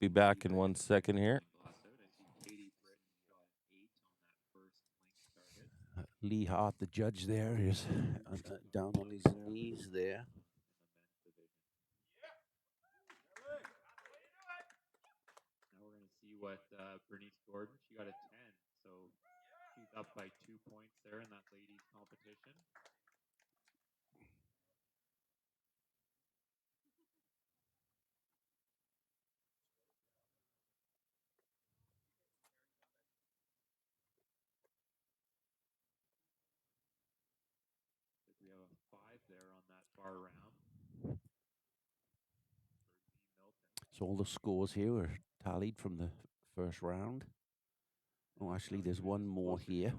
Be back in 1 second here. Lee Hart, the judge there, is down on his knees there. Now we're going to see what Bernice Gordon, she got a 10. So she's up by 2 points there in that ladies competition. We have a 5 there on that far round. So all the scores here are tallied from the first round. Oh, actually, there's one more here.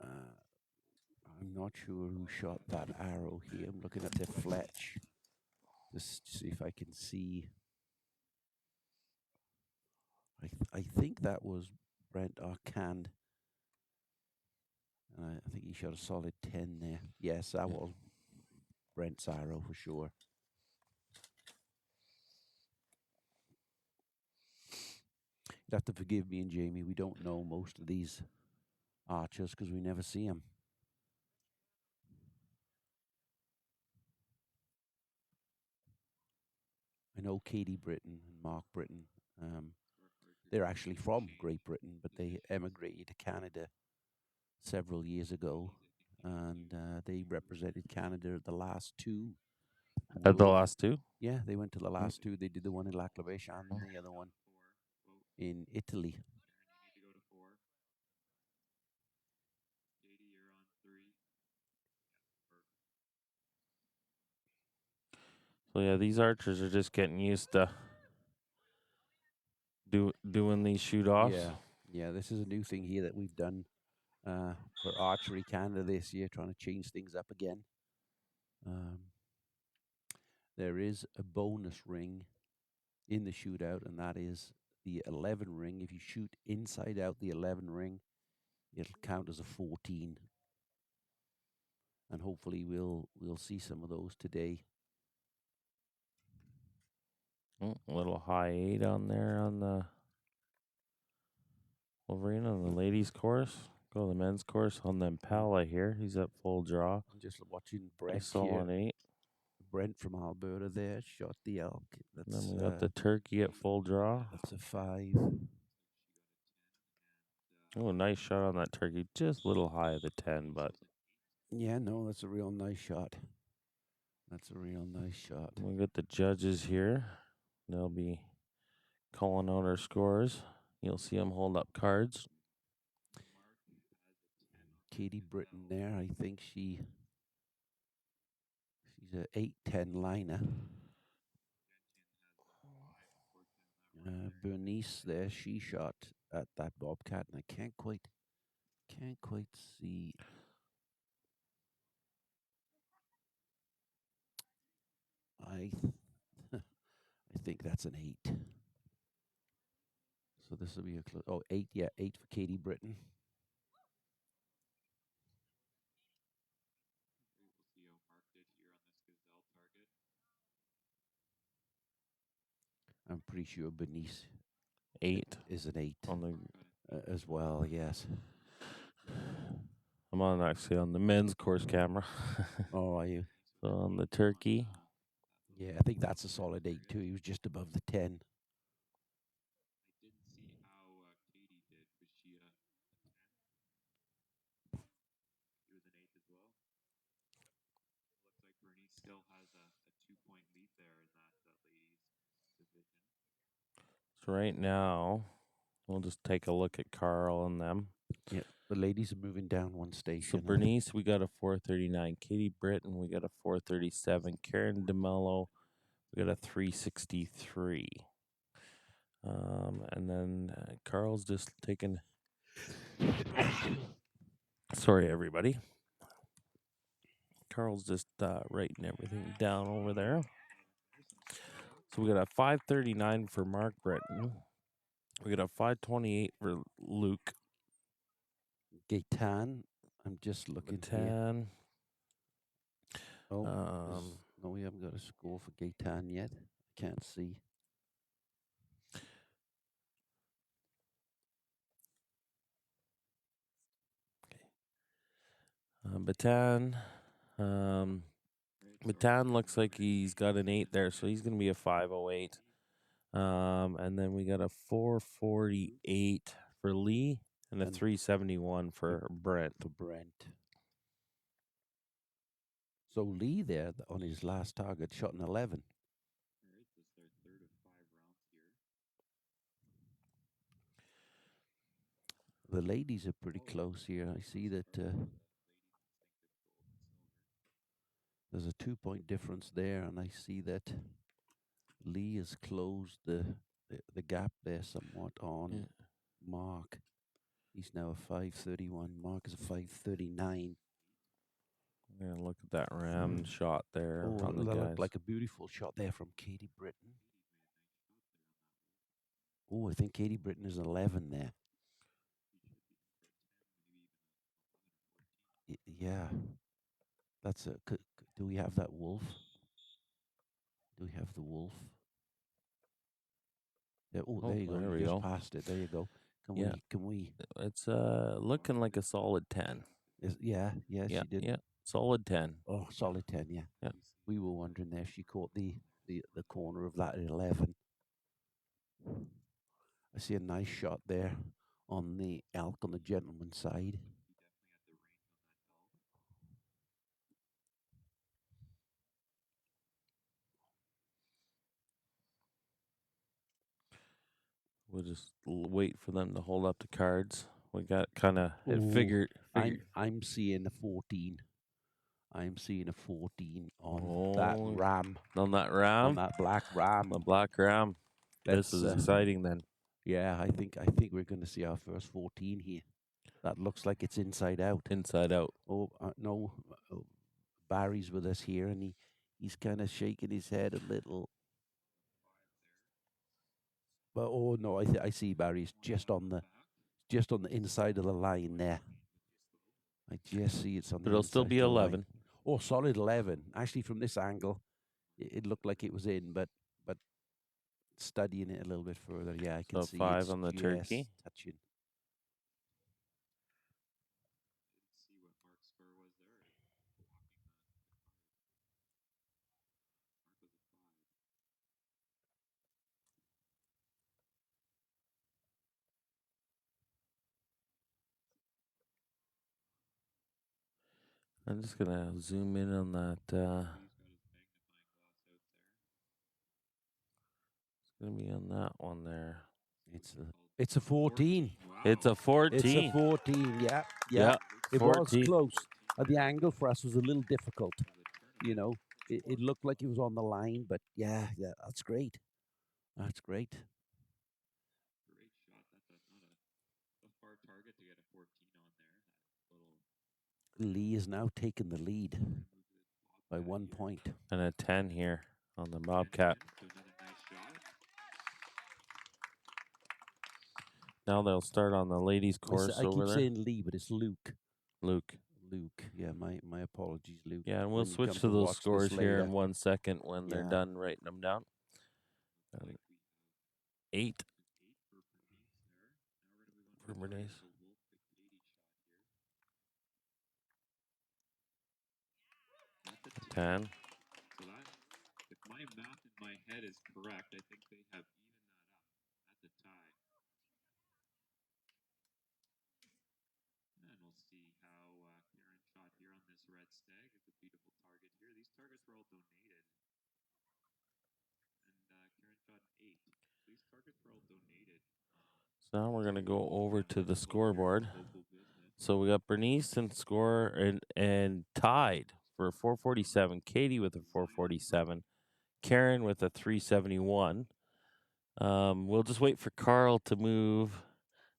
I'm not sure who shot that arrow here. I'm looking at the fletch. Just to see if I can see. I think that was Brent Arcand. I think he shot a solid 10 there. Yes, that was Brent's arrow for sure. You'd have to forgive me and Jamie. We don't know most of these archers because we never see them. I know Katie Britton and Mark Britton. They're actually from Great Britain, but they emigrated to Canada several years ago, and they represented Canada at the last two. At the last two? Yeah, they went to the last two. They did the one in La Clavèche and the other one in Italy. So yeah, these archers are just getting used to doing these shoot-offs. Yeah, this is a new thing here that we've done for Archery Canada this year, trying to change things up again. There is a bonus ring in the shootout, and that is the 11 ring. If you shoot inside out the 11 ring, it'll count as a 14. And hopefully we'll see some of those today. A little high 8 on there on the Wolverine on the ladies course. Go to the men's course on the Impala here. He's at full draw. I'm just watching Brent I saw here. an 8. Brent from Alberta there shot the elk. Then we got the turkey at full draw. That's a 5. Oh, nice shot on that turkey. Just a little high at the 10, but yeah, no, that's a real nice shot. That's a real nice shot. We got the judges here. They'll be calling out our scores. You'll see them hold up cards. Katie Britton there, I think she's a 8-10 liner. Bernice there, she shot at that bobcat, and I can't quite see. I think that's an 8. So this will be a 8. Yeah, 8 for Katie Britton. I'm pretty sure Bernice 8 is an 8 on the as well. Yes. I'm on actually on the men's course camera. Oh, are you? So on the turkey. Yeah, I think that's a solid 8 too. He was just above the 10. So right now, we'll just take a look at Carl and them. Yeah, the ladies are moving down one station. So Bernice, we got a 439. Katie Britton, we got a 437. Karen DeMello, we got a 363. And then Carl's just taking. Sorry, everybody. Carl's just writing everything down over there. So we got a 539 for Mark Britton. We got a 528 for Luke. Gaetan, I'm just looking here. Oh, no, we haven't got a score for Gaetan yet. Can't see. Bataan. Bataan looks like he's got an 8 there, so he's going to be a 508. And then we got a 448 for Lee and a And 371 for Brent. for Brent. So Lee there on his last target shot an 11. All right, this is our third of 5 rounds here. The ladies are pretty close here. I see that there's a 2-point difference there, and I see that Lee has closed the gap there somewhat on Mark. He's now a 531. Mark is a 539. I'm going to look at that ram shot there Oh, on the that guys. looked like a beautiful shot there from Katie Britton. Oh, I think Katie Britton is 11 there. Yeah. That's a. Do we have that wolf? Do we have the wolf? There, there you go. There You we just go. passed it. There you go. Yeah. Can we? It's looking like a solid 10. Yeah, she did. Yeah, solid 10. Oh, solid 10. Yeah. Yeah. We were wondering there. She caught the corner of that at 11. I see a nice shot there on the elk on the gentleman's side. We'll just wait for them to hold up the cards. We got kind of figured. I'm seeing a 14. I'm seeing a 14 on that ram. On that ram? On that black ram. The black ram. This is exciting then. Yeah, I think we're going to see our first 14 here. That looks like it's inside out. Inside out. Oh, no. Barry's with us here, and he's kind of shaking his head a little. But oh no, I see Barry's just on the inside of the line there. I just see it's on the. But it'll still be 11. Line. Oh, solid 11. Actually, from this angle, it looked like it was in, but studying it a little bit further, yeah, I can see 5 on the turkey. Touching. See what Mark's score was there. I'm just going to zoom in on that. It's going to be on that one there. It's a 14. Wow. It's a 14. It's a 14. Yeah. It 14. was close. The angle for us was a little difficult. You know, it looked like it was on the line, but yeah, that's great. That's great. Great shot. That's not a far target to get a 14 on there. Lee is now taking the lead by 1 point. And a 10 here on the Bobcat. Now they'll start on the ladies' course I over keep there. saying Lee, but it's Luke. Luke. Yeah, my apologies, Luke. Yeah, and we'll switch to those scores here in 1 second when they're done writing them down. 8 for Bernays. 10. So that, if my math in my head is correct, I think they have evened that up. That's a tie. And we'll see how Karen shot here on this red stag. It's a beautiful target here. These targets were all donated. And Karen shot an 8. These targets were all donated. So now we're going to go over to the scoreboard. So we got Bernice and score and tied for 447. Katie with a 447. Karen with a 371. We'll just wait for Carl to move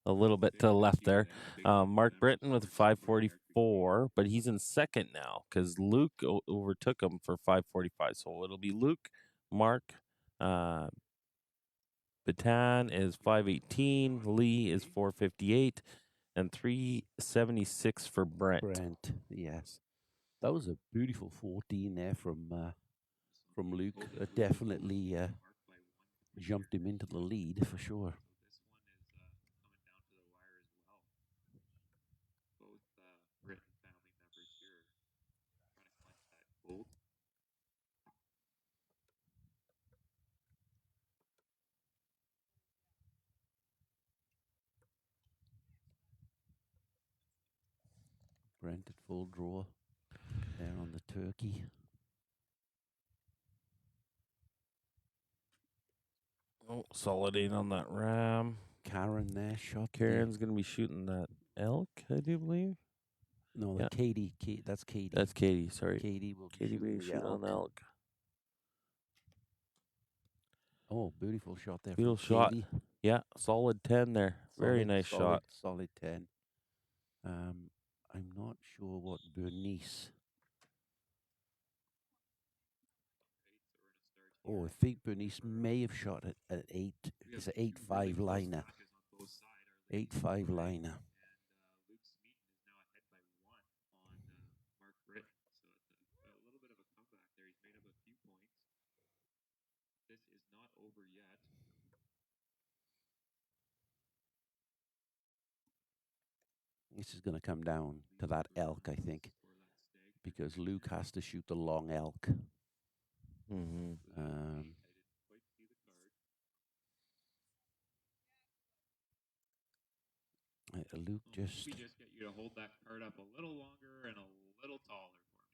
a little bit to the left there. Mark Britton with a 544, but he's in second now because Luke overtook him for 545. So it'll be Luke, Mark. Bataan is 518. Lee is 458. And 376 for Brent. Yes. That was a beautiful 14 there from Luke. Definitely jumped him into the lead for sure. This one is coming down to the wire as well. Both Britton family members Brent at full draw there on the turkey. Oh, solid 8 on that ram. Karen there shot. Karen's going to be shooting that elk, I do believe. No, Yeah. Katie. That's Katie. That's Katie, sorry. Katie will be Katie shooting be the shooting on the elk. Oh, beautiful shot there Beautiful from shot. Katie. Yeah, solid 10 there. Very nice shot. Solid 10. I'm not sure what Bernice. Oh, I think Bernice may have shot it at 8. It's an 8-5 liner. 8-5 liner. And Luke Smeaton is now ahead by 1 on Mark Britton. So it's a little bit of a comeback there. He's made up a few points. This is not over yet. This is going to come down to that elk, I think, because Luke has to shoot the long elk. Mm-hmm. I didn't quite see the card. Luke just... Maybe just get you to hold that card up a little longer and a little taller for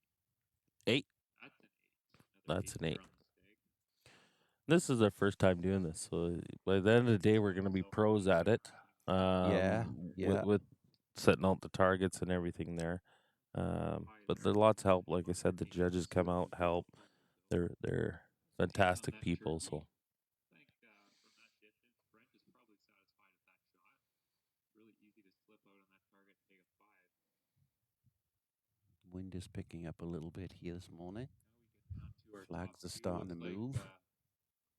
me. 8. That's an 8. That's an 8. This is our first time doing this, so by the end of the day, we're going to be pros at it. With setting out the targets and everything there. But there's lots of help. Like I said, the judges come out, help. They're fantastic people. So I think from that distance, Brent is probably satisfied with that shot. Really easy to slip out on that target and take a 5. Wind is picking up a little bit here this morning. Now we get down to our Flags top are starting to two. move.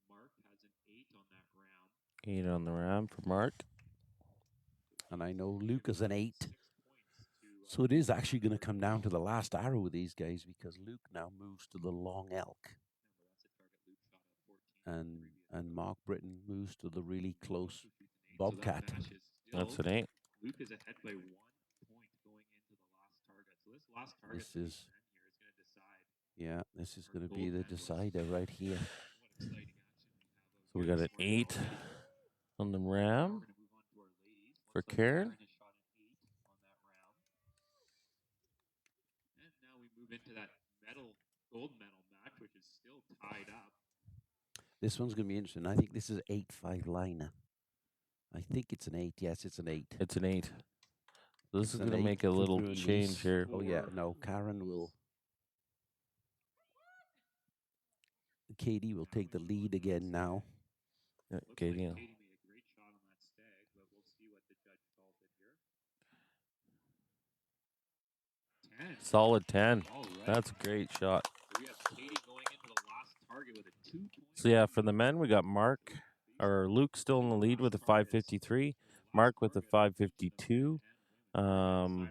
Mark has an 8 on that round. 8 on the round for Mark. And I know Luke is an 8. So it is actually going to come down to the last arrow with these guys, because Luke now moves to the long elk. And Mark Britton moves to the really close bobcat. That's an 8. Luke is ahead by 1 point going into the last target. So this last target This is going to decide. Yeah, this is going to be the decider right here. What exciting action So we got an 8 on the ram for Karen. Has shot an 8 on that round. And now we move into that gold medal match, which is still tied up. This one's going to be interesting. I think this is 8-5 liner. I think it's an 8. Yes, it's an 8. It's an 8. So this It's is an going to 8 make a for little Bernice. change here. Oh, yeah. No, Karen will... Katie will take the lead again now. Yeah, Looks Katie. like Katie made a great shot on that stag, but we'll see what the judge calls it here. 10. Solid 10. All right. That's a great shot. So we have Katie going into the last target with a 2 point. So yeah, for the men, we got Luke still in the lead with a 553. Mark with a 552. And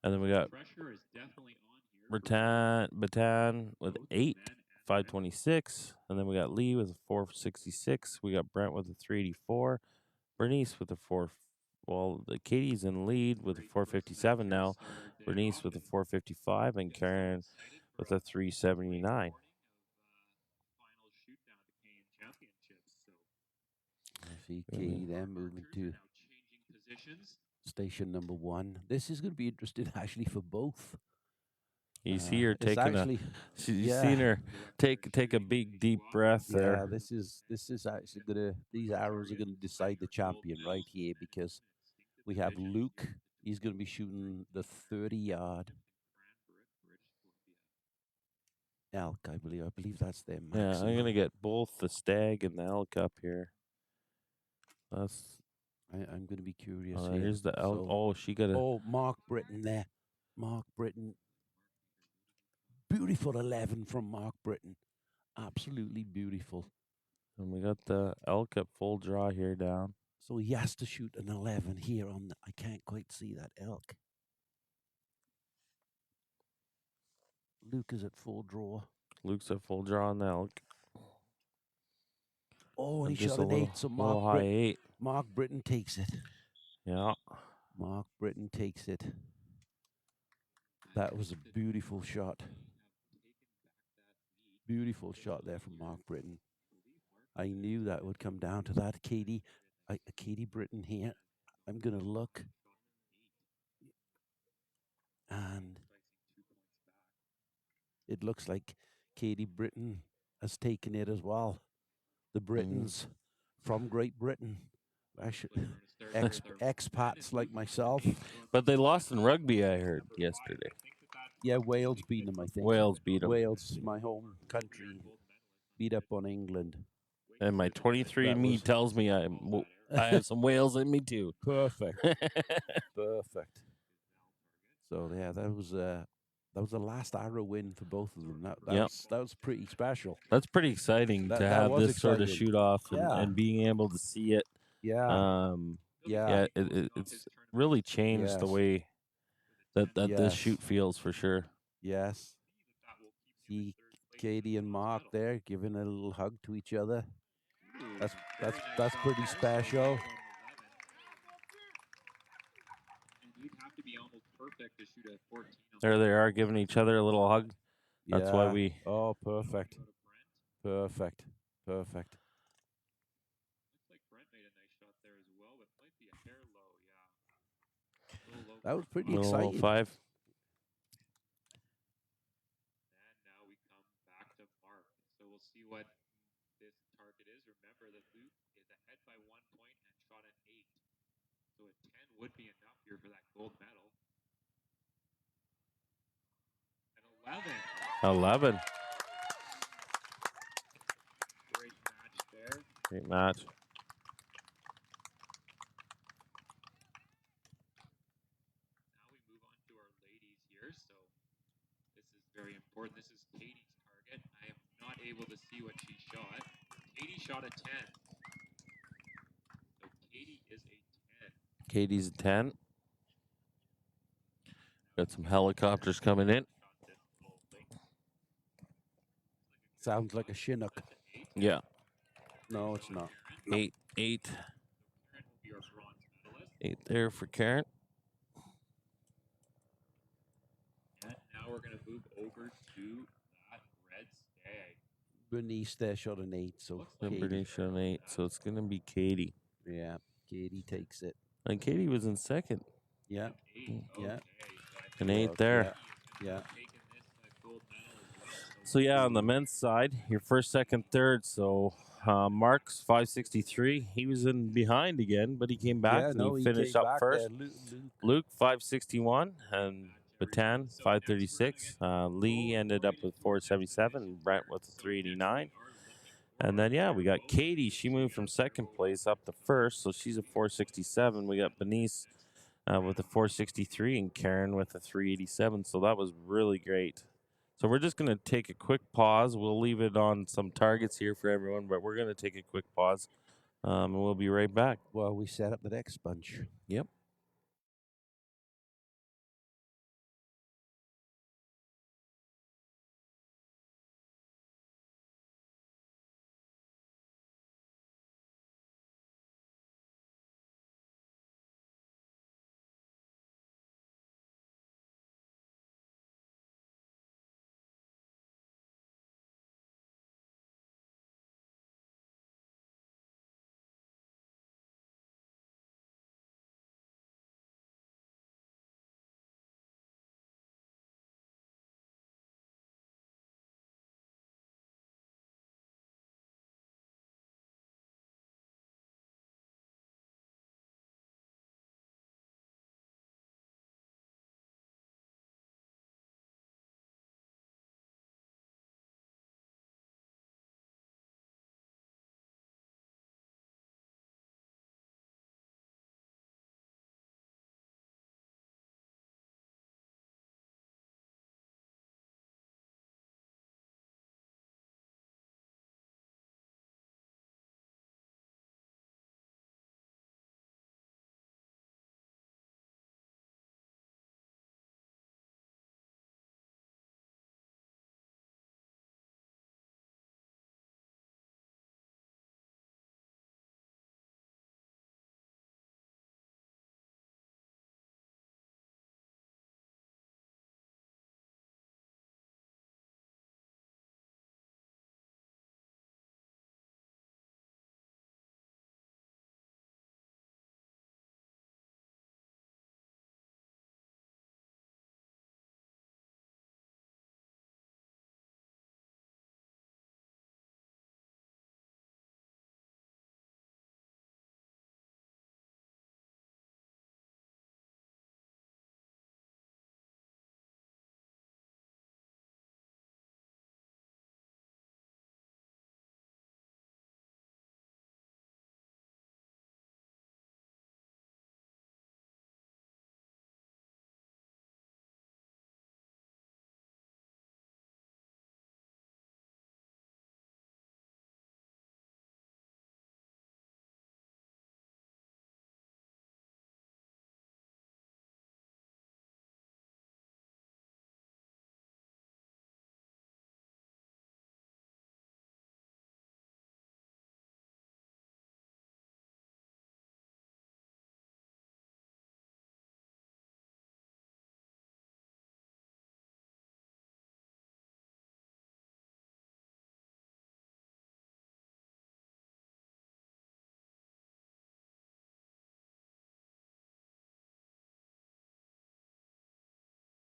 then we got Batan with 8, 526. And then we got Lee with a 466. We got Brent with a 384. Bernice with a 4. Well, Katie's in the lead with a 457 now. Bernice with a 455. And Karen with a 379. I see Katie there moving to station number 1. This is going to be interesting, actually, for both. You see her taking you've seen her take a big deep breath there. Yeah, this is actually gonna, these arrows are gonna decide the champion right here, because we have Luke. He's gonna be shooting the 30-yard elk, I believe. I believe that's their maximum. Yeah, I'm gonna get both the stag and the elk up here. I'm gonna be curious here. Here's the elk. So, She got Mark Britton there. Mark Britton. Beautiful 11 from Mark Britton. Absolutely beautiful. And we got the elk at full draw here down. So he has to shoot an 11 here on the... I can't quite see that elk. Luke is at full draw. Luke's at full draw on the elk. Oh, and he shot an 8, so Mark Britton takes it. Yeah. Mark Britton takes it. That was a beautiful shot. Beautiful shot there from Mark Britton. I knew that would come down to that. Katie Britton here. I'm going to look. And Slicing 2 points back. it looks like Katie Britain has taken it as well. The Britons from Great Britain. Actually, expats like myself. But they lost in rugby, I heard yesterday. Yeah, Wales beat them, I think. Wales beat 'em. Wales, my home country, beat up on England. And my 23andMe was- tells me I have some whales in me too. Perfect. Perfect. So yeah, that was the last arrow win for both of them. That was pretty special. That's pretty exciting That to have was this sort of exciting. shoot off Yeah. and being able to see it. Yeah. Yeah, it's really changed the Yes. way that this Yes. shoot feels for sure. Yes. See Katie and Mark there giving a little hug to each other. That's pretty special. And you'd have to be almost perfect to shoot a 14. There they are giving each other a little hug. That's why Yeah. we. Oh, perfect. Perfect. Perfect. Looks like Brent made a nice shot there as well, but might be a hair low. Yeah. A little low. That was pretty Little exciting. 5. And now we come back to Mark. So we'll see what this target is. Remember that Luke is ahead by 1 point and shot an 8. So a 10 would be enough here for that gold medal. An 11. 11. Great match there. Great match. Now we move on to our ladies here. So this is very important. This is Katie's target. I am not able to see what she shot. Katie shot a 10. So Katie is a 10. Katie's a 10. Got some helicopters coming in. Sounds like a Chinook. Yeah. No, it's not. 8. 8. 8 there for Karen. And now we're going to move over to that red stag. Bernice there shot an 8, so Bernice shot an 8, so it's going to be Katie. Yeah, Katie takes it. And Katie was in second. Yeah. Yeah. An 8 there. Yeah. So yeah, on the men's side, your first, second, third. So Mark's 563. He was in behind again, but he came back and he finished up first. Luke 561 and Batan 536. Lee ended up with 477 and Brent with a 389. And then yeah, we got Katie. She moved from second place up to first, so she's a 467. We got Bernice with a 463 and Karen with a 387. So that was really great. So we're just going to take a quick pause. We'll leave it on some targets here for everyone, but we're going to take a quick pause, and we'll be right back. While we set up the next bunch. Yep.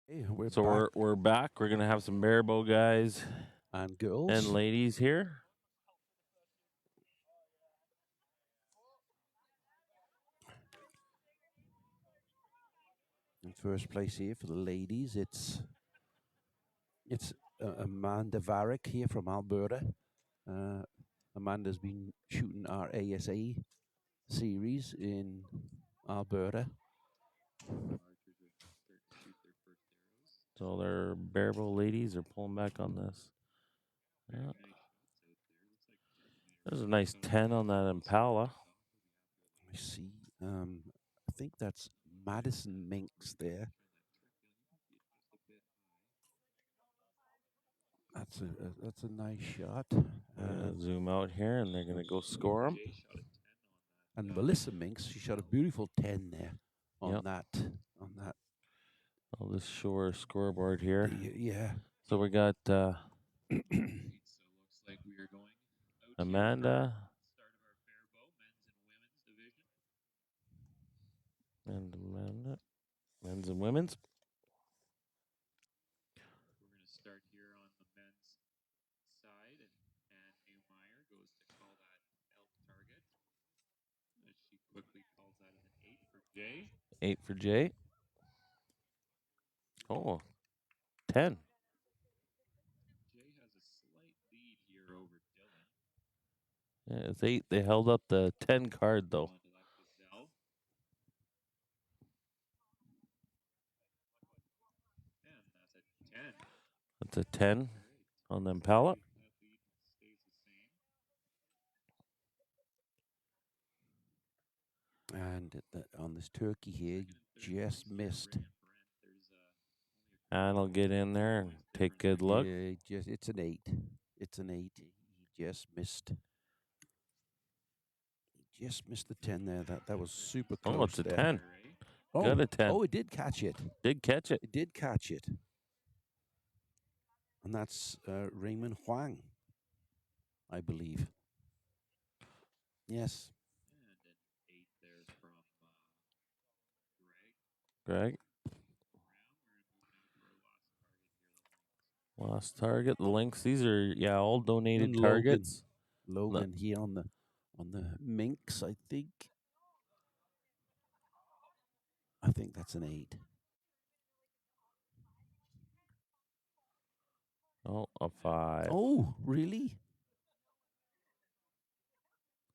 Hey, we're So back. we're back. We're gonna have some Barebow guys And girls. and ladies here. In first place here for the ladies, it's Amanda Varick here from Alberta. Amanda's been shooting our ASA series in Alberta. So their Barebow ladies are pulling back on this. Yeah. There's a nice 10 on that Impala. I see. I think that's Madison Minx there. That's a nice shot. Zoom out here, and they're gonna go score them. And Melissa Minx, she shot a beautiful 10 there on that. I'll just show our scoreboard here. Yeah. So we got Amanda and Amanda, men's and women's. We're going to start here on the men's side, and Newmeyer goes to call that elk target. She quickly calls that as an 8 for Jay. 8 for Jay. Oh, 10. Jay has a slight lead here over Dylan. Yeah, it's 8. They held up the 10 card, though. Onto that gazelle. And that's a 10. That's a 10 on the Impala. That lead stays the same. And on this turkey here, just missed. And I'll get in there and take good look. Yeah, it's an 8. It's an 8. He just missed. He just missed the 10 there. That was super close. Oh, it's a there. 10. Oh, Got a 10. Oh, it did catch it. Did catch it. It did catch it. And that's Raymond Huang, I believe. Yes. And an 8 there from Greg. Greg. Last target, the links. These are all donated And targets. Logan here on the minx, I think. I think that's an 8. Oh, a 5. Oh, really?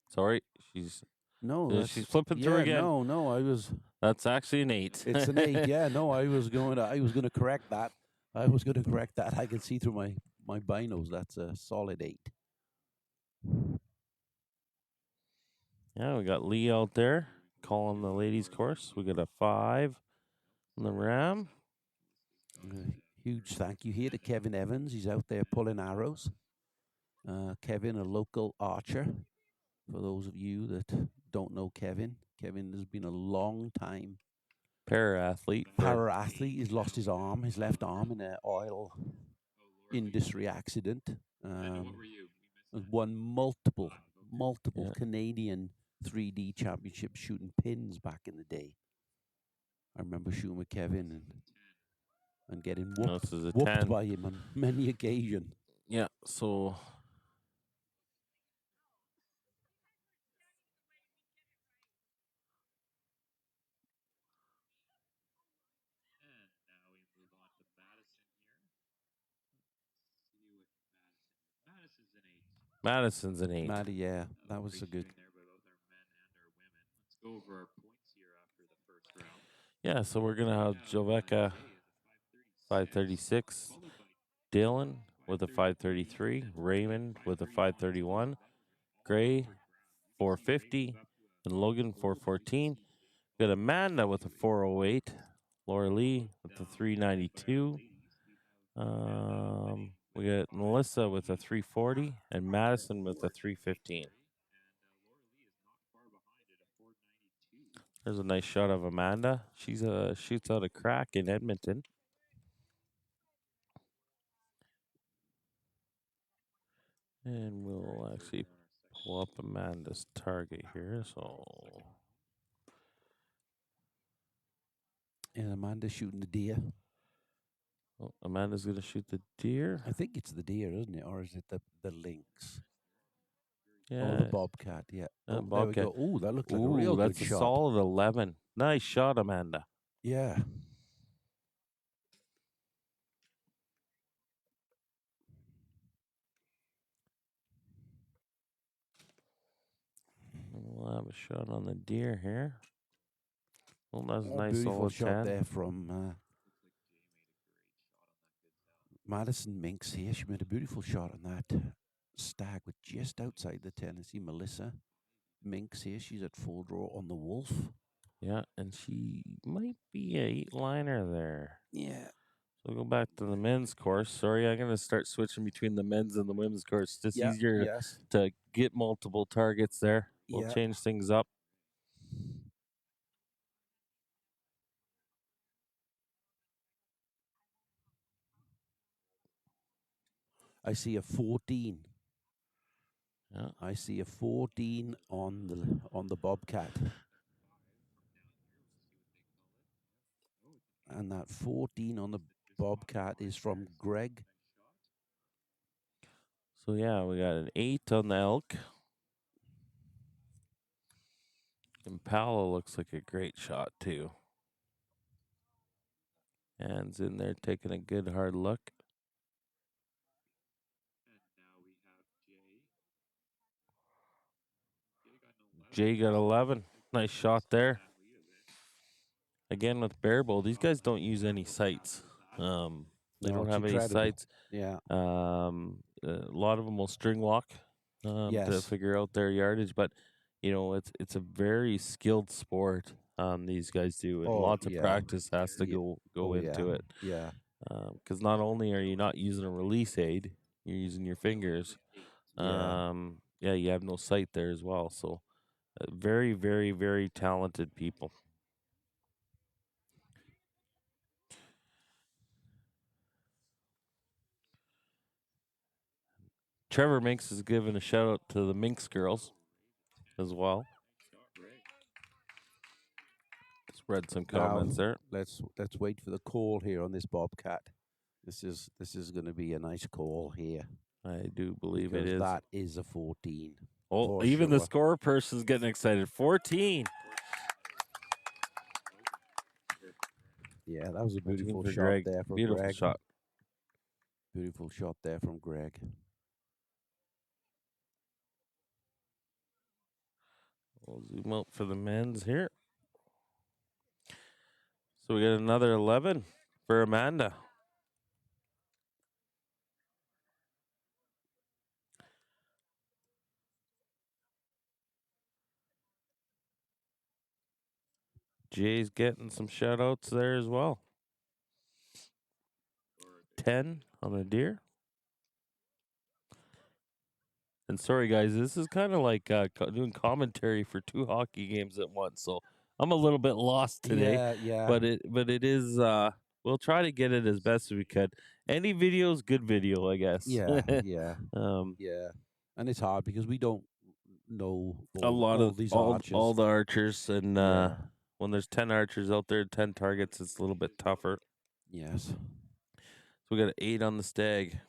Sorry, she's she's flipping through again. No, I was. That's actually an 8. It's an 8. Yeah, no, I was going to correct that. I can see through my binos. That's a solid 8. Yeah, we got Lee out there calling the ladies' course. We got a 5 on the ram. Huge thank you here to Kevin Evans. He's out there pulling arrows. Kevin, a local archer. For those of you that don't know Kevin has been a long time para-athlete. He's lost his left arm in an oil industry accident. Won multiple Canadian 3D championships shooting pins back in the day. I remember shooting with Kevin and getting whooped by him on many occasions. Yeah, so Madison's an 8. Maddie, yeah, that was a good. Let's go over our points here after the first round. Yeah, so we're gonna have Joveka 536, Dylan with a 533, Raymond with a 531, Gray 450, and Logan 414. Got Amanda with a 408, Laura Lee with a 392. We got Melissa with a 340 and Madison with a 315. There's a nice shot of Amanda. She's shoots out a crack in Edmonton. And we'll actually pull up Amanda's target here. So, and Amanda's shooting the deer. Oh, Amanda's going to shoot the deer. I think it's the deer, isn't it? Or is it the lynx? Yeah. Oh, the bobcat, yeah. Oh, there we Bobcat. go. Oh, that looks like a Ooh, real good that's a shot. solid 11. Nice shot, Amanda. Yeah. We'll have a shot on the deer here. Well, that's a nice beautiful solid shot 10. there from Madison Minx here. She made a beautiful shot on that stag with just outside the 10. I see Melissa Minx here. She's at full draw on the wolf. Yeah, and she might be a 8-liner there. Yeah. So we'll go back to the men's course. Sorry, I'm going to start switching between the men's and the women's course. It's just easier to get multiple targets there. We'll change things up. I see a 14. Yeah. I see a 14 on the bobcat. And that 14 on the bobcat is from Greg. So yeah, we got an 8 on the elk. Impala looks like a great shot too. Hands in there, taking a good hard look. And now we have Jay. Jay got 11. Nice shot there. Again with Barebow, these guys don't use any sights. They don't have any sights. Yeah. A lot of them will string walk to figure out their yardage, but you know it's a very skilled sport. These guys do, and lots of practice has to go into it. Yeah. Because not only are you not using a release aid, you're using your fingers. Yeah, you have no sight there as well. So, very, very, very talented people. Trevor Minx is giving a shout out to the Minx girls as well. Spread some comments there. Let's wait for the call here on this bobcat. This is going to be a nice call here. I do believe it is. That is a 14. Oh, even the score person's getting excited. 14. Yeah, that was a beautiful shot Greg. there from Beautiful Greg. shot. Beautiful shot there from Greg. We'll zoom out for the men's here. So we got another 11 for Amanda. Jay's getting some shout outs there as well. 10 on the deer. And sorry, guys, this is kind of like doing commentary for 2 hockey games at once. So I'm a little bit lost today. Yeah. But it is. We'll try to get it as best as we could. Any video is good video, I guess. Yeah. And it's hard because we don't know all these archers. All the archers, and when there's 10 archers out there, 10 targets, it's a little bit tougher. Yes. So we got an 8 on the stag.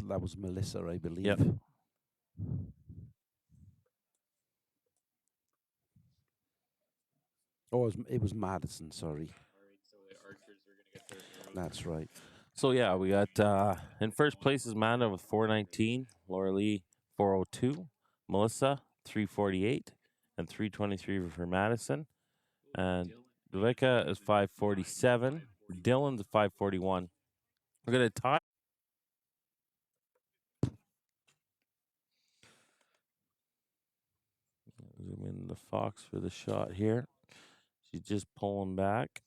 That was Melissa, I believe. Yep. Oh, it was Madison, sorry. That's right. So yeah, we got in first place is Amanda with 419, Laura Lee 402, Melissa 348, and 323 for Madison, and Rebecca is 547, Dylan's 541. We're gonna tie. Zoom in the fox for the shot here. She's just pulling back.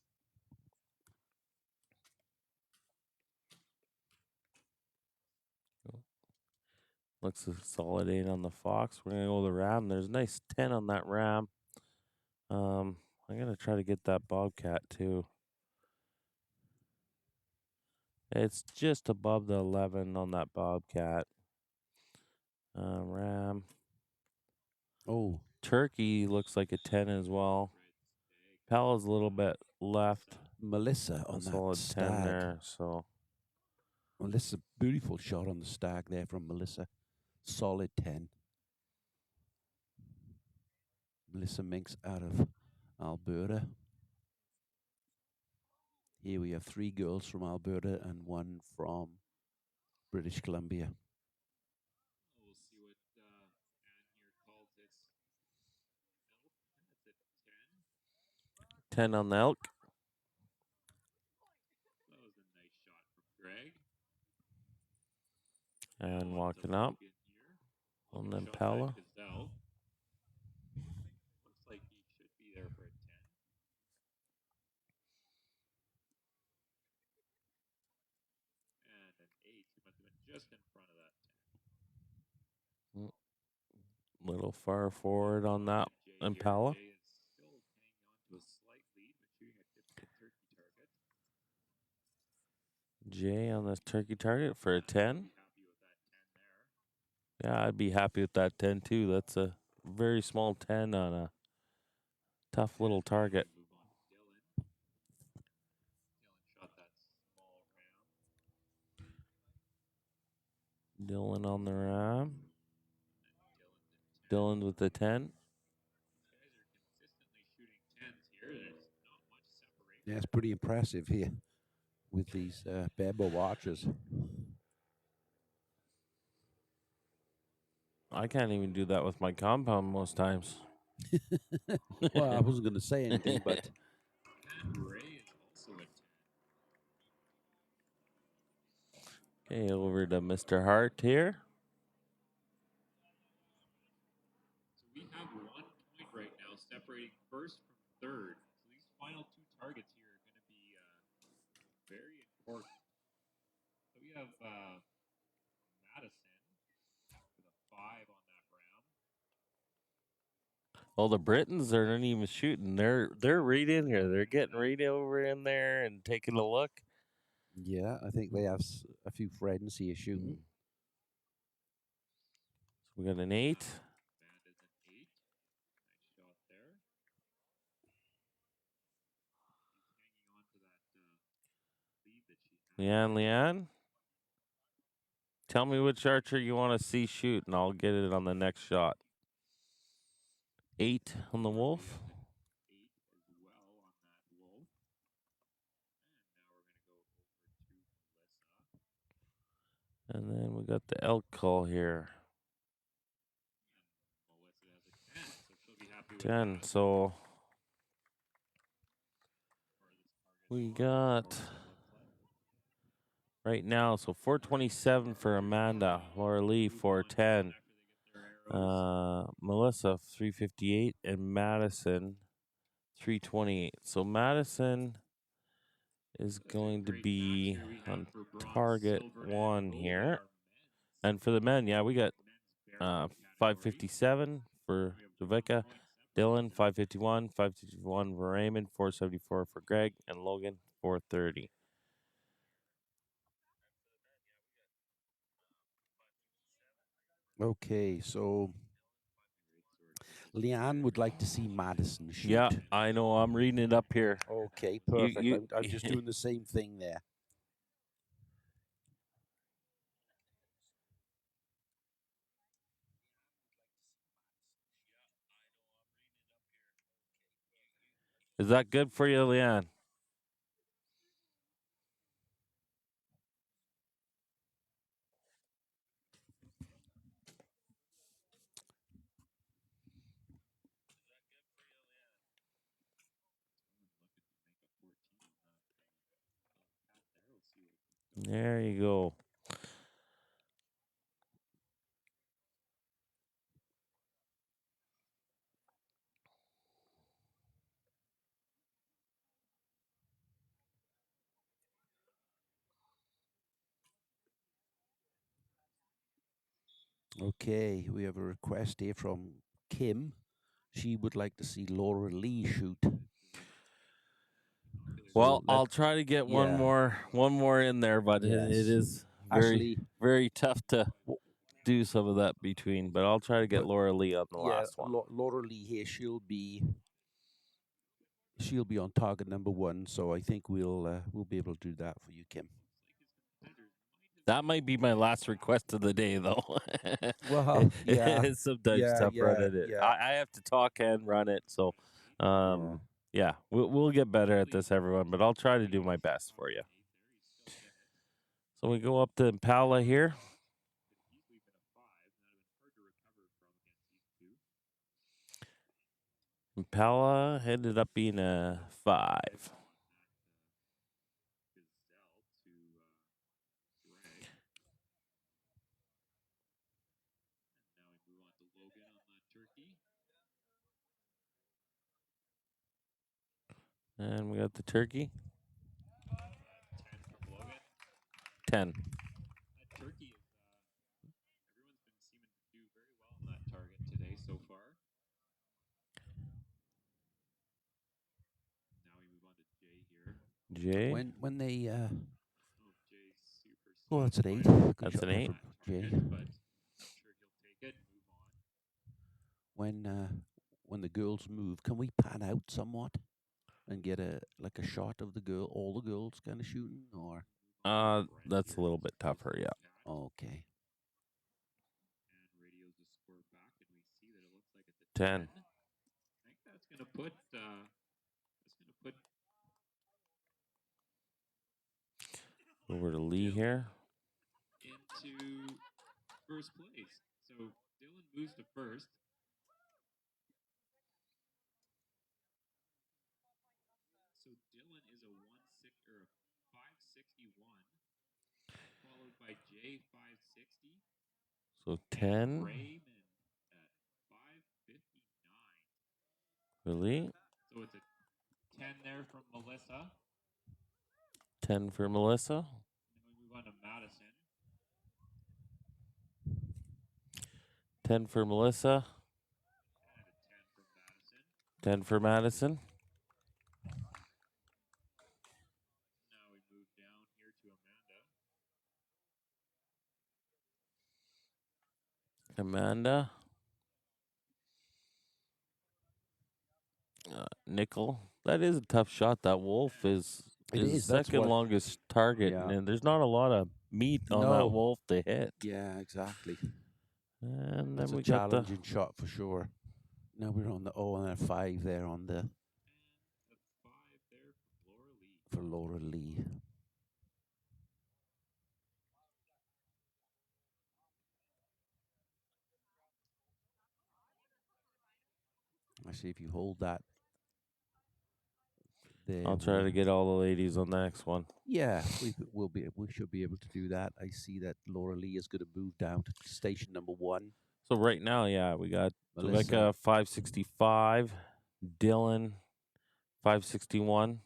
Looks a solid 8 on the fox. We're gonna go with the ram. There's a nice 10 on that ram. I'm gonna try to get that bobcat too. It's just above the 11 on that bobcat. Ram. Oh. Turkey looks like a 10 as well. Pella's a little bit left. Melissa A on that solid 10 stag. there. So Melissa, beautiful shot on the stag there from Melissa. Solid 10. Melissa Minks out of Alberta. Here we have 3 girls from Alberta and 1 from British Columbia. We'll see what Anne here calls its elk. That's a 10. 10 on the elk. That was a nice shot from Greg. And walking up. And then Pella. Looks like he should be there for a 10. And an 8. He must have been just in front of that 10. Little far forward on that Impala. Jay is still hanging on to a slight lead, but shooting a typical turkey target. Jay on this turkey target for a 10. Happy with that 10 there. Yeah, I'd be happy with that 10 too. That's a very small 10 on a tough little target. Move on to Dylan. Dylan shot that small ram. Dylan on the ram. Dylan Dylan with the 10. These guys are consistently shooting 10s here. There's not much separation. Yeah, it's pretty impressive here with these Barebow archers. I can't even do that with my compound most times. Well, I wasn't going to say anything, but And Ray is also a 10. Okay, over to Mr. Hart here. So we have 1 point right now separating first from third. So these final 2 targets here are going to be very important. So we have Madison with a 5 on that ram. Well, the Britons aren't even shooting. They're right in here. They're getting right over in there and taking a look. yeah, I think they have a few friends here shooting. So we got an 8. Band is an 8. Nice shot there. He's hanging on to that lead that she had. Leanne. Tell me which archer you want to see shoot, and I'll get it on the next shot. 8 on the wolf. 8 as well on that wolf. And now we're going to go over to Melissa. And then we got the elk call here. And Melissa has a 10, so she'll be happy with 10. that. So we got right now, so 427 for Amanda. Laura Lee 410. Melissa 358 and Madison 328. So Madison is going to be on target 1 here. And for the men, yeah, we got 557 for Rebecca, Dylan 551, 551 for Raymond, 474 for Greg, and Logan 430. Okay, so Leanne would like to see Madison shoot. Yeah, I know. I'm reading it up here. Okay, perfect. I'm just doing the same thing there. Is that good for you, Leanne? There you go. Okay, we have a request here from Kim. She would like to see Laura Lee shoot. Well, I'll try to get one more in there, but it is very tough to do some of that between. But I'll try to get Laura Lee on the last one. Laura Lee here, she'll be she'll be on target number 1. So I think we'll be able to do that for you, Kim. That might be my last request of the day, though. Well, yeah. It's sometimes Yeah, tough yeah, running it. yeah. I have to talk and run it, so yeah, we'll get better at this, everyone. But I'll try to do my best for you. So we go up to Impala here. Impala ended up being a 5. And we got the turkey. 10. That turkey is everyone's been seeming to do very well on that target today so far. Now we move on to Jay here. Jay. When they Jay's super. well, that's an 8. Good That's shot an there 8. for Jay. But I'm sure he'll take it and move on. When the girls move, can we pan out somewhat and get a shot of all the girls kind of shooting, or? That's a little bit tougher, yeah. Okay. And radios the score back, and we see that it looks like it's a 10. I think that's gonna put Over to Lee here. into first place. So Dylan moves to first. So Dylan is a 561, followed by Jay 560. So 10. Raymond at 559. Really? So it's a 10 there from Melissa. 10 for Melissa. Then we move on to Madison. 10 for Melissa. And a 10 from Madison. 10 for Madison. Now we move down here to Amanda. Nickel. That is a tough shot. That wolf is the second longest target, and there's not a lot of meat on that wolf to hit. Yeah, exactly. And that's then we a challenging shot for sure. Now we're on the and a 5 there on the. And a 5 there for Laura Lee. I see if you hold that. There I'll try to get all the ladies on the next one. Yeah, we should be able to do that. I see that Laura Lee is going to move down to station number 1. So right now, yeah, we got Melissa. Rebecca 565, Dylan 561.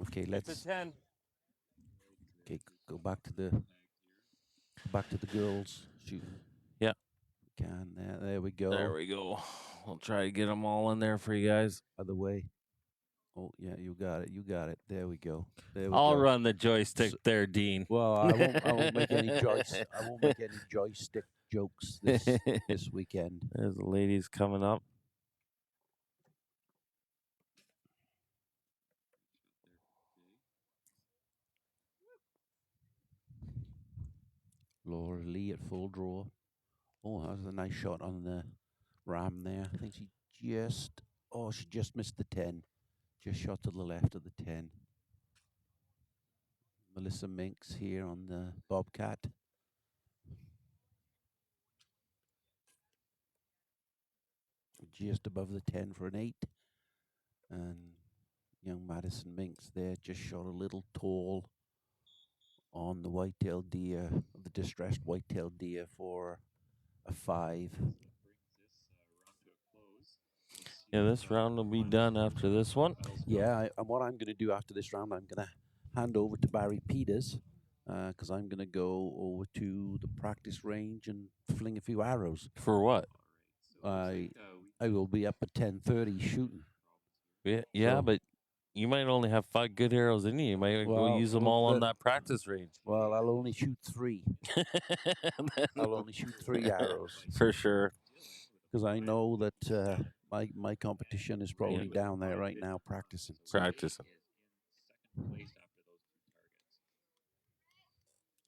Okay, let's 10. Okay, go back to the girls shooting. Yeah. There we go. There we go. We'll try to get them all in there for you guys. Other way. Oh yeah, you got it. You got it. There we go. I'll run the joystick there, Dean. Well, I won't make any joystick jokes this weekend. There's the ladies coming up. Laura Lee at full draw. Oh, that was a nice shot on the ram there. I think she just missed the 10. Just shot to the left of the 10. Melissa Minks here on the Bobcat. Just above the 10 for an 8. And young Madison Minks there just shot a little tall on the white-tailed deer, the distressed white-tailed deer for a 5. Yeah, this round will be done after this one. Yeah, and what I'm going to do after this round, I'm going to hand over to Barry Peters because I'm going to go over to the practice range and fling a few arrows. For what? I will be up at 10:30 shooting. Yeah, but You might only have 5 good arrows in you. You might go Well, use them all on that practice range. Well, I'll only shoot 3. I'll only shoot 3 arrows For sure. because I know that my competition is probably down there right now practicing. So. Practicing. Is in second place after those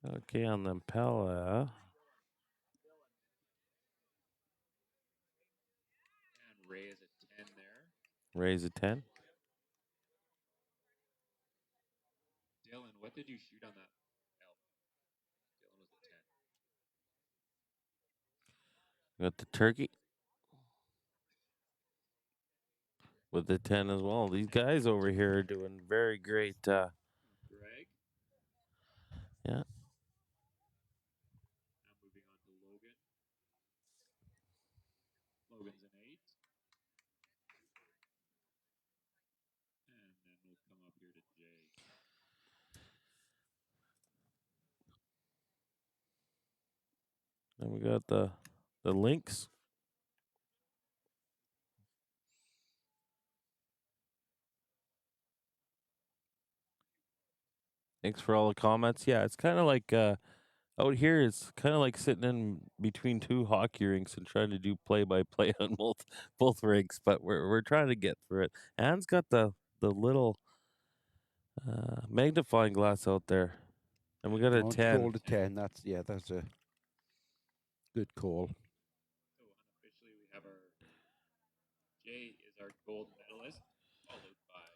2 targets. Okay, on the Pella. And Ray is at 10 there. Raise a 10. Dylan, what did you shoot on that elk? Dylan was at 10. Got the turkey. With the 10 as well. These guys over here are doing very great. Greg. Yeah. Now moving on to Logan. Logan's an 8. And then we'll come up here to Jay. And we got the links. Thanks for all the comments. Yeah, it's kind of like out here. It's kind of like sitting in between 2 hockey rinks and trying to do play-by-play on both rinks. But we're trying to get through it. Anne's got the little magnifying glass out there, and we got a 10. Call to 10. That's a good call. So unofficially, we have our Jay is our gold medalist, followed by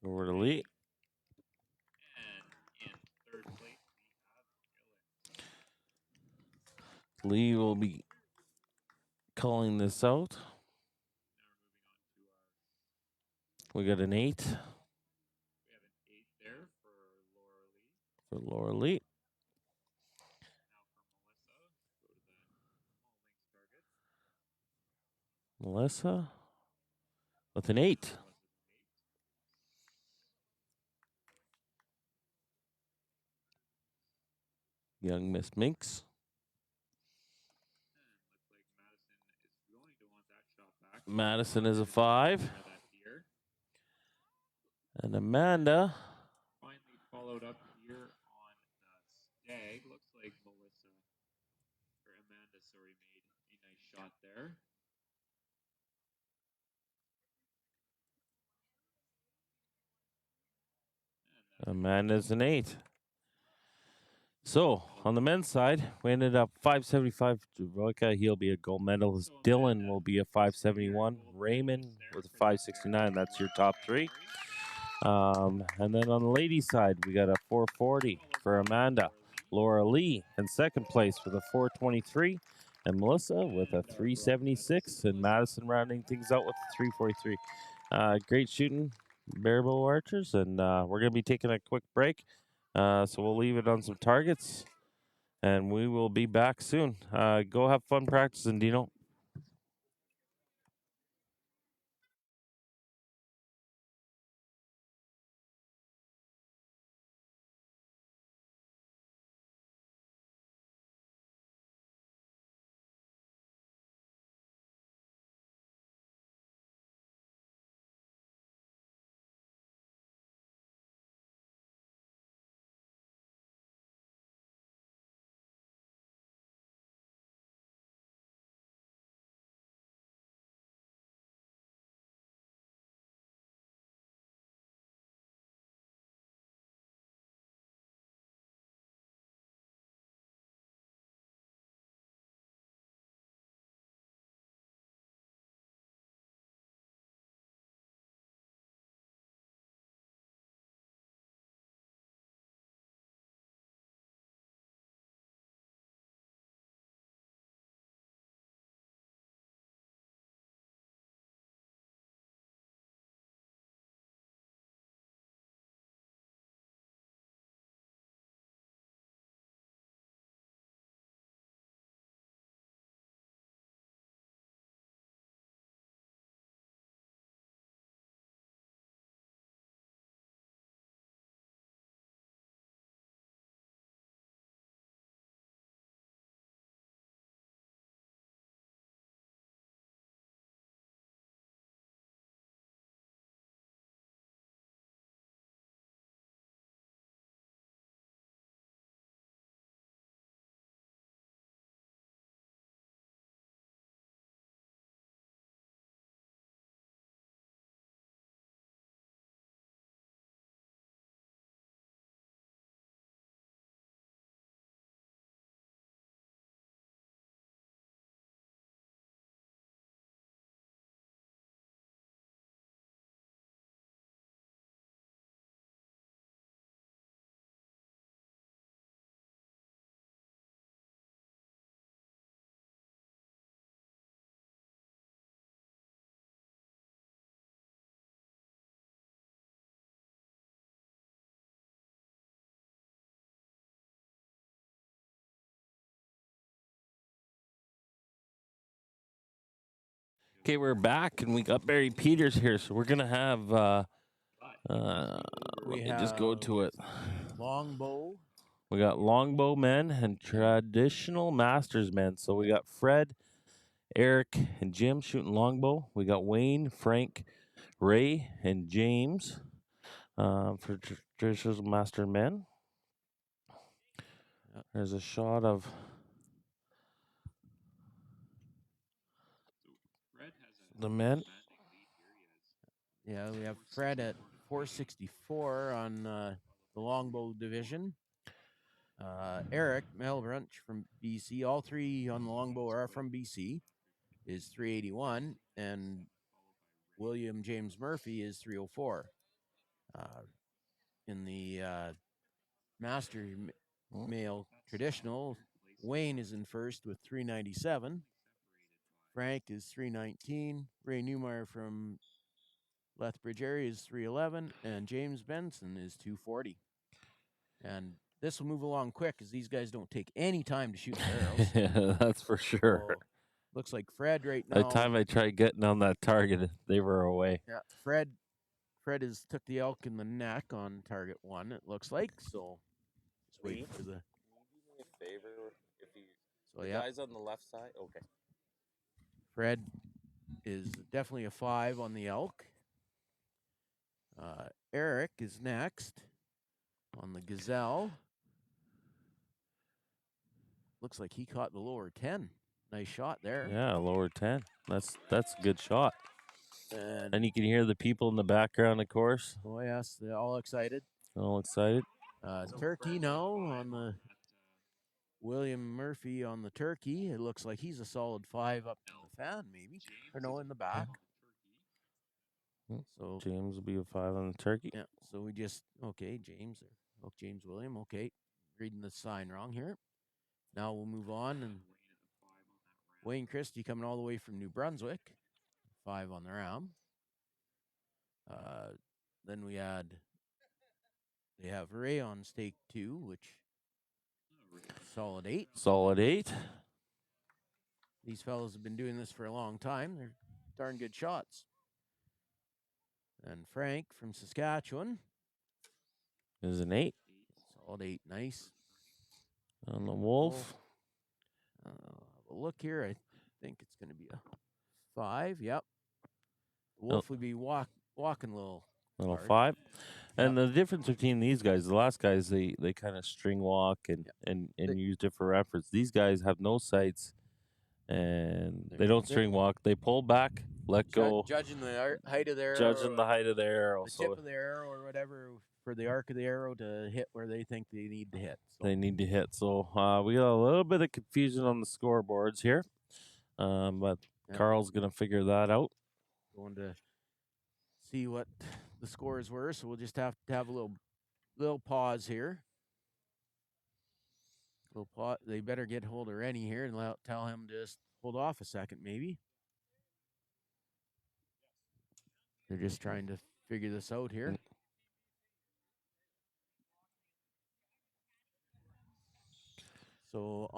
Over to Lee. And in third place, we have Dylan. Lee will be calling this out. Now we're moving on to our. We got an 8 We have an 8 there for Laura Lee. for Laura Lee. Now for Melissa, go to that small links target. Melissa with an 8. Melissa's an 8. Young Miss Minx. And looks like Madison is going to want that shot back. Madison is a 5. Try that here. And Amanda. Finally followed up here on Stag. Looks like Melissa, or Amanda, sorry, made a nice shot there. Amanda's an 8. So, on the men's side, we ended up 575 to Roika. He'll be a gold medalist. Dylan will be a 571. Raymond with a 569. That's your top 3. And then on the ladies' side, we got a 440 for Amanda. Laura Lee in second place with a 423. And Melissa with a 376. And Madison rounding things out with a 343. Great shooting, Barebow archers. And we're going to be taking a quick break. So we'll leave it on some targets. And we will be back soon. Go have fun practicing, Dino. Okay, we're back, and we got Barry Peters here, so we're gonna have. We Let me just go have to it. Longbow. We got Longbow men and traditional masters men. So we got Fred, Eric, and Jim shooting Longbow. We got Wayne, Frank, Ray, and James for traditional master men. There's a shot of. The men. Yeah, we have Fred at 464 on the Longbow division. Eric Melbrunch from BC. All three on the Longbow are from BC. Is 381, and William James Murphy is 304. In the master male traditional, Wayne is in first with 397. Frank is 319. Ray Newmeyer from Lethbridge area is 311, and James Benson is 240. And this will move along quick because these guys don't take any time to shoot their arrows. Yeah, that's for sure. So, looks like Fred right By now. the time I tried getting on that target, they were away. Yeah, Fred has took the elk in the neck on target 1. It looks like so. Just wait for the. Can you do me a favor if you? So the yeah, guys on the left side. Okay. Fred is definitely a 5 on the elk. Eric is next on the gazelle. Looks like he caught the lower 10. Nice shot there. Yeah, lower 10. That's a good shot. And you can hear the people in the background, of course. oh yes, they're all excited. All excited. Turkey now on the William Murphy on the turkey. It looks like he's a solid 5 up to the fan, maybe. Or no, in the back. So James will be a 5 on the turkey. yeah. So we just James or James William. Okay, reading the sign wrong here. Now we'll move on, and Wayne Christie coming all the way from New Brunswick, 5 on the ram. Then they have Ray on stake 2, which solid 8. Solid 8. These fellows have been doing this for a long time. They're darn good shots. And Frank from Saskatchewan is an 8. Solid 8, nice. On the wolf. Look here, I think it's going to be a 5. Yep. The wolf would be walking a little hard. 5. And the difference between these guys, the last guys, they kind of string walk and use different efforts. These guys have no sights, and they don't string walk. They pull back, let go. Judging the height of their Judging the height of their arrow. The tip of the arrow or whatever for the arc of the arrow to hit where they think they need to hit. So. They need to hit. So we got a little bit of confusion on the scoreboards here, but Carl's going to figure that out. Going to see what the scores were, so we'll just have to have a little pause here. Little pause. They better get hold of Rennie here and tell him to just hold off a second, maybe. They're just trying to figure this out here. So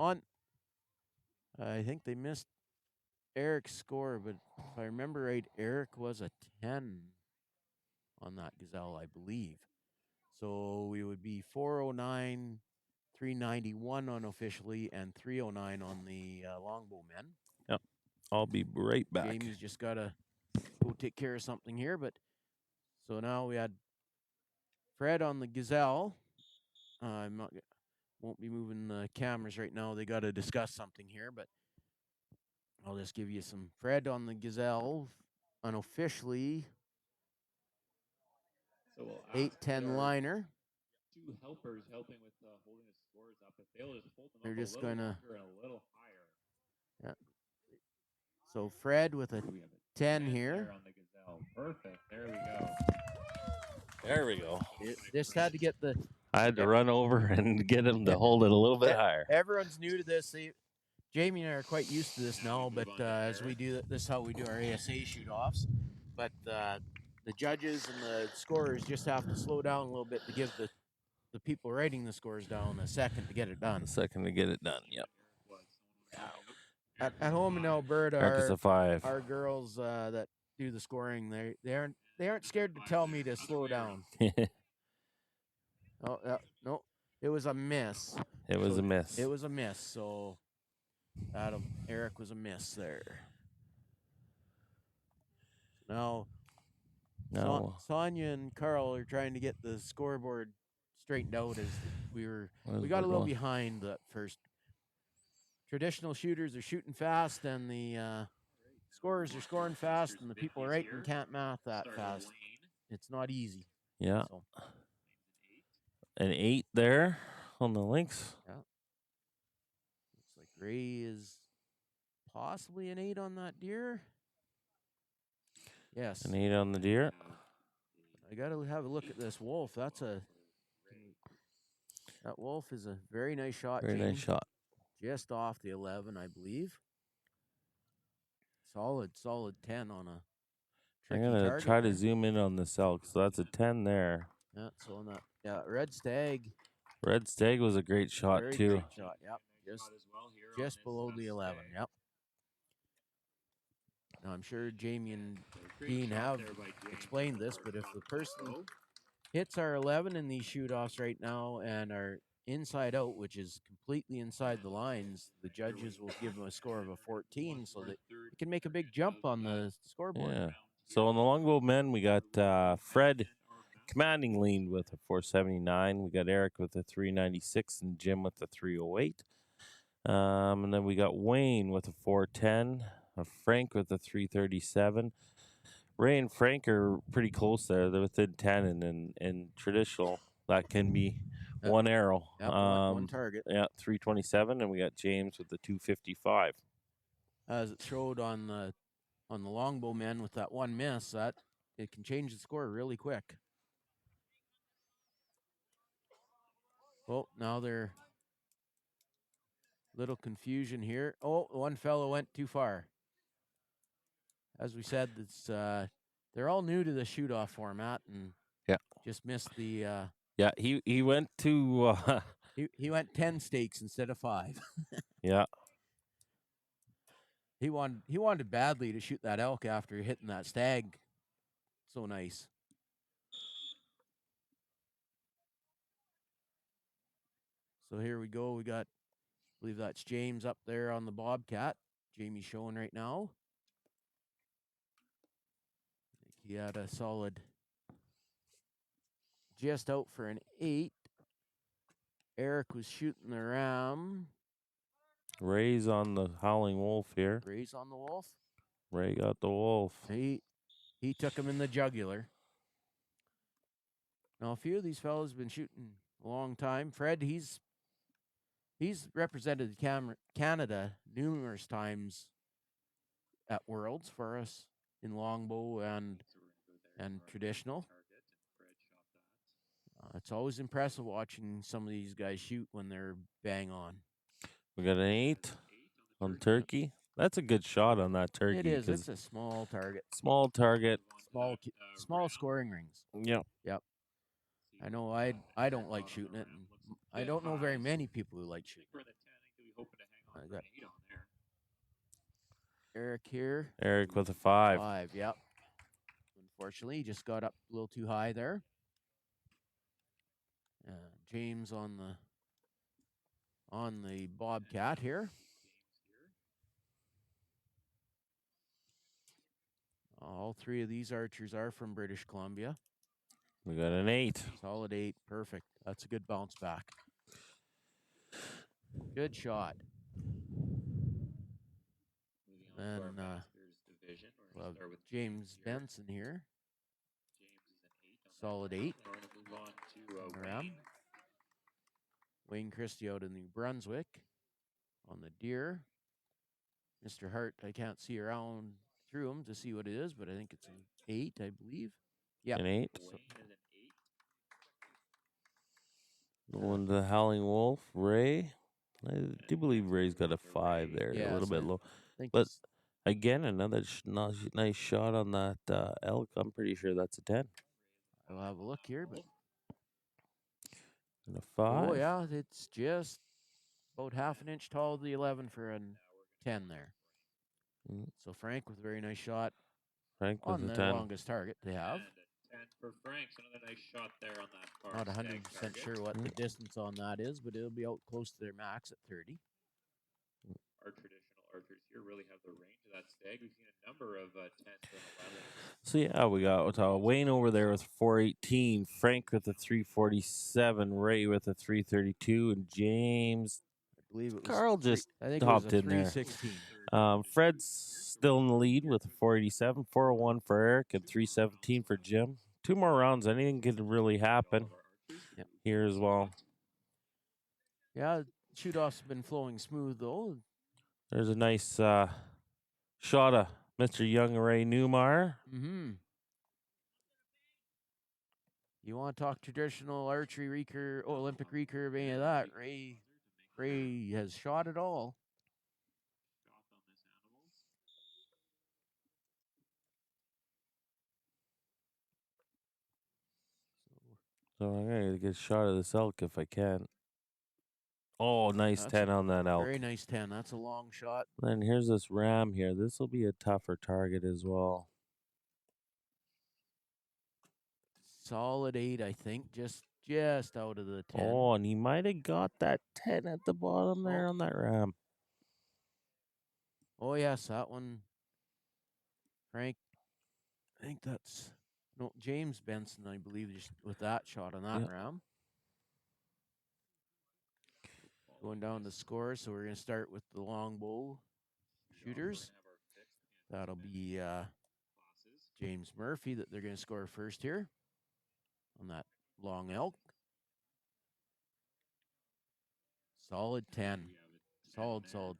I think they missed Eric's score, but if I remember right, Eric was a 10 on that gazelle, I believe. So we would be 409, 391 unofficially, and 309 on the Longbow men. Yep. I'll be right back. Jamie's just got to go take care of something here. But so now we had Fred on the gazelle. Won't be moving the cameras right now. They got to discuss something here, but I'll just give you some Fred on the gazelle unofficially. So 8-10 liner. 2 helpers helping with holding the scores up. If they'll just hold them They're up just a little gonna longer and a little higher. Yeah. So Fred with a 10 here. On the gazelle. Perfect. There we go. There we go. Just had to get the. I had to run over and get him to hold it a little bit higher. Everyone's new to this. Jamie and I are quite used to this now, but as we do this is how we do our ASA shoot-offs. But the judges and the scorers just have to slow down a little bit to give the people writing the scores down a second to get it done. Yep. At home in Alberta, Eric is a 5. our girls that do the scoring, they aren't scared to tell me to slow down. Oh no, it was a miss. It was a miss. It was a miss. So Eric was a miss there. Now, Sonia and Carl are trying to get the scoreboard straightened out as we got a little behind that first. Traditional shooters are shooting fast, and the scorers are scoring fast, and the people writing can't math that fast. It's not easy. Yeah. So. An 8 there on the links. Yeah. Looks like Ray is possibly an 8 on that deer. Yes. An 8 on the deer. I got to have a look at this wolf. That wolf is a very nice shot. Very nice shot. Just off the 11, I believe. Solid 10 on a tricky I'm going to try to there. zoom in on this elk. So that's a 10 there. Yeah, so on that, red stag. Red stag was a great shot, Very too. Great shot, yep. Just below the 11, yep. Now, I'm sure Jamie and Dean have explained this, but if the person hits our 11 in these shoot-offs right now and are inside out, which is completely inside the lines, the judges will give them a score of a 14 so that they can make a big jump on the scoreboard. Yeah. So on the Longbow men, we got Fred commanding lead with a 479. We got Eric with a 396 and Jim with a 308. And then we got Wayne with a 410, Frank with a 337. Ray and Frank are pretty close there. They're within 10, and in traditional, that can be one arrow. Yep, one target. Yeah, 327, and we got James with the 255. As it showed on the Longbow men with that one miss, that it can change the score really quick. Oh, now they're little confusion here. Oh, one fellow went too far. As we said, it's they're all new to the shoot-off format and just missed the. Yeah, he went to. He went 10 stakes instead of 5. Yeah. He wanted badly to shoot that elk after hitting that stag. So nice. So here we go. We got, I believe that's James up there on the Bobcat. Jamie's showing right now. He had a solid just out for an 8. Eric was shooting the ram. Ray's on the Howling Wolf here. Ray's on the wolf. Ray got the wolf. He took him in the jugular. Now a few of these fellows have been shooting a long time. Fred, he's represented Canada numerous times at Worlds for us in Longbow and traditional. It's always impressive watching some of these guys shoot when they're bang on. We got an 8 on turkey. That's a good shot on that turkey. It is. It's a small target. Small target. Small scoring rings. Yep. I know I don't like shooting it. And I don't know very many people who like shooting it. I got Eric here. Eric with a 5. 5, yep. Unfortunately, he just got up a little too high there. James on the Bobcat here. All 3 of these archers are from British Columbia. We got an 8. Solid 8. Perfect. That's a good bounce back. Good shot. And we'll have James Benson here. Solid 8. Around. Wayne Christie out in New Brunswick on the deer. Mr. Hart, I can't see around through him to see what it is, but I think it's an 8, I believe. Yeah. An 8. Going to the Howling Wolf, Ray. I do believe Ray's got a 5 there, a little bit low. But again, another nice shot on that elk. I'm pretty sure that's a 10. I'll have a look here, but and a 5. Oh yeah, it's just about half an inch tall to the 11 for a 10 there. Mm. So Frank with a very nice shot Frank with on the the 10. longest target they have. And 10 for Frank. So another nice shot there on that far Not stag 100% target. sure what the distance on that is, but it'll be out close to their max at 30. Our traditional archers here really have the range of that stag. We've seen a number of 10s and 11s. So yeah, we got Wayne over there with 418, Frank with a 347, Ray with a 332, and James I believe it was Carl just I think it was hopped a in there. 316. Fred's still in the lead with a 487, 401 for Eric, and 317 for Jim. 2 more rounds, anything could really happen here as well. Yeah, shoot-off's been flowing smooth though. There's a nice shot of Mr. Young Ray Newmeyer. Mm-hmm. You want to talk traditional archery recurve, Olympic recurve, any of that? Ray has shot it all. So I'm going to get a shot of this elk if I can. Oh, nice That's 10 on that elk. Very nice 10. That's a long shot. Then here's this ram here. This will be a tougher target as well. Solid 8, I think. Just out of the 10. Oh, and he might have got that 10 at the bottom there on that ram. Oh, yes, that one. Frank, I think that's James Benson, I believe, just with that shot on that ram. Going down the score, so we're going to start with the Longbow shooters. That'll be James Murphy that they're going to score first here on that long elk. Solid 10. Solid 10.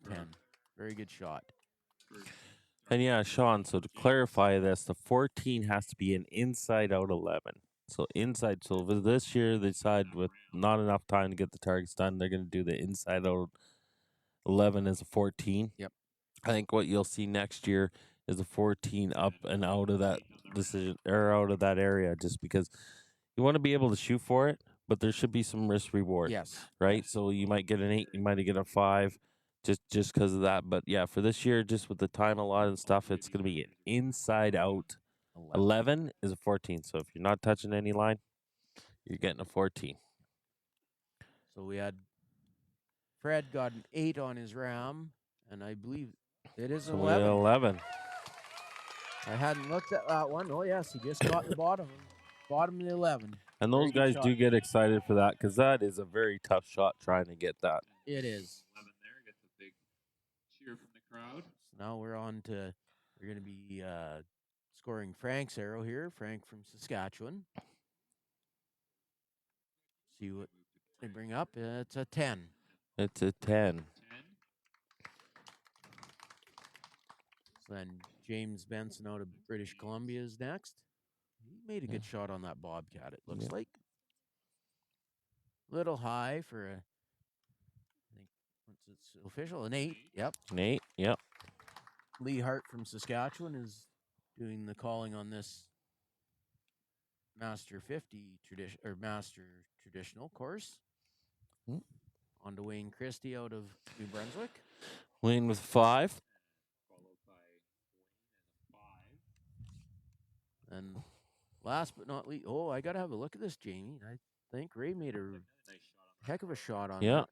Very good shot. And yeah, Sean, so to clarify this, the 14 has to be an inside-out 11. So inside, so this year they decide with not enough time to get the targets done, they're going to do the inside-out 11 as a 14. Yep. I think what you'll see next year is a 14 up and out of that decision or out of that area, just because you want to be able to shoot for it, but there should be some risk reward. Yes. Right. So you might get an 8, you might get a 5, just because of that. But yeah, for this year, just with the time allotted and stuff, it's going to be an inside out 11 is a 14. So if you're not touching any line, you're getting a 14. So we had Fred got an 8 on his ram, and I believe it is 11. 11. I hadn't looked at that one. Oh, yes, he just got the bottom of the 11. And those guys do get excited for that because that is a very tough shot trying to get that. It is. 11 there gets a big cheer from the crowd. So now we're going to be scoring Frank's arrow here. Frank from Saskatchewan. See what they bring up. It's a 10. It's a 10. So then James Benson out of British Columbia is next. He made a good shot on that Bobcat, it looks like. Little high for I think, once it's official, an 8. Yep. An 8, yep. Lee Hart from Saskatchewan is doing the calling on this Master 50 Master Traditional course. On to Wayne Christie out of New Brunswick. Wayne with 5. Followed by Wayne and a 5. And last but not least, I got to have a look at this, Jamie. I think Ray made a heck of a shot on that.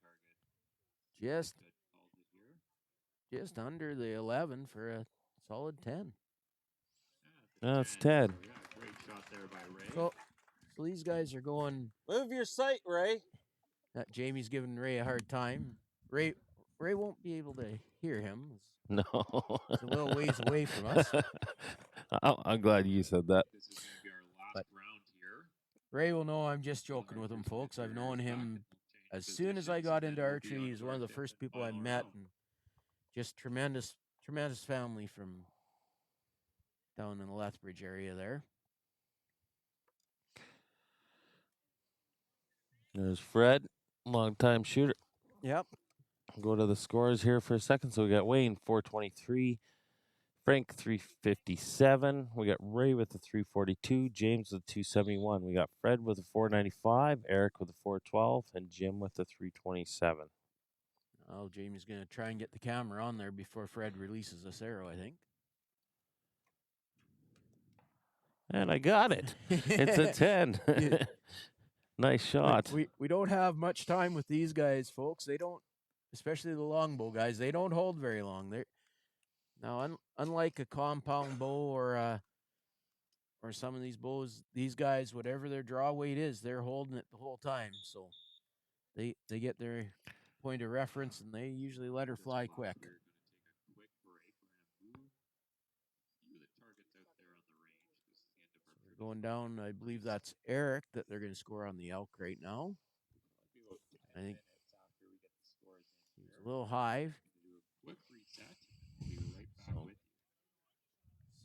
Just under the 11 for a solid 10. That's 10. Great shot there by Ray. So these guys are going. Move your sight, Ray. Jamie's giving Ray a hard time. Ray won't be able to hear him. No. It's a little ways away from us. I'm glad you said that. This is going to be our last round here. Ray will know I'm just joking with him, folks. I've known him as soon as I got into archery. He's one of the first people I met, and just tremendous family from down in the Lethbridge area there. There's Fred, long-time shooter. Yep. Go to the scores here for a second. So we got Wayne, 423. Frank, 357. We got Ray with a 342. James with a 271. We got Fred with a 495. Eric with a 412. And Jim with a 327. Well, Jamie's going to try and get the camera on there before Fred releases this arrow, I think. And I got it. It's a 10. Nice shot. We don't have much time with these guys, folks. They don't, especially the longbow guys, they don't hold very long. They're now unlike a compound bow or some of these bows, these guys, whatever their draw weight is, they're holding it the whole time. So they get their point of reference and they usually let her fly quick. We're going down, I believe that's Eric that they're going to score on the elk right now. I think he's a little high.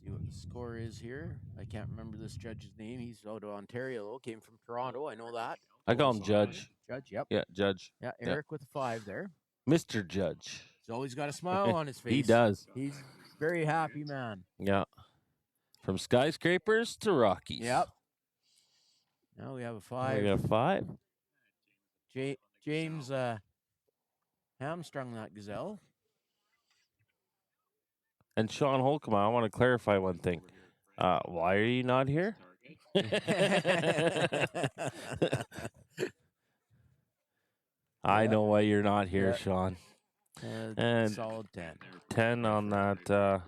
See what the score is here. I can't remember this judge's name. He's out of Ontario, though. Came from Toronto. I know that. I call him Judge. Judge, yep. Yeah, Judge. Yeah, Eric with a 5 there. Mr. Judge. He's always got a smile on his face. He does. He's a very happy man. Yeah. From skyscrapers to Rockies. Yep. Now we have a 5. We got 5. James hamstrung that gazelle. And Sean Holcomb, I want to clarify one thing. Why are you not here? I know why you're not here, Sean. And solid 10. 10 on that.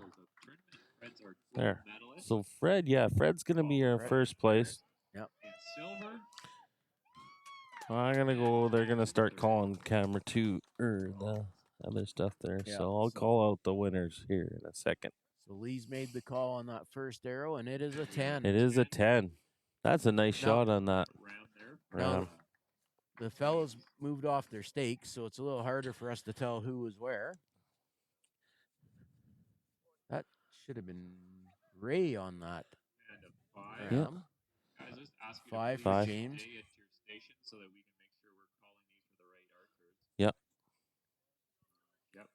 There. So Fred's going to be our first place. Yep. I'm going to go, they're going to start calling camera 2 or the other stuff there. Yeah, so I'll call out the winners here in a second. So Lee's made the call on that first arrow, and it is a 10. It is a 10. That's a nice shot on that. Now, the fellows moved off their stakes, so it's a little harder for us to tell who was where. That should have been Ray on that. Yeah. 5 for James. Yep.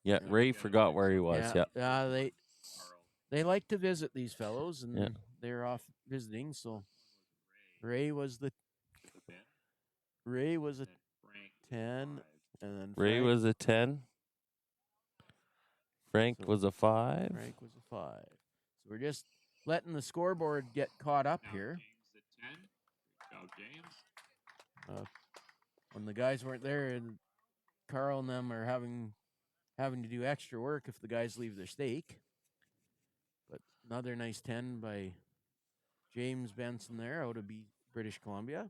Yeah, Ray forgot where he was. Yeah. They like to visit these fellows, and they're off visiting. So Ray was a 10, and then Ray was a 10. Frank was a 5. Frank was a 5. So we're just letting the scoreboard get caught up here. When the guys weren't there, and Carl and them are having to do extra work if the guys leave their stake. But another nice 10 by James Benson there out of British Columbia.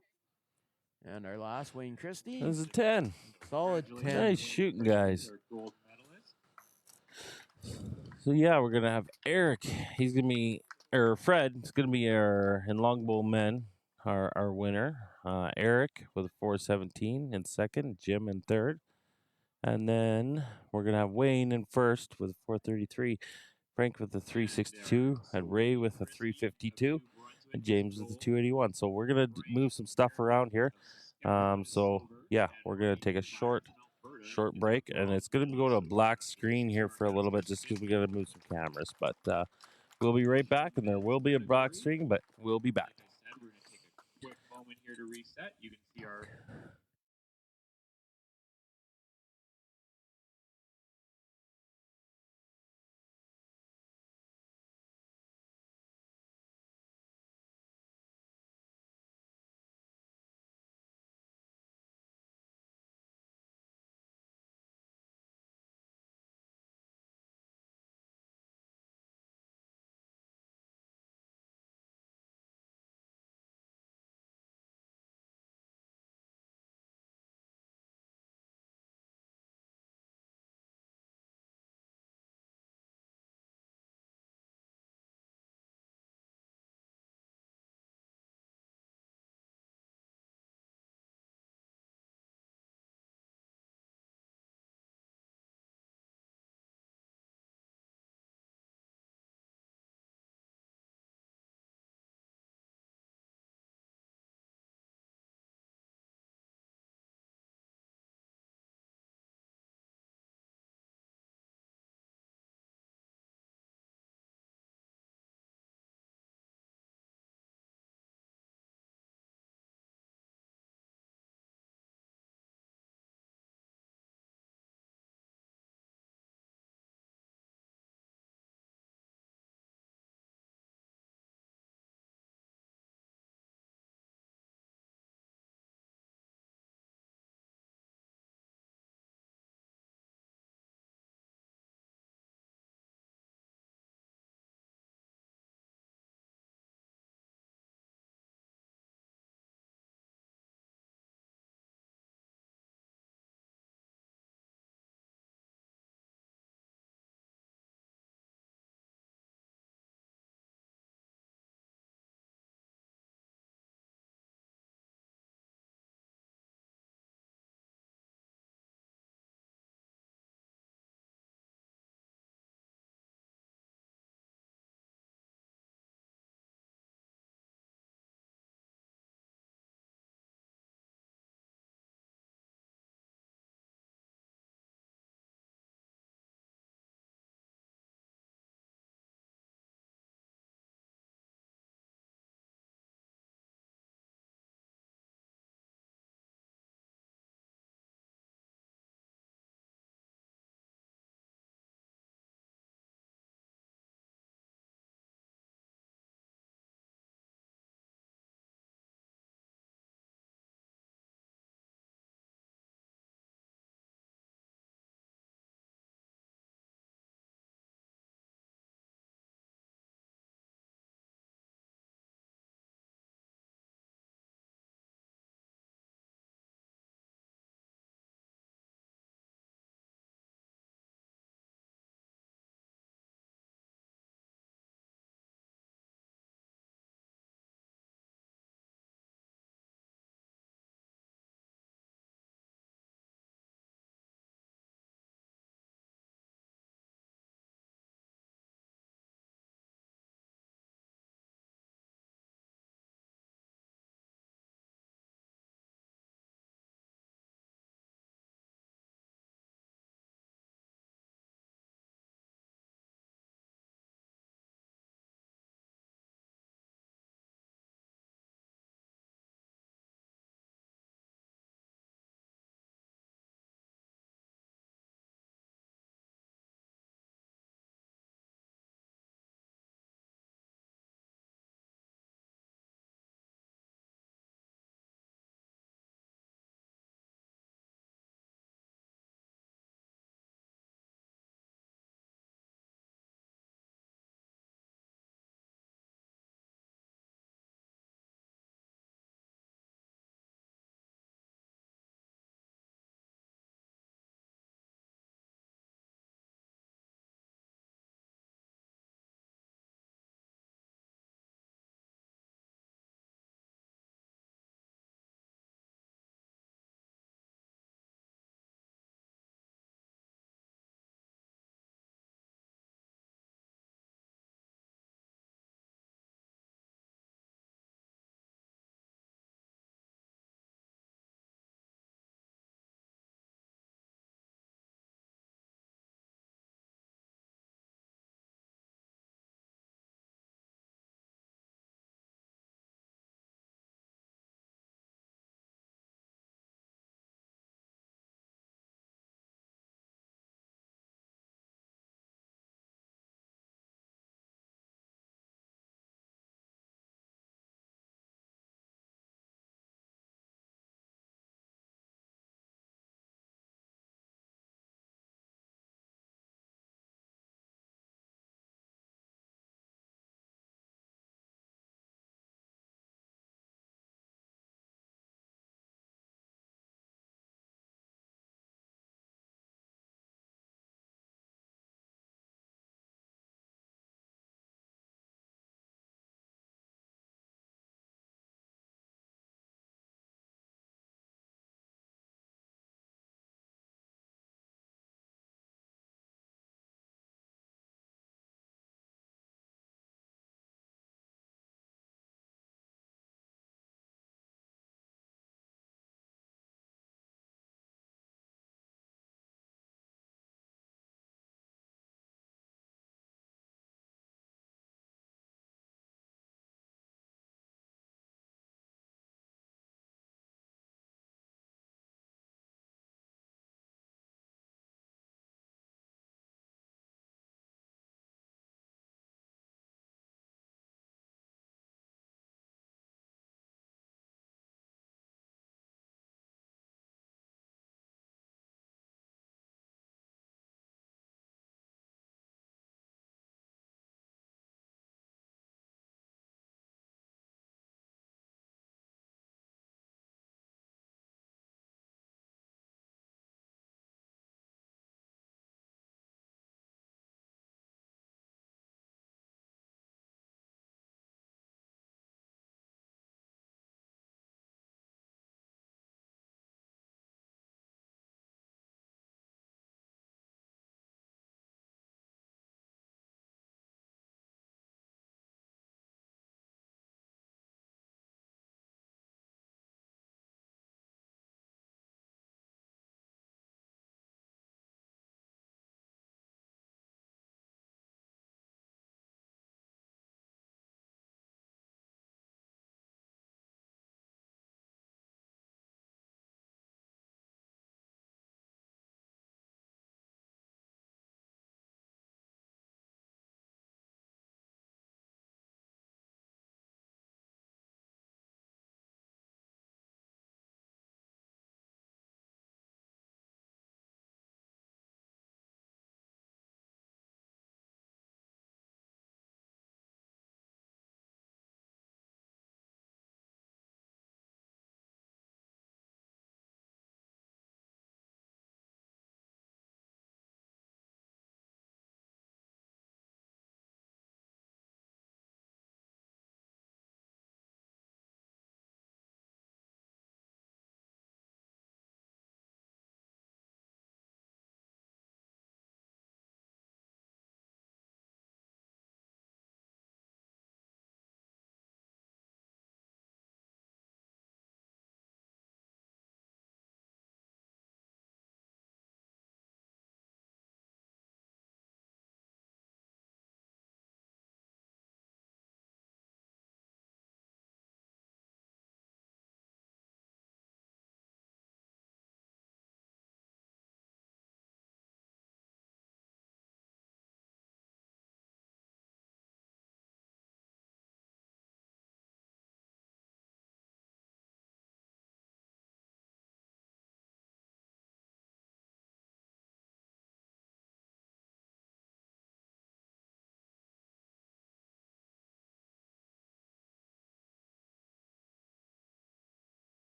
And our last, Wayne Christie. That was a 10. Solid 10. Nice shooting, guys. So, we're going to have Eric. He's going to be, or Fred, is going to be our, in Longbow men, our winner. Eric with a 417 in second, Jim in third. And then we're going to have Wayne in first with a 433. Frank with a 362, and Ray with a 352, and James with a 281. So we're going to move some stuff around here. We're going to take a short break, and it's going to go to a black screen here for a little bit just because we got to move some cameras. But we'll be right back, and there will be a black screen, but we'll be back. We're going to take a quick moment here to reset. You can see our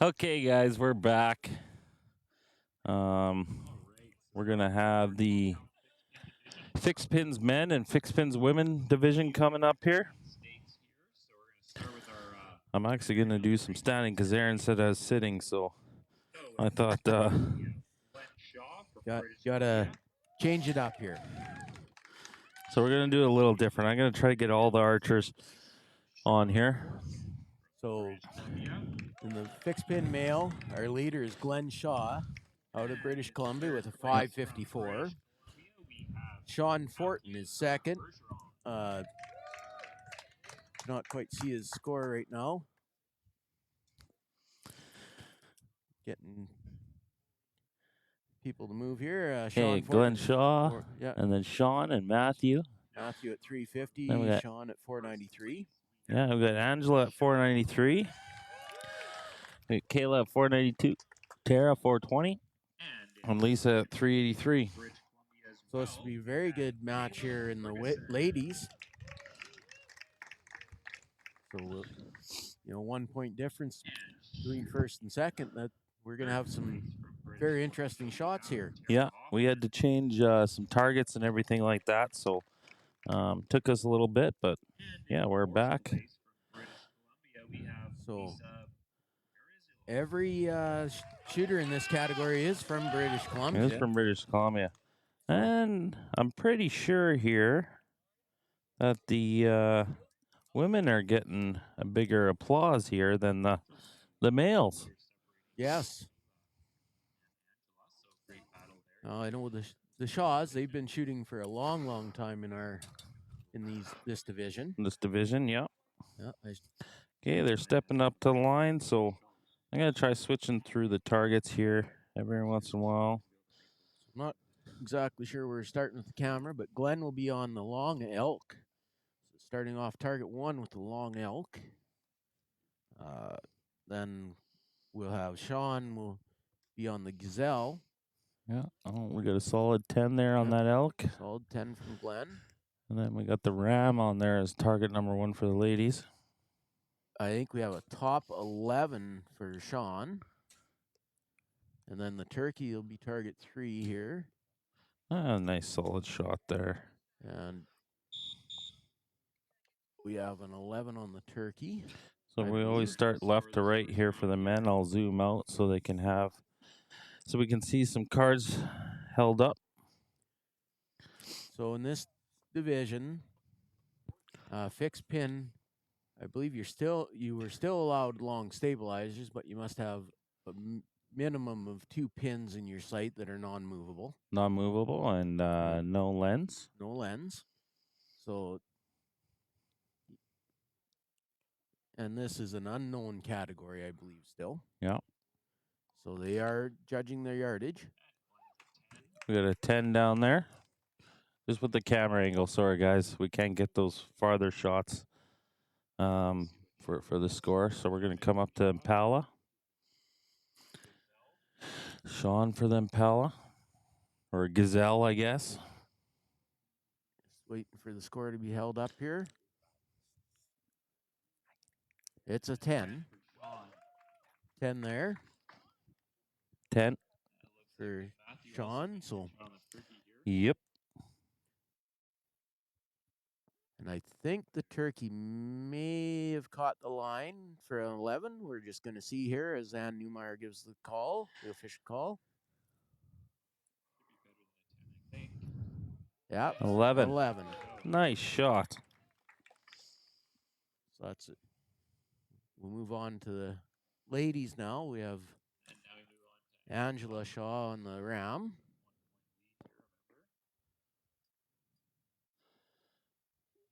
Okay, guys, we're back. We're gonna have the fixed pins men and fixed pins women division coming up here. I'm actually gonna do some standing because Aaron said I was sitting, so I thought Gotta change it up here. so. We're gonna do it a little different. I'm gonna try to get all the archers on here. So in the fixed pin male, our leader is Glenn Shaw out of British Columbia with a 554. Sean Fortin is second. Not quite see his score right now. Getting people to move here. Hey, Sean Glenn Fortin, Shaw, yeah. and then Sean and Matthew. Matthew at 350. Then we got- Sean at 493. Yeah, we got Angela at 493. We got Kayla at 492. Tara 420. And Lisa at 383. So this will be a very good match here in the ladies. So, 1 point difference between first and second. That we're going to have some very interesting shots here. Yeah, we had to change some targets and everything like that, so took us a little bit, but yeah, we're back. So every shooter in this category is from British Columbia. It's from British Columbia. And I'm pretty sure here that the women are getting a bigger applause here than the males. Yes. I know the Shaws, they've been shooting for a long, long time in this division. This division, yeah. Yeah. Okay, they're stepping up to the line, so I'm going to try switching through the targets here every once in a while. I'm not exactly sure where we're starting with the camera, but Glenn will be on the long elk. So starting off target 1 with the long elk. Then we'll have Sean will be on the gazelle. Yeah, we got a solid 10 there on that elk. Solid 10 from Glenn. And then we got the ram on there as target number 1 for the ladies. I think we have a top 11 for Sean. And then the turkey will be target 3 here. Nice solid shot there. And we have an 11 on the turkey. So we always start left to right here for the men. I'll zoom out so they can have, so we can see some cards held up. So in this division, fixed pin, I believe you were still allowed long stabilizers, but you must have a minimum of 2 pins in your sight that are non-movable. Non-movable and no lens. No lens. So, and this is an unknown category, I believe, still. Yeah. So they are judging their yardage. We got a 10 down there. Just with the camera angle, sorry guys, we can't get those farther shots for the score. So we're gonna come up to Impala. Sean for the Impala. Or Gazelle, I guess. Just waiting for the score to be held up here. It's a 10. 10 there. 10. For Sean, so. Yep. And I think the turkey may have caught the line for an 11. We're just going to see here as Ann Newmeyer gives the call, the official call. Yeah, 11. 11. Nice shot. So that's it. We'll move on to the ladies now. We have Angela Shaw on the ram.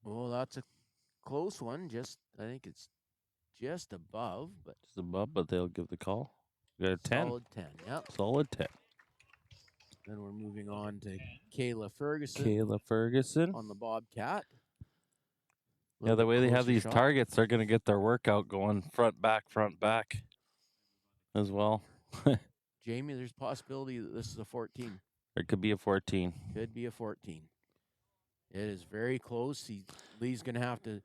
Oh, that's a close one. I think it's just above, but Just above, but they'll give the call. We got a 10. solid 10. Yep. Solid 10. Then we're moving on to Kayla Ferguson. Kayla Ferguson On the Bobcat. Yeah, the way they have these shot. targets, they're going to get their workout going front, back as well. Jamie, there's a possibility that this is a 14. It could be a 14. Could be a 14. It is very close. Lee's going to have to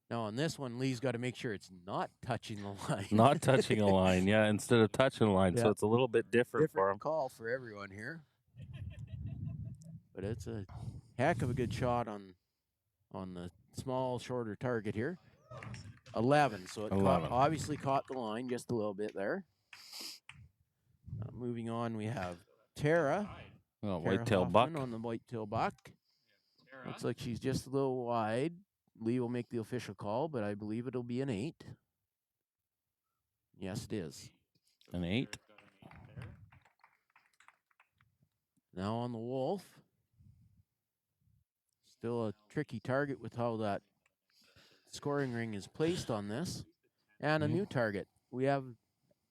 Now on this one, Lee's got to make sure it's not touching the line. Not touching a line, yeah, instead of touching a line. So Yeah. it's a little bit different for him. call for everyone here. But it's a heck of a good shot on the small, shorter target here. 11. So it 11. obviously caught the line just a little bit there. Moving on, we have Tara. Oh, Tara whitetail Hoffman buck. on the whitetail buck. Looks like she's just a little wide. Lee will make the official call, but I believe it'll be an 8. Yes, it is. An 8. Now on the wolf. Still a tricky target with how that scoring ring is placed on this. And a new target. None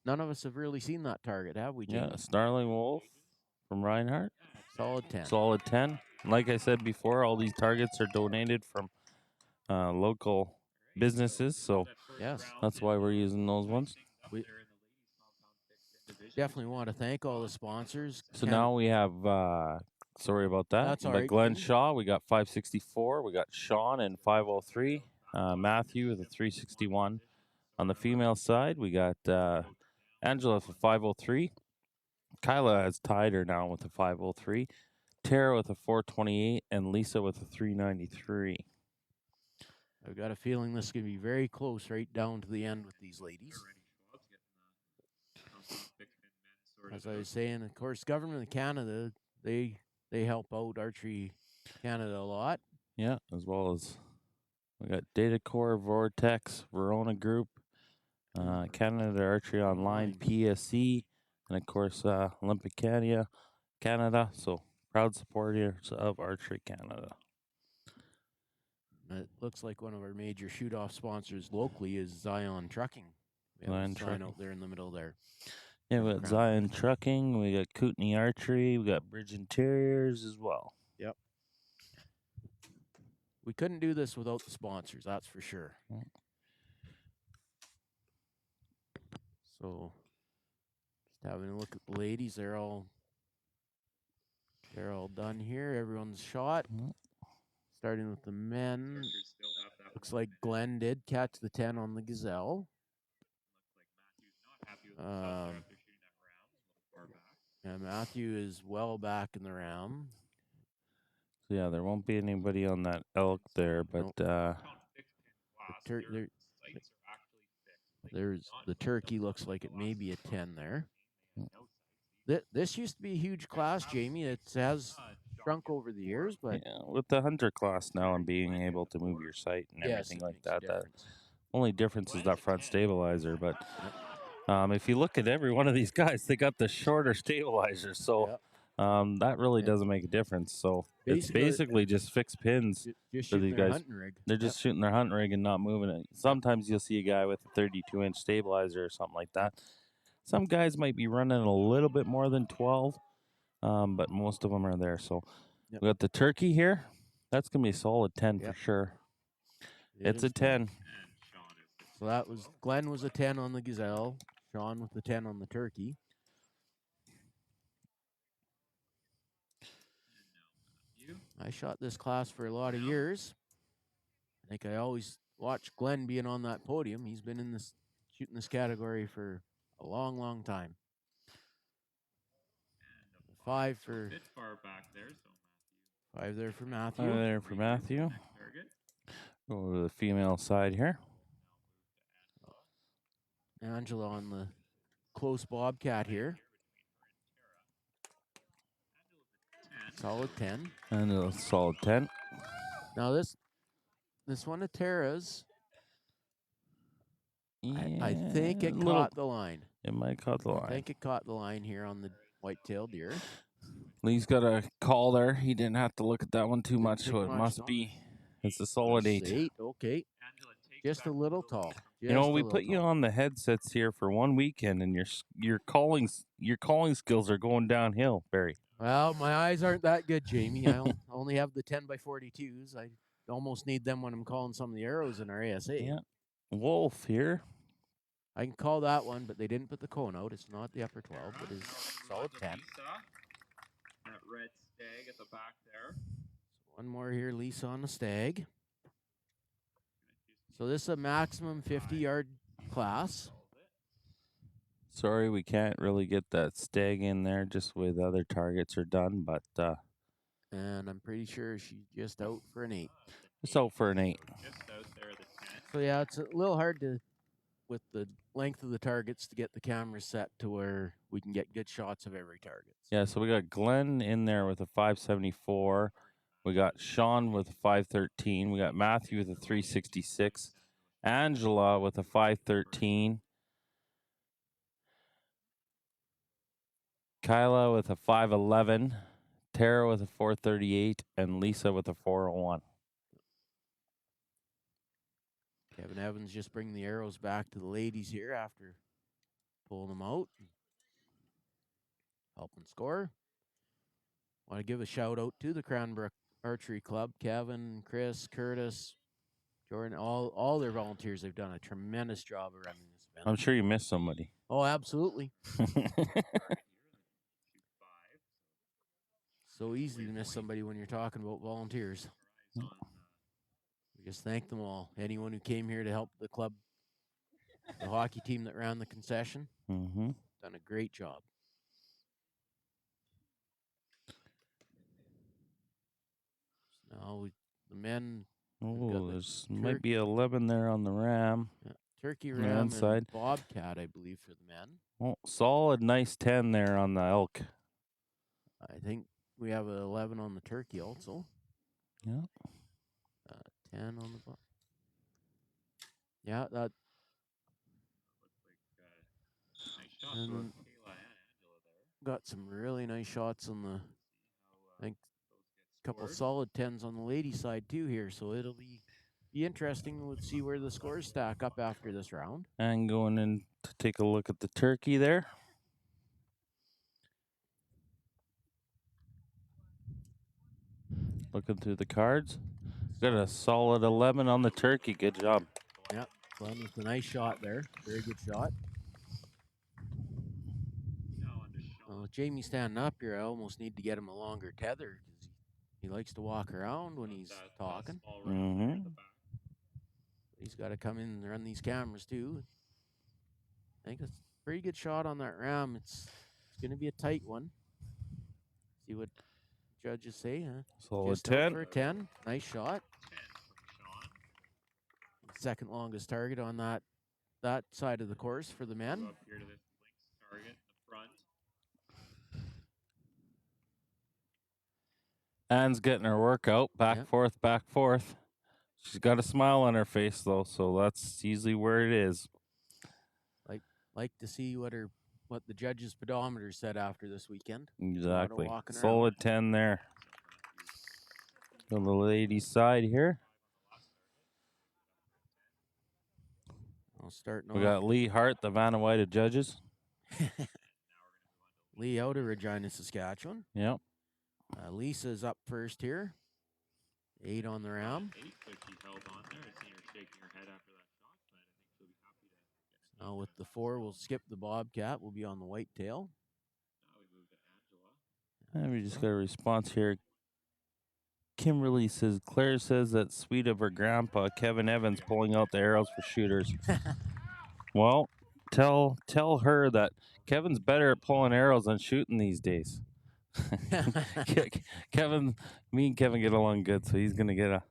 of us have really seen that target, have we, Jamie? Yeah, Starling Wolf from Reinhardt. Solid 10. Solid 10. Like I said before, all these targets are donated from local businesses, so Yes. that's why we're using those ones. We definitely want to thank all the sponsors. So now we have, sorry about that, That's all but right, Glenn Jamie. Shaw, we got 564. We got Sean in 503. Matthew with a 361. On the female side, we got Angela for 503. Kyla has tied her now with a 503. Tara with a 428 and Lisa with a 393. I've got a feeling this is going to be very close right down to the end with these ladies. As I was saying, of course, Government of Canada, they help out Archery Canada a lot. Yeah, as well as we got Datacore, Vortex, Verona Group, Canada Archery Online, PSC, and of course Olympic Canada. So proud supporters of Archery Canada. It looks like one of our major shoot-off sponsors locally is Zion Trucking. We have Zion a sign Trucking. out there in the middle there. Yeah, we got Zion Trucking, we got Kootenai Archery, we got Bridge Interiors as well. Yep. We couldn't do this without the sponsors, that's for sure. So, just having a look at the ladies, they're all done here. Everyone's shot. Starting with the men. Looks like Glenn did catch the 10 on the Gazelle. And Matthew is well back in the round. So yeah, there won't be anybody on that elk there, but there's the turkey. Looks like it may be a 10 there. This used to be a huge class, Jamie. It has shrunk over the years, but yeah, with the hunter class now and being able to move your sight and everything like that, the only difference is that front stabilizer. But if you look at every one of these guys, they got the shorter stabilizer, so that really doesn't make a difference. So it's basically just fixed pins for these guys. They're just shooting their hunting rig and not moving it. Sometimes you'll see a guy with a 32-inch stabilizer or something like that. Some guys might be running a little bit more than 12, but most of them are there. So we got the turkey here. That's going to be a solid 10 for sure. It's a 10. So that was Glenn was a 10 on the Gazelle. Sean with the 10 on the turkey. I shot this class for a lot of years. I think I always watched Glenn being on that podium. He's been in this shooting this category for a long, long time. 5 for 5 there for Matthew. 5 there for Matthew. Go to the female side here. Angela on the close bobcat here. Solid 10. And a solid 10. Now this one of Tara's, I think it caught the line. It might caught the line. I think it caught the line here on the white-tailed deer. Lee's got a call there. He didn't have to look at that one too much, so it must be. It's a solid 8. 8, okay. Just a little tall. You know, we put you on the headsets here for one weekend, and your calling skills are going downhill, Barry. Well, my eyes aren't that good, Jamie. I only have the 10x42s. I almost need them when I'm calling some of the arrows in our ASA. Yeah. Wolf here. I can call that one, but they didn't put the cone out. It's not the upper 12. It is solid 10. That red stag at the back there. One more here, Lisa on the stag. So this is a maximum 50-yard class. Sorry, we can't really get that stag in there just the way the other targets are done, but And I'm pretty sure she's just out for an 8. it's out for an 8. Just out there, the 10. So yeah, it's a little hard to, with the length of the targets, to get the camera set to where we can get good shots of every target. Yeah, so we got Glenn in there with a 574. We got Sean with a 513. We got Matthew with a 366. Angela with a 513. Kyla with a 511. Tara with a 438. And Lisa with a 401. Kevin Evans just bringing the arrows back to the ladies here after pulling them out. Helping score. Want to give a shout out to the Cranbrook Archery Club. Kevin, Chris, Curtis, Jordan, all their volunteers. They've done a tremendous job of running this event. I'm sure you missed somebody. Oh, absolutely. So easy to miss somebody when you're talking about volunteers. We just thank them all. Anyone who came here to help the club, the hockey team that ran the concession, Mm-hmm. done a great job. Now the men. Oh, there's might be 11 there on the ram. Yeah, Turkey On the Ram inside. and Bobcat, I believe, for the men. Oh, solid, nice 10 there on the elk. I think we have an 11 on the turkey also. Yeah. 10 on the bob. Yeah, that. Nice shots And from then Kayla and Angela there. got some really nice shots on the. I think a couple Scored. solid 10s on the ladies' side too here, so it'll be interesting. We'll see where the scores stack up after this round. And going in to take a look at the turkey there. Looking through the cards. Got a solid 11 on the turkey. Good job. Yeah, Glenn with a nice shot there. Very good shot. Now on to Sean. With Jamie standing up here, I almost need to get him a longer tether because he likes to walk around when he's That talking. small round there at the back. He's got to come in and run these cameras too. I think it's a pretty good shot on that ram. It's going to be a tight one. See what judges say. Huh? Solid Just out 10. for a 10. Nice shot. 10 from Sean. Second longest target on that side of the course for the Go men. up here to this Lynx target in the front. Anne's getting her workout. Back, Yeah. forth, back, forth. She's got a smile on her face, though, so that's usually where it is. Like to see what the judges' pedometer said after this weekend. Exactly. walking around. Solid 10 there. On the ladies' side here. I'll start. We got Lee Hart, the Vanawida judges. Lee out of Regina, Saskatchewan. Yep. Lisa's up first here. 8 on the ram. 8, but she held on there. I see her shaking her head after that shot, but I think she'll be happy to get Now with the 4, we'll skip the Bobcat. We'll be on the white tail. Now we move to Angela. And we just got a response here. Kimberly says, Claire says that's sweet of her grandpa, Kevin Evans, pulling out the arrows for shooters. Well, tell her that Kevin's better at pulling arrows than shooting these days. Kevin, me and Kevin get along good, so he's going to get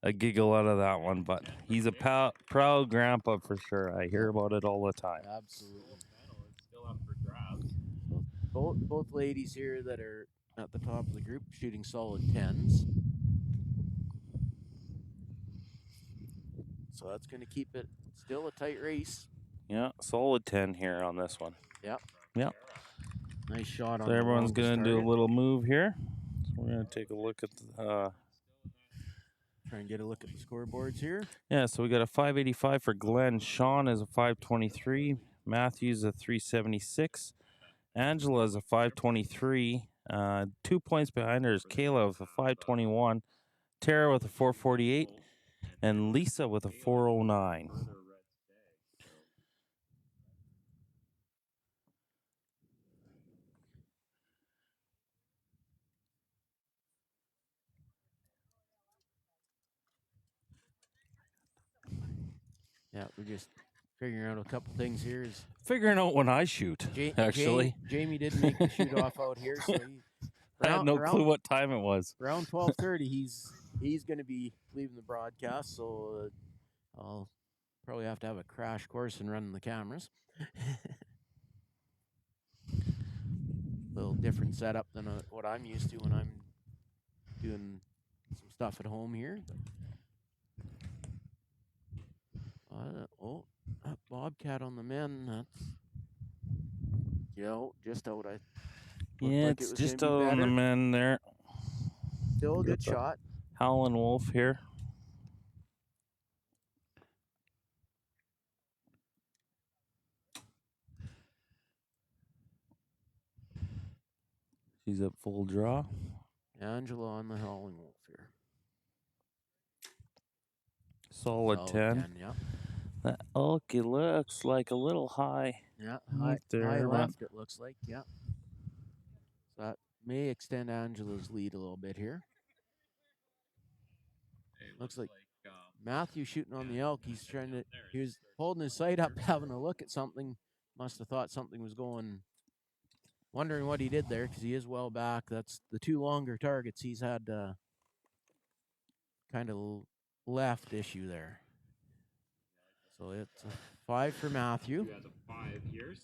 a giggle out of that one. But he's a proud grandpa for sure. I hear about it all the time. Absolutely. Medal is still up for grabs. Both ladies here that are at the top of the group shooting solid 10s. So that's going to keep it still a tight race. Yeah, solid 10 here on this one. Yep. Yep. Nice shot on So everyone's going to do a little move here. So we're going to take a look at try and get a look at the scoreboards here. yeah, so we got a 585 for Glenn. Sean is a 523. Matthews a 376. Angela is a 523. 2 points behind her is Kayla with a 521. Tara with a 448. And Lisa with a 409. Yeah, we're just figuring out a couple things here. Is Figuring out when I shoot, actually. Jamie didn't make the shoot off out here, so I had no clue what time it was. Around 12:30, he's going to be leaving the broadcast, so I'll probably have to have a crash course in running the cameras. Little different setup than what I'm used to when I'm doing some stuff at home here. That bobcat on the men, that's just out. Yeah, like it's just out on the men there. Still a good shot. Howlin' Wolf here. She's at full draw. Angela on the Howling Wolf here. Solid 10. Yeah. That elk, it looks like a little high. Yeah, right there. High left, it looks like. Yeah. So that may extend Angela's lead a little bit here. Looks like Matthew shooting on the elk. He was holding his sight up, having a look at something. Must have thought something was going. Wondering what he did there, because he is well back. That's the two longer targets he's had. Kind of left issue there. So it's a 5 for Matthew.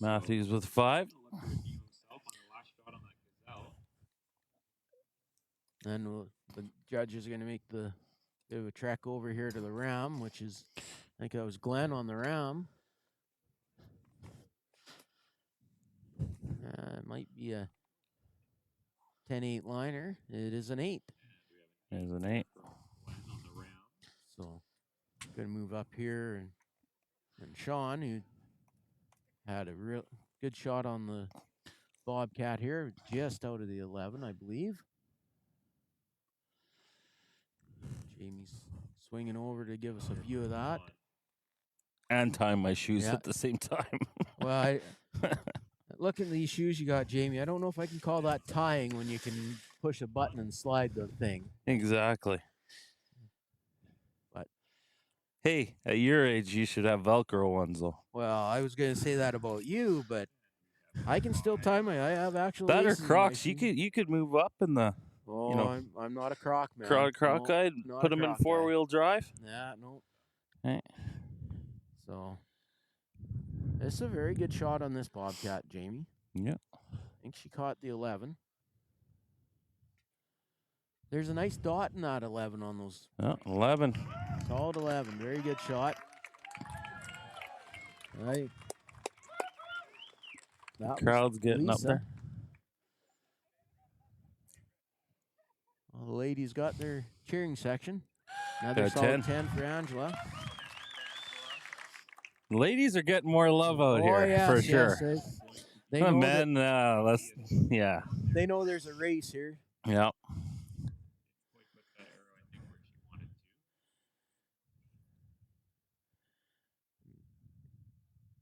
Matthew's with 5. And the judges are going to make the bit of a trek over here to the ram, which is, I think that was Glenn on the ram. It might be a 10-8 liner. It is an 8. It is an 8. So, going to move up here, and Sean, who had a real good shot on the bobcat here, just out of the 11, I believe. Jamie's swinging over to give us a view of that. And tying my shoes at the same time. Well, look at these shoes you got, Jamie. I don't know if I can call that tying when you can push a button and slide the thing. Exactly. But hey, at your age, you should have Velcro ones, though. Well, I was going to say that about you, but I can still tie I have actual. That or Crocs. You could move up in the. Oh, you know, I'm not a Croc man. Croc guy. Put them in 4-wheel drive. Yeah, no. Right. So, it's a very good shot on this bobcat, Jamie. Yeah. I think she caught the 11. There's a nice dot in that 11 on those. Oh, 11. Solid 11. Very good shot. Right. Crowd's getting up there. Well, the ladies got their cheering section. Another solid 10 for Angela. Ladies are getting more love out here, for sure. They know men, yeah. They know there's a race here. Yeah.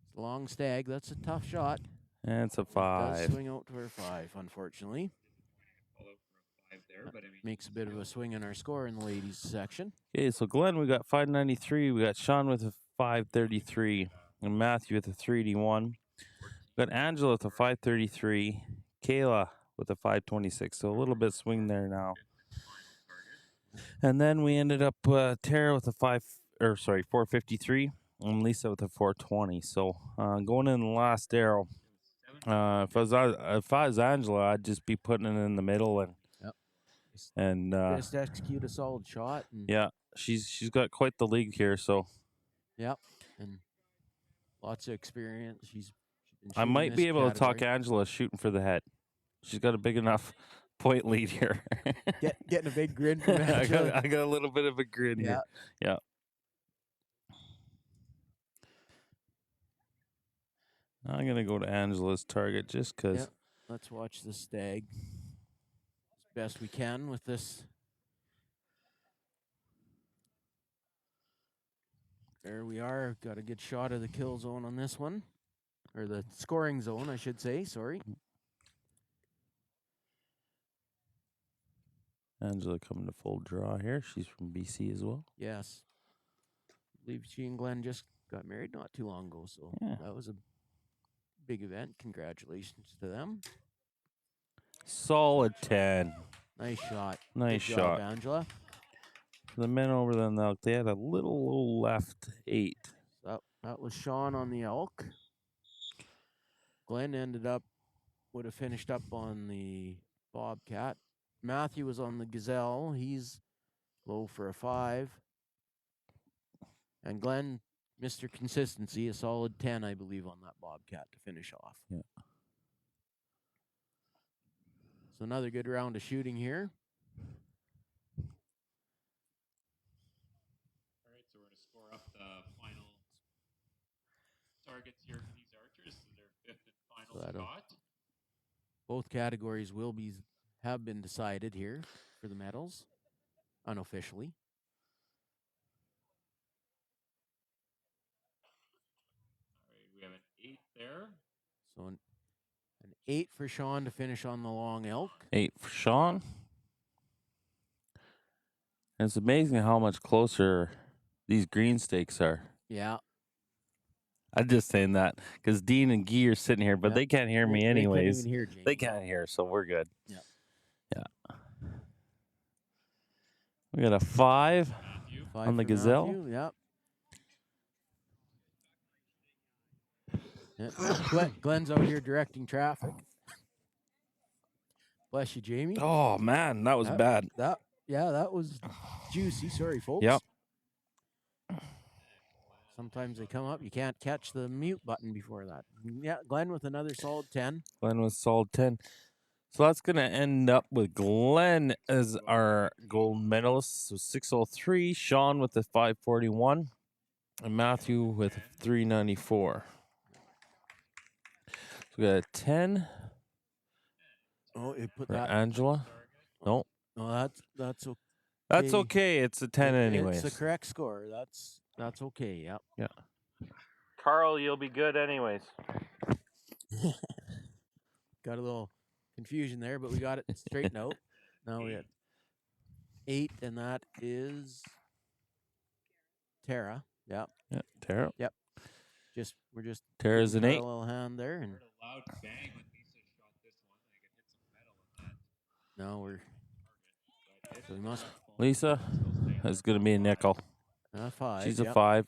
It's a long stag. That's a tough shot. And it's a 5. It does swing out to a 5, unfortunately. Makes a bit of a swing in our score in the ladies section. Okay, so Glenn, we got 593. We got Sean with a 533. And Matthew with a 381. We got Angela with a 533. Kayla with a 526. So a little bit swing there now. And then we ended up Tara with a 453. And Lisa with a 420. So going in the last arrow, if I was Angela, I'd just be putting it in the middle and just execute a solid shot. And yeah, she's got quite the league here. So yep, and lots of experience. She's been I might be able to talk Angela shooting for the head. She's got a big enough point lead here. Getting a big grin from Angela. I got a little bit of a grin here. Yeah. I'm going to go to Angela's target just because. Yep. Let's watch the stag as best we can with this. There we are. Got a good shot of the kill zone on this one. Or the scoring zone, I should say. Sorry. Angela coming to full draw here. She's from BC as well. Yes. I believe she and Glenn just got married not too long ago, so Yeah. that was a big event. Congratulations to them. Solid 10. Nice shot. Nice Good job, shot. Angela. The men over the elk, they had a little left 8. That was Sean on the elk. Glenn would have finished up on the bobcat. Matthew was on the gazelle. He's low for a 5. And Glenn, Mr. Consistency, a solid 10, I believe, on that bobcat to finish off. Yeah. So another good round of shooting here. All right, so we're going to score up the final targets here for these archers. This is their 5th and final shot. Both categories have been decided here for the medals, unofficially. All right, we have an 8 there. So an 8 for Sean to finish on the long elk. 8 for Sean. And it's amazing how much closer these green stakes are. Yeah. I'm just saying that because Dean and Guy are sitting here, but they can't hear me anyways. They can't even hear Jamie. They can't hear, so we're good. Yeah. Yeah. We got a 5 on the gazelle. Matthew, yep. Yeah. Glenn's out here directing traffic. Bless you, Jamie. Oh man, that was bad. That was juicy. Sorry, folks. Yep. Sometimes they come up. You can't catch the mute button before that. Yeah, Glenn with another solid 10. Glenn with solid 10. So that's going to end up with Glenn as our gold medalist. So 603. Sean with the 541. And Matthew with 394. So we got a 10. Oh, it put for that. Angela. No. No, that's okay. That's okay. It's a 10 anyways. It's the correct score. That's okay. Yep. Yeah. Carl, you'll be good anyways. Got a little confusion there, but we got it straightened out. Now we got 8, and that is Tara. Yep. Yeah, Tara. Yep. We're just Tara's an 8. a little hand there, and Heard a loud bang when Lisa shot this one. Like it hit some metal in that now we're. target. So we must. Lisa is going to be a nickel. 5. She's a 5.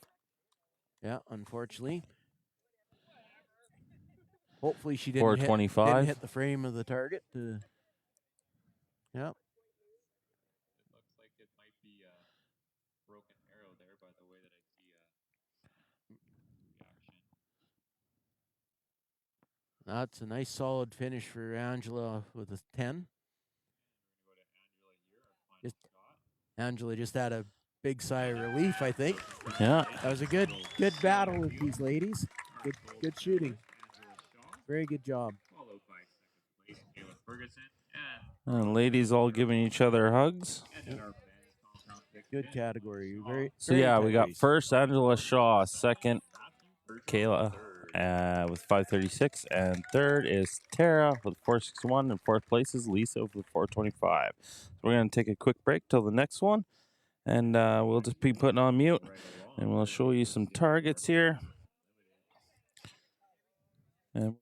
Yeah, unfortunately. Hopefully she didn't 425. hit the frame of the target. Yeah. It looks like it might be a broken arrow there by the way that I see reaction. That's a nice solid finish for Angela with a 10. We're going to go to Angela here, our final shot. Angela just had a big sigh of relief, I think. Yeah. That was a good battle with these ladies. Good shooting. Very good job. Followed by second place, Kayla Ferguson. And ladies all giving each other hugs. And our men's compound pick. Good category. So yeah, we got first Angela Shaw, second Kayla with 536, and third is Tara with 461, and fourth place is Lisa with 425. So we're gonna take a quick break till the next one, and we'll just be putting on mute, and we'll show you some targets here. And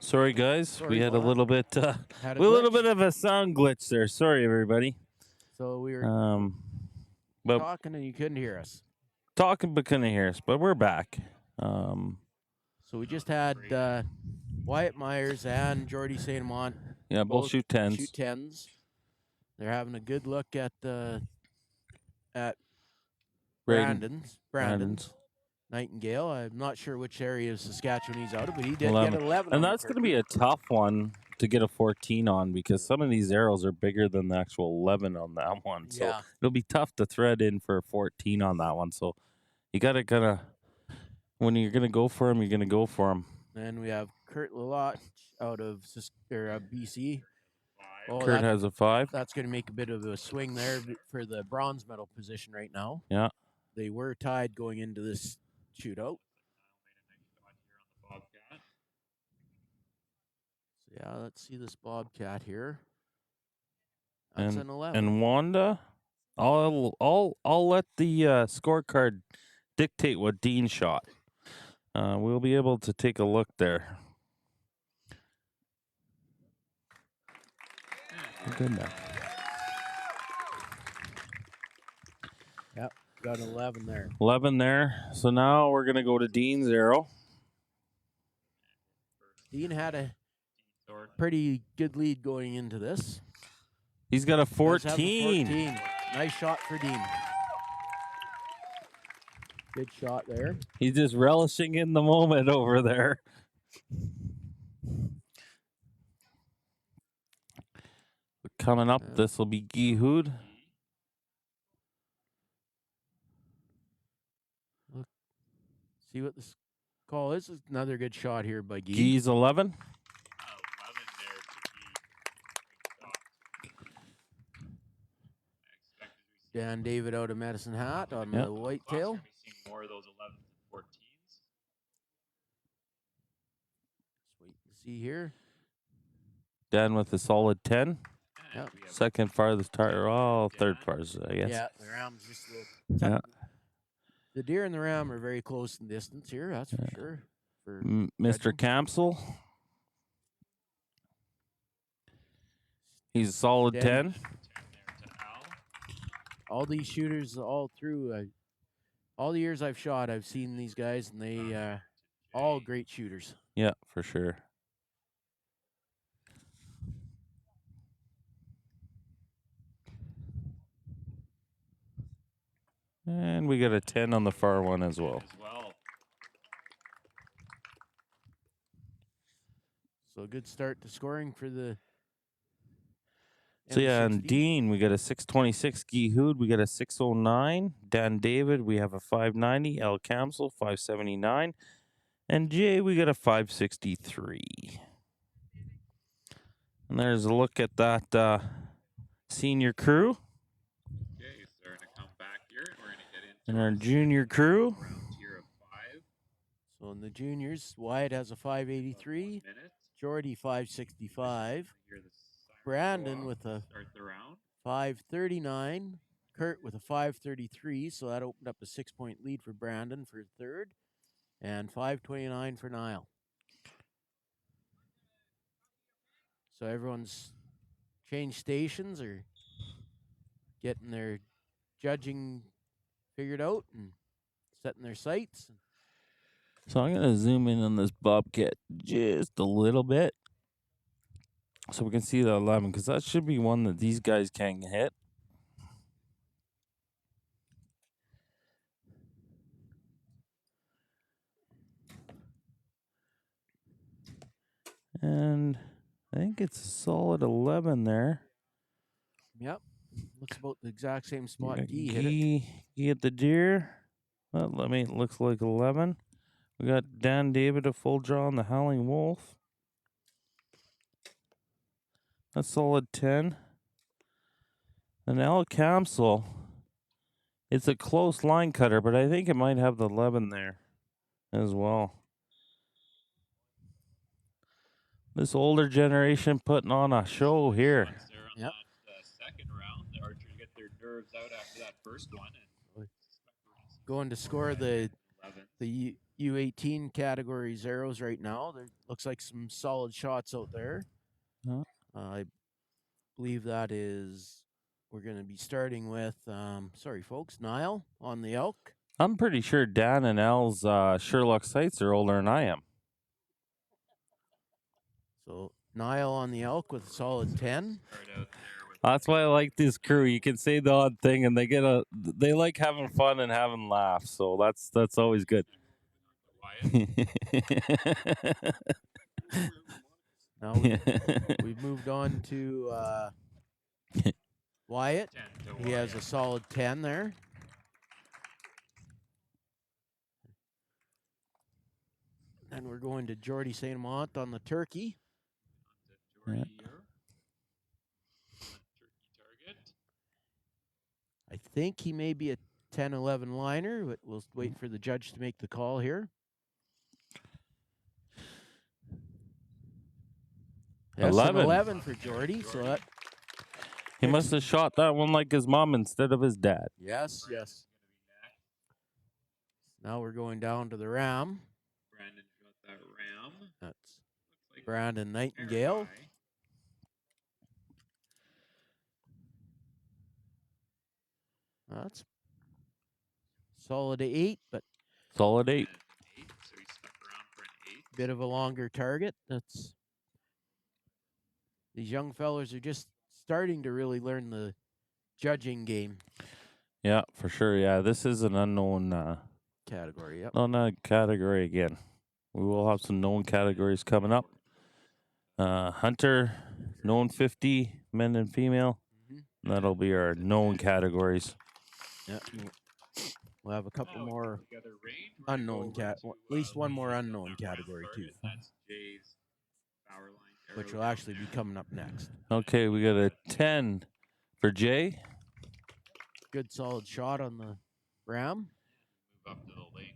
Sorry, guys. Sorry we had a about little bit, Had a little glitch. bit of a sound glitch there. Sorry, everybody. So we were But talking and you couldn't hear us. talking but couldn't hear us. But we're back. So we just had Wyatt Myers and Jordy St. Amant Yeah, both shoot tens. shoot tens. They're having a good look at Brandon's Nightingale. I'm not sure which area of Saskatchewan he's out of, but he did 11. get 11. And on that's the going to be a tough one to get a 14 on because some of these arrows are bigger than the actual 11 on that one. So Yeah. it'll be tough to thread in for a 14 on that one. So you got to kind of, when you're going to go for them, you're going to go for them. Then we have Kurt Lalott out of BC. Oh, Kurt has a 5. That's going to make a bit of a swing there for the bronze medal position right now. Yeah. They were tied going into this shootout. So yeah, let's see this Bobcat here. That's an 11. And Wanda, I'll let the scorecard dictate what Dean shot. We'll be able to take a look there. Good enough. Yep, got an 11 there. 11 there. So now we're going to go to Dean's arrow. Dean had a pretty good lead going into this. He's got a Does 14. have a 14. Nice shot for Dean. Good shot there. He's just relishing in the moment over there. Coming up, this will be Gihood. See what this call is. Another good shot here by Guy. Guy's 11. Dan David out of Medicine Hat on the whitetail. More of those 11s and 14s. Just wait to see here. Dan with a solid 10. Yep. Second farthest target. Oh, third farthest, I guess. Yeah, the ram's just a little. Yeah. The deer and the ram are very close in distance here, that's for sure. For Mr. Campsel. He's a solid 10. All these shooters, all through, all the years I've shot, I've seen these guys, and they all great shooters. Yeah, for sure. And we got a 10 on the far one as well. So a good start to scoring for the. So yeah, and M60. Dean, we got a 626. Gihood, we got a 609. Dan David, we have a 590. El Camsel, 579. And Jay, we got a 563. And there's a look at that senior crew. Okay, so we're going to come back here and we're going to get into And our junior crew. round tier of 5. So in the juniors, Wyatt has a 583. Minutes. Jordy 565. Hear the siren Brandon go off with to a start the round. 539. Kurt with a 533. So that opened up a 6-point lead for Brandon for third. And 529 for Niall. So everyone's changed stations or getting their judging figured out and setting their sights. So I'm going to zoom in on this Bobcat just a little bit so we can see the 11, because that should be one that these guys can hit. And I think it's a solid 11 there. Yep. Looks about the exact same spot Guy Guy hit it. hit the deer. Well, let me, it looks like 11. We got Dan David a full draw on the Howling Wolf. A solid 10. And El Camsel, it's a close line cutter, but I think it might have the 11 there as well. This older generation putting on a show here. Yep. Second round, the archers get their nerves out after that first one. And Going to score the the U18 category zeros right now. There looks like some solid shots out there. Huh? I believe that is, we're going to be starting with, sorry folks, Niall on the elk. I'm pretty sure Dan and Al's Sherlock sights are older than I am. So Niall on the elk with a solid 10. That's why I like this crew. You can say the odd thing, and they like having fun and having laughs. So that's always good. Now we've moved on to Wyatt. He has a solid 10 there. And we're going to Jordy St. Amant on the turkey. Yeah. I think he may be a 10-11 liner, but we'll wait for the judge to make the call here. Yes, 11 for Jordy. So that He must have shot that one like his mom instead of his dad. yes. Now we're going down to the ram. Brandon shot that ram. That's Brandon Nightingale. That's solid 8, but Solid 8. So he stuck around for an 8. bit of a longer target. That's these young fellas are just starting to really learn the judging game Yeah, for sure. Yeah, this is an unknown category. Yep. category again. We will have some known categories coming up. Hunter, known 50, men and female. Mm-hmm. That'll be our known categories. Yeah. We'll have a couple more unknown at least one more unknown category too, which will actually be coming up next. Okay, we got a 10 for Jay. Good solid shot on the ram. Move up to the links.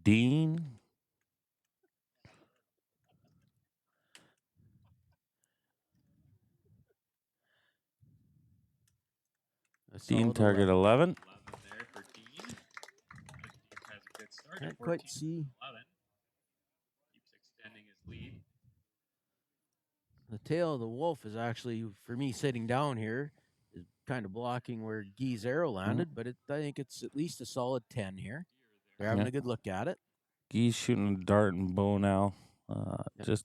Dean. Dean target 11. 11 there for Dean. Dean has a good start. Can't quite see. 11. Keeps extending his lead. The tail of the wolf is actually, for me sitting down here, is kind of blocking where Guy's arrow landed, but I think it's at least a solid 10 here. They're having a good look at it. Guy's shooting a dart and bow now. Just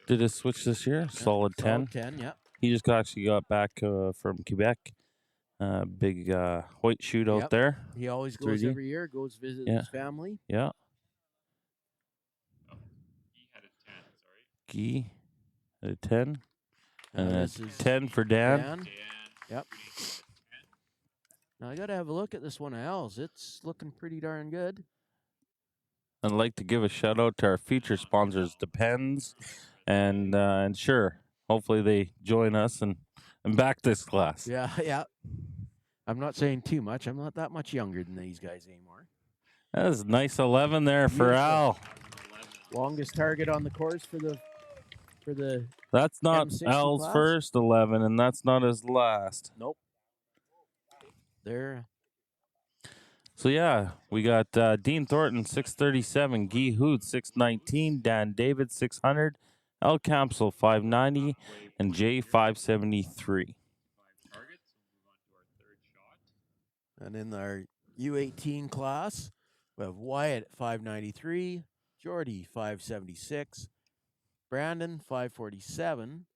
did a switch this year. Solid 10. Solid 10, yeah. He just actually got back from Quebec. Big Hoyt shootout there. He always goes 3D. every year, goes visit his family. Yeah. Oh, he had a 10, sorry. Guy at a 10. And This a is 10 for Dan. Dan. Yep. Now I got to have a look at this one of Al's. It's looking pretty darn good. I'd like to give a shout out to our feature sponsors, Depends, and sure, hopefully they join us and back this class. Yeah. I'm not saying too much. I'm not that much younger than these guys anymore. That is nice 11 there for Beautiful. Al. Longest target on the course for the That's not M60 Al's class? first 11, and that's not his last. Nope. There. So yeah, we got Dean Thornton 637, Guy Hood 619, Dan David 600, Al Capsule 590, and Jay 573. 5 targets. We'll move on to our third shot. And in our U18 class, we have Wyatt at 593, Jordy 576, Brandon 547.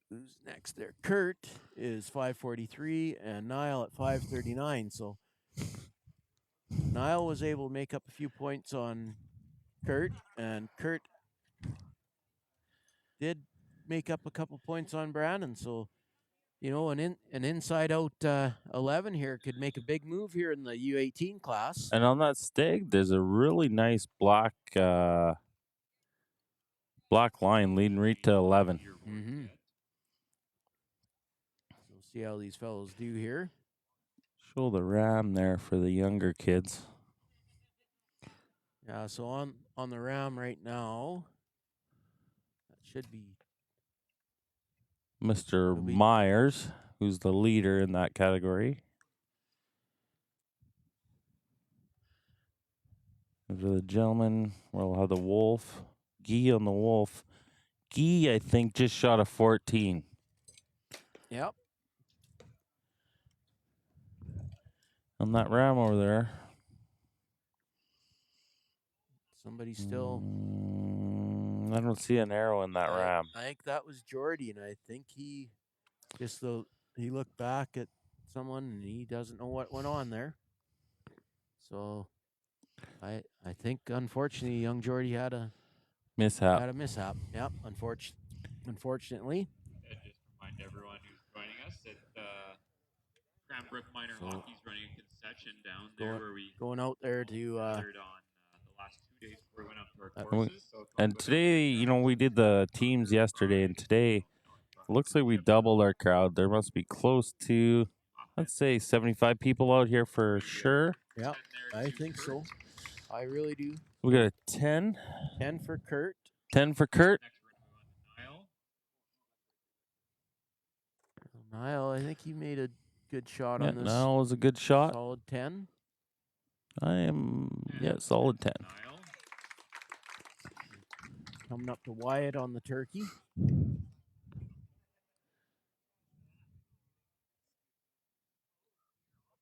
Who's next there? Kurt is 543, and Niall at 539. So Niall was able to make up a few points on Kurt, and Kurt did make up a couple points on Brandon. So, you know, an inside-out 11 here could make a big move here in the U18 class. And on that stag, there's a really nice black line leading right to 11. Mm-hmm. We'll see how these fellows do here. Show the ram there for the younger kids. Yeah, so on the ram right now, that should be Mr. Myers, who's the leader in that category. For the gentleman, we'll have the wolf. Guy on the wolf. Guy, I think, just shot a 14. Yep. On that ram over there. Somebody's still. I don't see an arrow in that ram. I think that was Jordy, and I think he just he looked back at someone and he doesn't know what went on there. So I think unfortunately young Jordy had a mishap. Yep, unfortunately. And just remind everyone who's joining us that Cranbrook Minor Hockey's running a concession down there where we going out there to gathered on the last 2 days before we went up to our courses. And today, we did the teams yesterday, and today it looks like we doubled our crowd. There must be close to, let's say, 75 people out here for sure. Yeah, I think so. I really do. We got a 10. 10 for Kurt. 10 for Kurt. Next we're going to move on to Niall. Niall, I think he made a good shot on this. Niall was a good shot. Solid 10. Solid 10. Niall. Coming up to Wyatt on the turkey.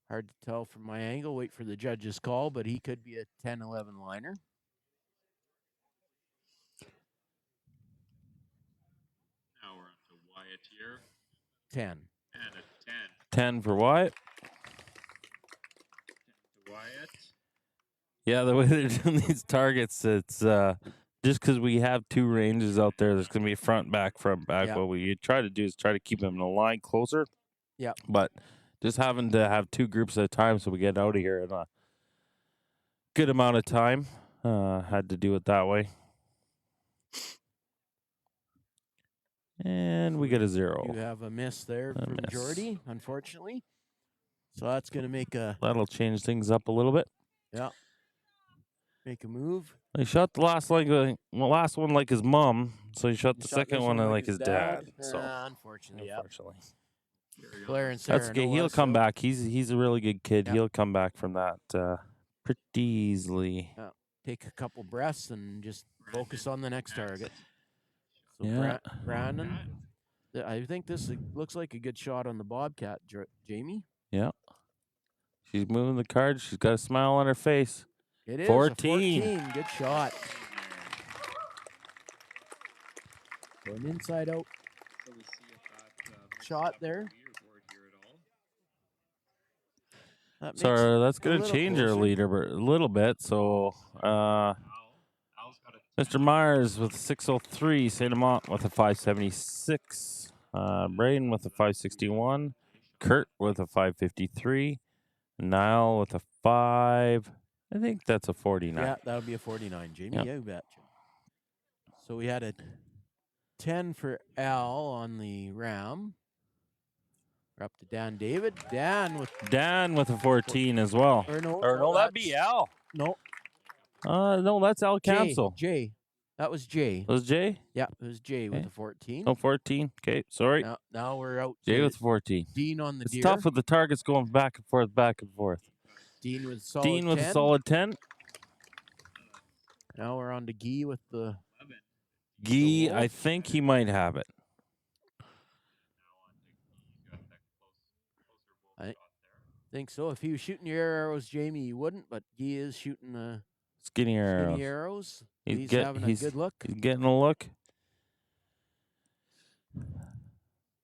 Hard to tell from my angle. Wait for the judge's call, but he could be a 10-11 liner. Now we're on to Wyatt here. 10. And a 10. 10 for Wyatt. 10 to Wyatt. Yeah, the way they're doing these targets, it's just because we have two ranges out there, there's going to be front, back. Yeah. What we try to do is try to keep them in a line closer. Yeah. But just having to have two groups at a time so we get out of here in a good amount of time. Had to do it that way. And we get a 0. You have a miss there from Jordy, unfortunately. So that's going to make That'll change things up a little bit. Yeah. Make a move. He shot the last one like his mom, so he shot the second one like his dad. So unfortunately. Blair and Sarah. that's okay. He'll come back. He's a really good kid. He'll come back from that pretty easily. Take a couple breaths and just focus on the next target. So Brandon, I think this looks like a good shot on the Bobcat, Jamie. Yeah. She's moving the card. She's got a smile on her face. It is 14. 14. Good shot. So an inside out shot there. So that's going to change our leader a little bit. So Mr. Myers with a 603, St. Amant with a 576, Braden with a 561, Kurt with a 553, Niall with a 5. I think that's a 49. Yeah, that'll be a 49, Jamie. Yep. Yeah, you bet. So we had a 10 for Al on the ram. We're up to Dan David. Dan with a 14 as well. Or no, that'd be Al. No. No, that's Al Cancel. Jay. That was Jay. Was Jay? Yeah, it was Jay with a 14. Oh, 14. Okay, sorry. Now we're out. Jay with 14. Dean on the It's deer. tough with the targets going back and forth, back and forth. Dean with a solid 10. Now we're on to Guy with the 11. Guy, I think he might have it. I think so. If he was shooting your arrows, Jamie, you wouldn't, but Guy is shooting the skinny arrows. He's having a good look. He's getting a look.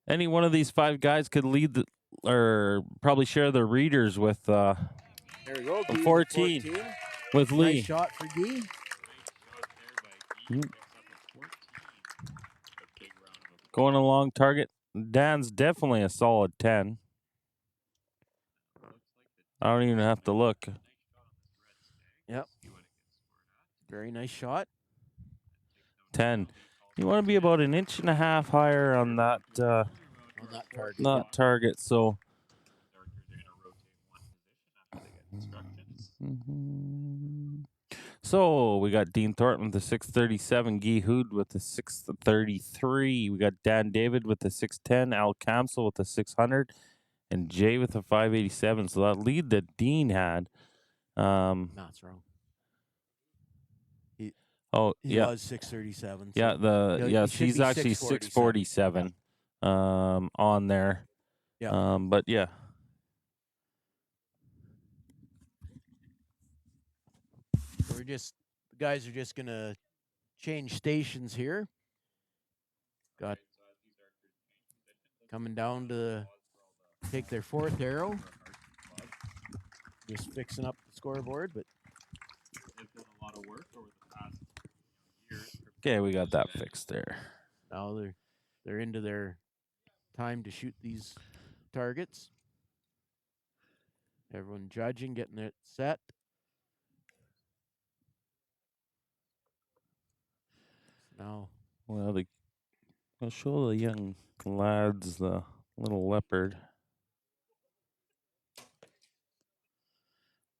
Any one of these 5 guys could lead or probably share the readers with there we go. 14 with Lee. Nice shot for Guy. Going along target. Dan's definitely a solid 10. I don't even have to look. Yep. Very nice shot. 10. You want to be about 1.5 inches higher on that target. So So we got Dean Thornton with the 637, Guy Hood with the 633. We got Dan David with the 610, Al Kamsel with the 600, and Jay with the 587. So that lead that Dean had. No, that's wrong. Oh, He yeah. was 637. Yeah, he should he's be actually 647 on there. Yeah. But yeah. So the guys are just gonna change stations here. Got coming down to take their fourth arrow. Just fixing up the scoreboard, but They've done a lot of work over the past years. Okay, we got that fixed there. now they're into their time to shoot these targets. Everyone judging, getting it set. Now, Well, I'll show the young lads the little leopard.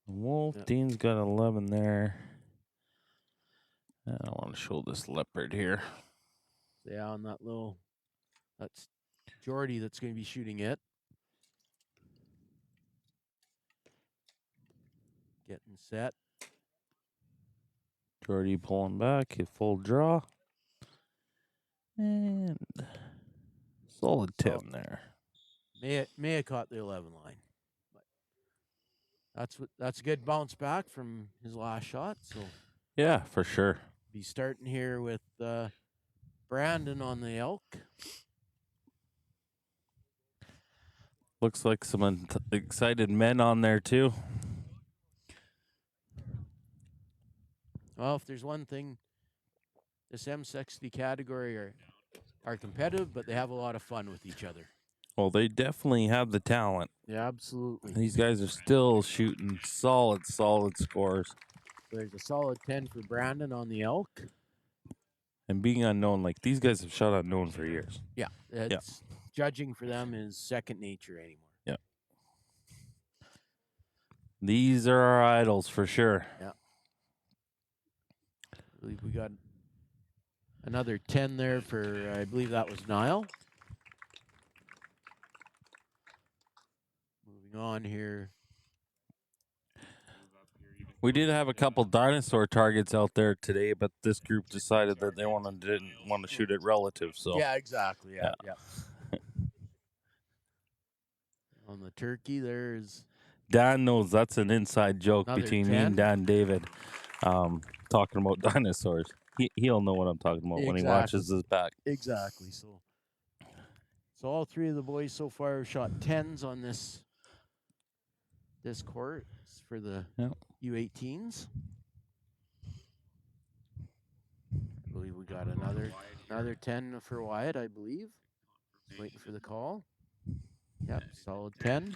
Wolf, Yep. Dean's got 11 there. I want to show this leopard here. yeah, on that's Jordy that's going to be shooting it. Getting set. Jordy pulling back, hit full draw. And solid 10 there. May have caught the 11 line. But that's a good bounce back from his last shot. So Yeah, for sure. be starting here with Brandon on the elk. Looks like some excited men on there too. Well, if there's one thing, this M60 category are competitive, but they have a lot of fun with each other. Well, they definitely have the talent. Yeah, absolutely. These guys are still shooting solid scores. There's a solid 10 for Brandon on the elk. And being unknown, like these guys have shot unknown for years. Yeah, judging for them is second nature anymore. Yeah. These are our idols for sure. Yeah. I believe we got another 10 there for, I believe that was Niall. Moving on here. We did have a couple dinosaur targets out there today, but this group decided that they didn't want to shoot at relative. So Yeah, exactly. Yeah. On the turkey, there's Dan knows that's an inside joke Another between me 10. and Dan David, talking about dinosaurs. He'll know what I'm talking about when he watches this back. exactly. So all three of the boys so far have shot 10s on this course for the U18s. I believe we got another 10 for Wyatt, I believe. Waiting for the call. Yep, solid 10.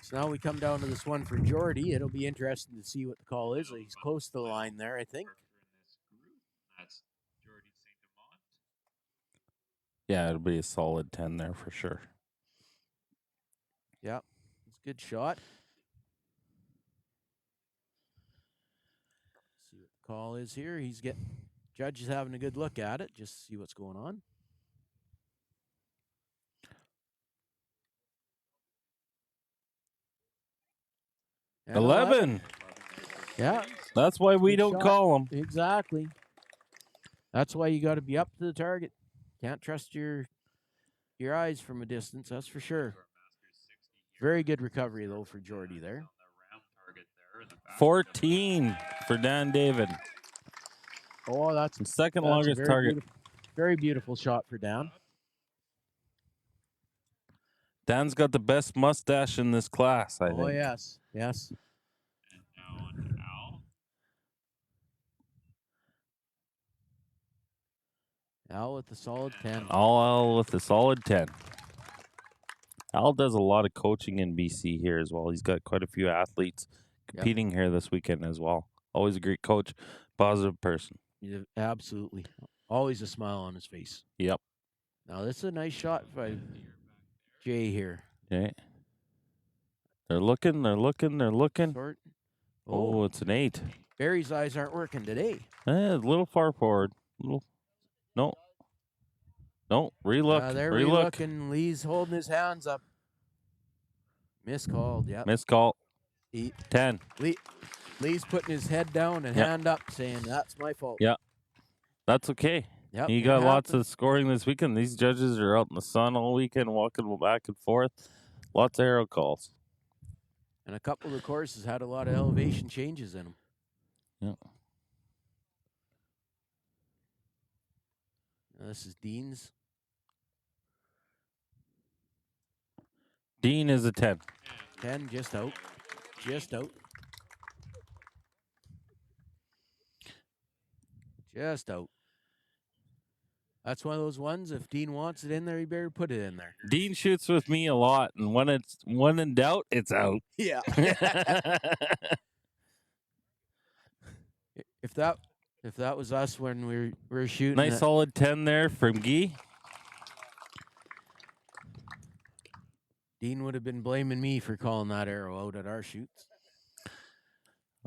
So now we come down to this one for Jordy. It'll be interesting to see what the call is. He's close to the line there, I think. That's Jordy St. Amant. Yeah, it'll be a solid 10 there for sure. Yeah, it's a good shot. See what the call is here. Judge is having a good look at it, just to see what's going on. And 11. Yeah. That's why we Good don't shot. call them. Exactly. That's why you got to be up to the target. Can't trust your eyes from a distance, that's for sure. Very good recovery, though, for Jordy there. 14 for Dan David. Oh, that's The second a longest target. Very beautiful shot for Dan. Dan's got the best mustache in this class, I think. Oh, yes. Yes. And now on to Al. Al with the solid 10. Al with a solid 10. Al does a lot of coaching in BC here as well. He's got quite a few athletes competing here this weekend as well. Always a great coach, positive person. Yeah, absolutely. Always a smile on his face. Yep. Now, this is a nice shot by Jay here. Okay. They're looking. Short. Oh, it's an 8. Barry's eyes aren't working today. A little far forward. No. Relook. They're Relook. relooking. Lee's holding his hands up. Miscalled. Yep. Missed call. 10. Lee's putting his head down and hand up, saying, "That's my fault." Yeah. That's okay. Yep. You got lots of scoring this weekend. These judges are out in the sun all weekend, walking back and forth. Lots of arrow calls. And a couple of the courses had a lot of elevation changes in them. Yeah. Now this is Dean's. Dean is a 10. 10, just out. Just out. Just out. That's one of those ones, if Dean wants it in there, he better put it in there. Dean shoots with me a lot, and when in doubt, it's out. Yeah. If that was us when we were shooting. Nice solid 10 there from Guy. Dean would have been blaming me for calling that arrow out at our shoots.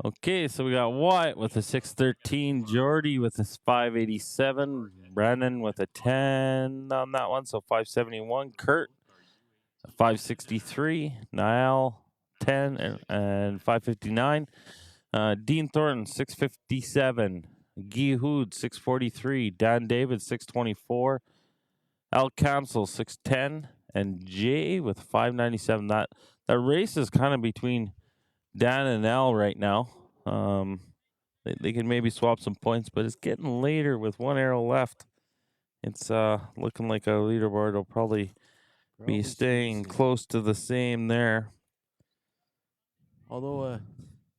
Okay, so we got Wyatt with a 613, Jordy with a 587, Brennan with a 10 on that one, so 571, Kurt 563, Niall 10 and 559, Dean Thornton 657, Guy Hood 643, Dan David 624, Al Kamsel 610, and Jay with 597. That race is kind of between Dan and Al right now. They can maybe swap some points, but it's getting later with one arrow left. It's looking like a leaderboard will probably be staying close to the same there. Although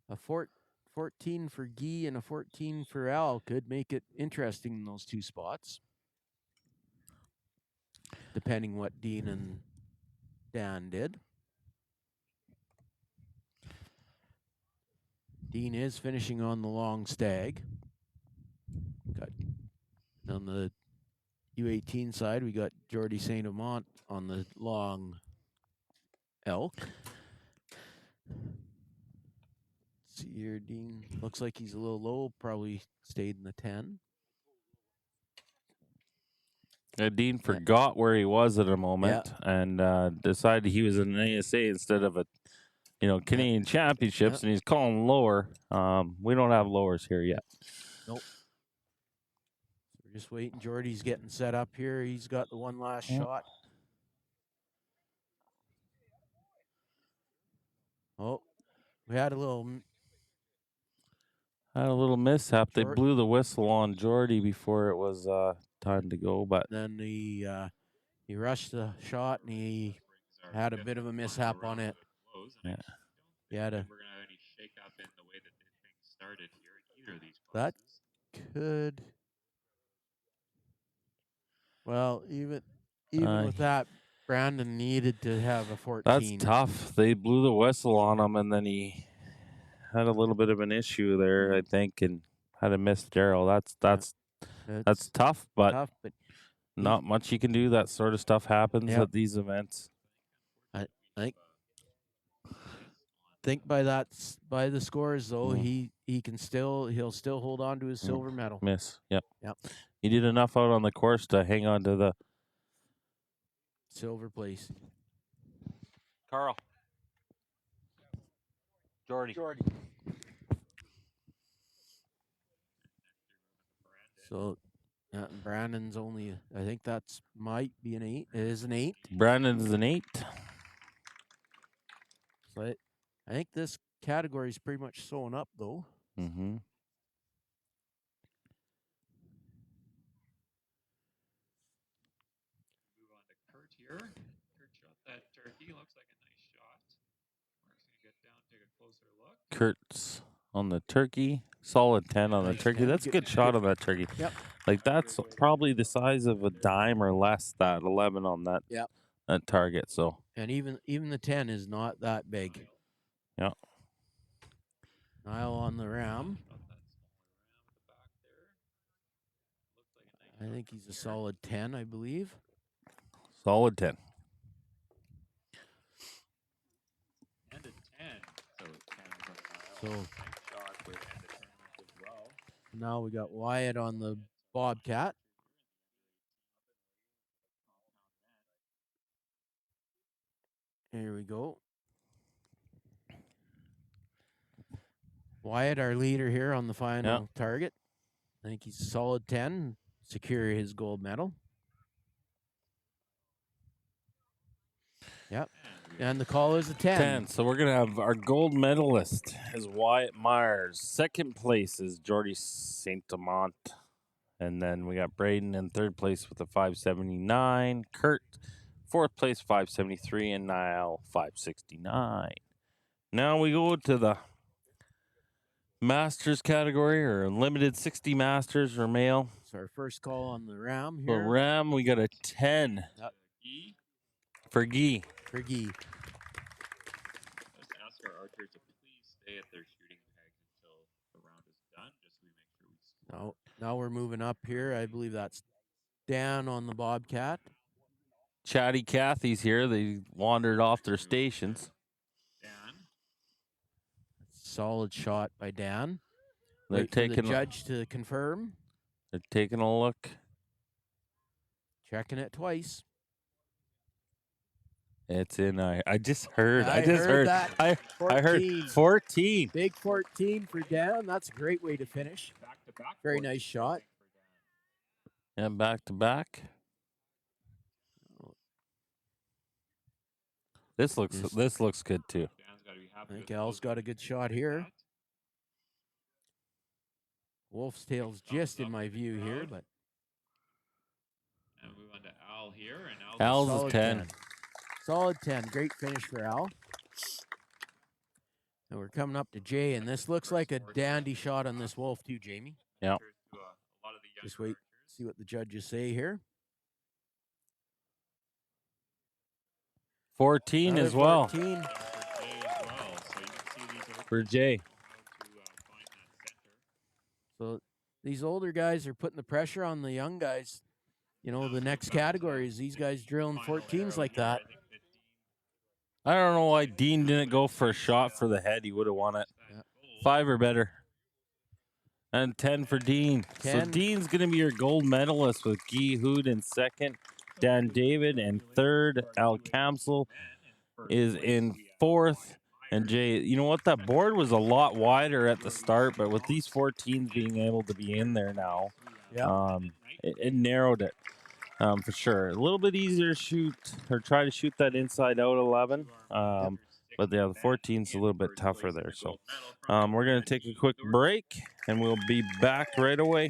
a 14 for Guy and a 14 for Al could make it interesting in those two spots, depending what Dean and Dan did. Dean is finishing on the long stag. Got on the U18 side, we got Jordy St. Amant on the long elk. Let's see here, Dean. Looks like he's a little low, probably stayed in the 10. Dean forgot where he was at a moment and decided he was in an ASA instead of a Canadian Championships, and he's calling lower. We don't have lowers here yet. Nope. We're just waiting. Jordy's getting set up here. He's got the one last shot. Oh, we had a little mishap. They blew the whistle on Jordy before it was time to go, but then he rushed the shot and he had a bit of a mishap on it. Yeah. We're gonna have any shake up in the way that this thing started here in either of these classes. That could. Well, even with that, Brandon needed to have a 14. That's tough. They blew the whistle on him, and then he had a little bit of an issue there, I think, and had a missed arrow. That's tough, but not much you can do. That sort of stuff happens at these events. I think by the scores though, he'll still hold on to his silver medal. Miss. Yep. He did enough out on the course to hang on to the silver place. Carl. Jordy. So Brandon's only, I think might be an 8. It is an 8. Brandon's an 8. So I think this category is pretty much sewn up, though. Mm-hmm. Move on to Kurt here. Kurt shot that turkey. Looks like a nice shot. Mark's going to get down, take a closer look. Kurt's on the turkey. Solid 10 on the turkey. 10. That's a good shot on that turkey. Yep. Like, that's probably the size of a dime or less, that 11 on that, that target. So. And even the 10 is not that big. Yeah. Niall on the ram. I think he's a solid 10, I believe. Solid 10. And a 10. So 10 from Niall. So now we got Wyatt on the Bobcat. Here we go. Wyatt, our leader here on the final target. I think he's a solid 10, secure his gold medal. Yep. And the call is a 10. 10. So we're going to have our gold medalist is Wyatt Myers. Second place is Jordy St. Amant. And then we got Braden in third place with a 579. Kurt, fourth place, 573. And Niall, 569. Now we go to the Masters category, or limited 60 Masters or male. It's our first call on the Ram For here. Ram, we got a 10 for Guy. For Guy. Let's ask our archers to please stay at their shooting pegs until the round is done, just so we make sure we score. Now we're moving up here. I believe that's Dan on the Bobcat. Chatty Cathy's here. They wandered off their stations. Dan. Solid shot by Dan. They're Wait taking for the judge to confirm. They're taking a look. Checking it twice. It's in. I just heard. I just heard that. I heard 14. Big 14 for Dan. That's a great way to finish. Back-to-back Very nice shot. And back to back. This looks good too. I think Al's got a good shot here. Wolf's tail's just in my view here, but and move on to Al here, and Al's a 10. Solid 10. Great finish for Al. And we're coming up to Jay, and this looks like a dandy shot on this Wolf too, Jamie. Yeah. Just wait, see what the judges say here. 14 as well. 14. For Jay. So these older guys are putting the pressure on the young guys. You know, the next category is these guys drilling 14s like that. I don't know why Dean didn't go for a shot for the head. He would have won it. Yeah. 5 or better. And 10 for Dean. 10. So Dean's going to be your gold medalist with Guy Hood in second. Dan David in third. Al Kamsel is in fourth. And Jay, you know what? That board was a lot wider at the start, but with these 14s being able to be in there now, it narrowed it for sure. A little bit easier to shoot or try to shoot that inside out 11. But yeah, the 14's a little bit tougher there. So we're going to take a quick break, and we'll be back right away.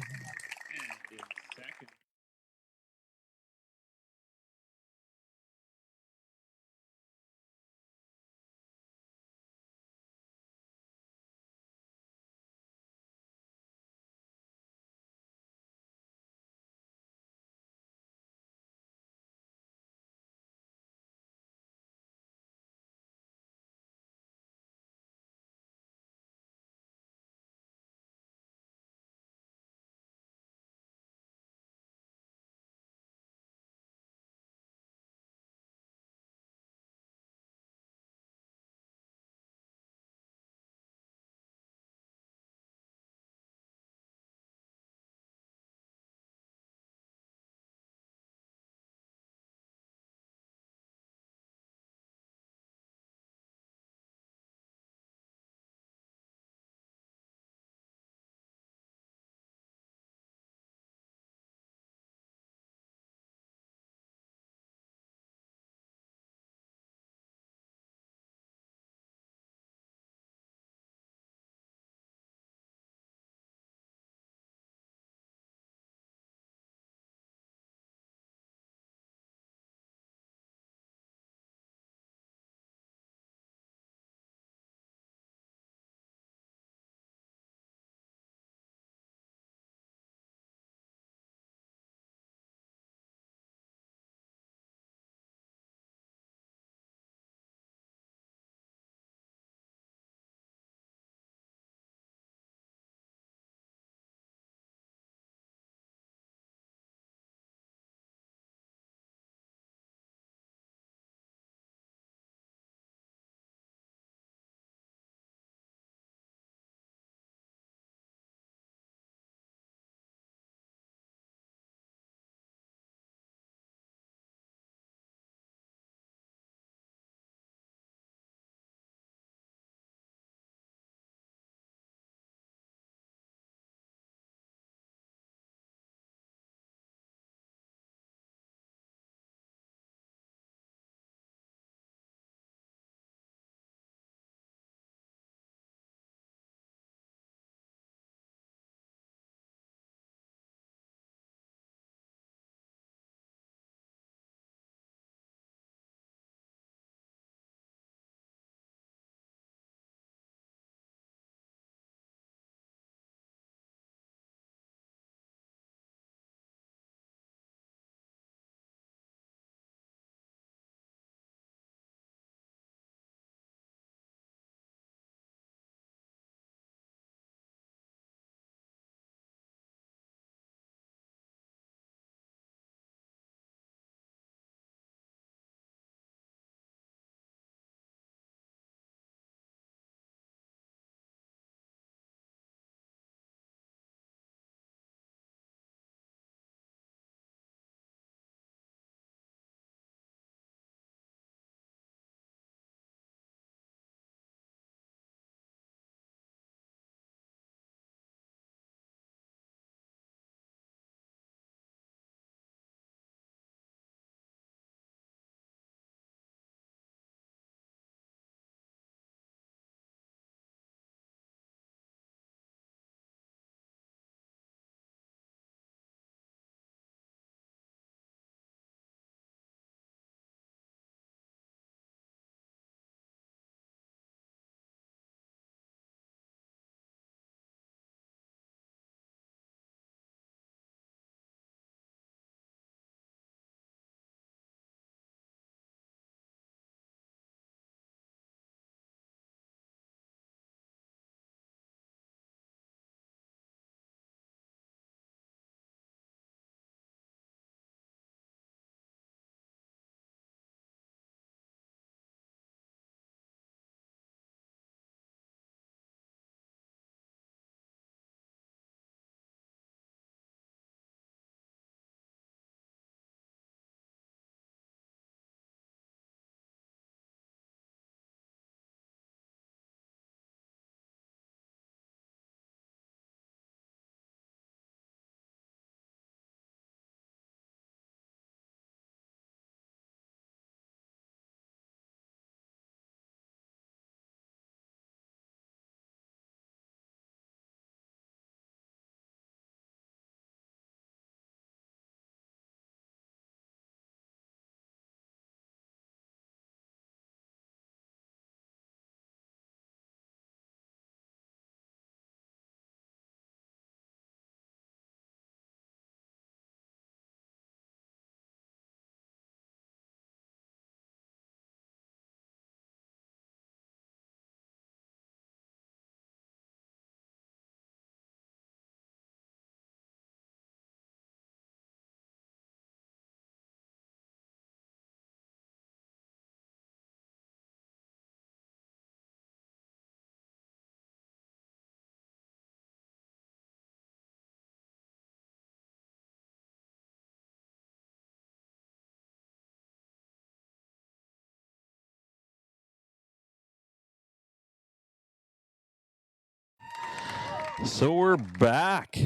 So we're back.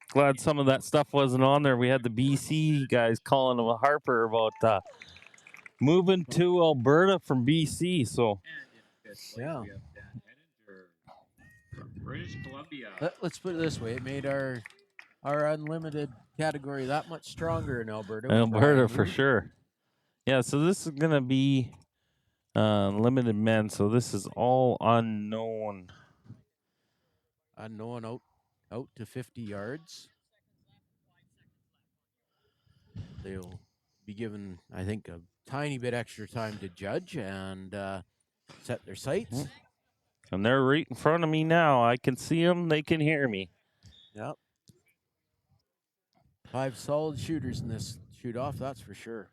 Glad some of that stuff wasn't on there. We had the BC guys calling him a Harper about moving to Alberta from BC. So Yeah. We have Dan Henninger from British Columbia. Let's put it this way: it made our unlimited category that much stronger in Alberta. when Alberta Brian for moved. sure. Yeah, so this is gonna be limited men. So this is all unknown. Unknown out to 50 yards. They'll be given, I think, a tiny bit extra time to judge and set their sights. And they're right in front of me now. I can see them. They can hear me. Yep. 5 solid shooters in this shoot-off, that's for sure.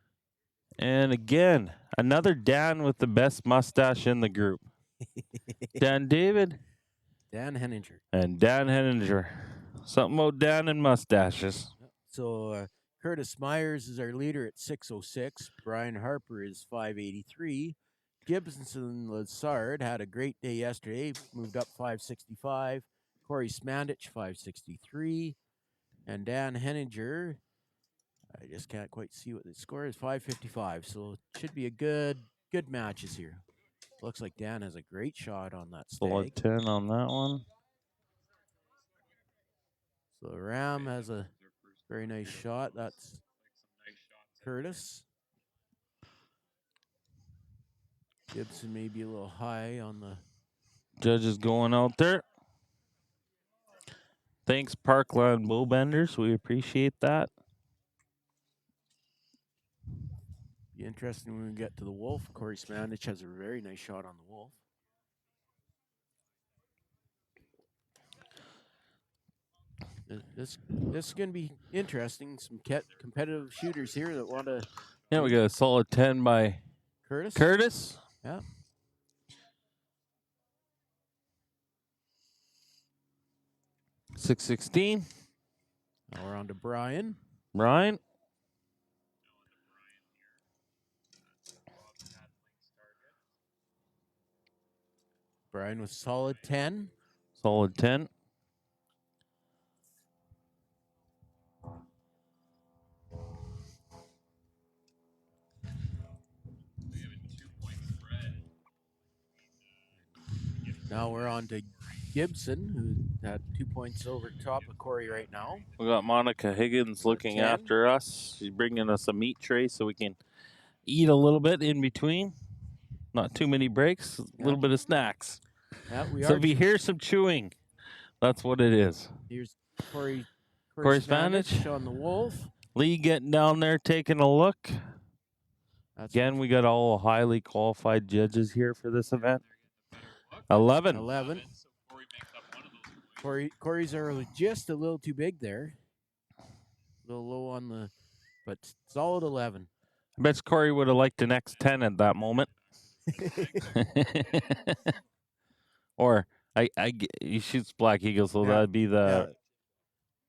And again, another Dan with the best mustache in the group. Dan David Dan Henninger. and Dan Henninger. Something about Dan and mustaches. So Curtis Myers is our leader at 6:06. Brian Harper is 5:83. Gibson Lazard had a great day yesterday, moved up 5:65. Corey Smandich 5:63. And Dan Henninger, I just can't quite see what the score is, 5:55. So it should be a good matches here. Looks like Dan has a great shot on that Solid stag. 10 on that one. So Ram has a very nice shot. That's Curtis. Gibson may be a little high on the... Judges going out there. Thanks, Parkland Bowbenders. We appreciate that. Be interesting when we get to the Wolf. Corey Smandich has a very nice shot on the Wolf. This is going to be interesting. Some competitive shooters here that want to... Yeah, we got a solid 10 by Curtis. Yeah. .616. Now we're on to Brian. Brian. Brian with solid 10. Solid 10. Now we're on to Gibson, who had 2 points over top of Corey right now. We got Monica Higgins looking 10. after us. She's bringing us a meat tray so we can eat a little bit in between. Not too many breaks, a little bit of snacks. Yeah, So if you hear some chewing, that's what it is. Here's Corey Spanish on the Wolf. Lee getting down there, taking a look. Again, we got all highly qualified judges here for this event. 11. Corey's are just a little too big there. A little low on the, but solid 11. I bet Corey would have liked the next 10 at that moment. Or he shoots Black Eagle, so that'd be the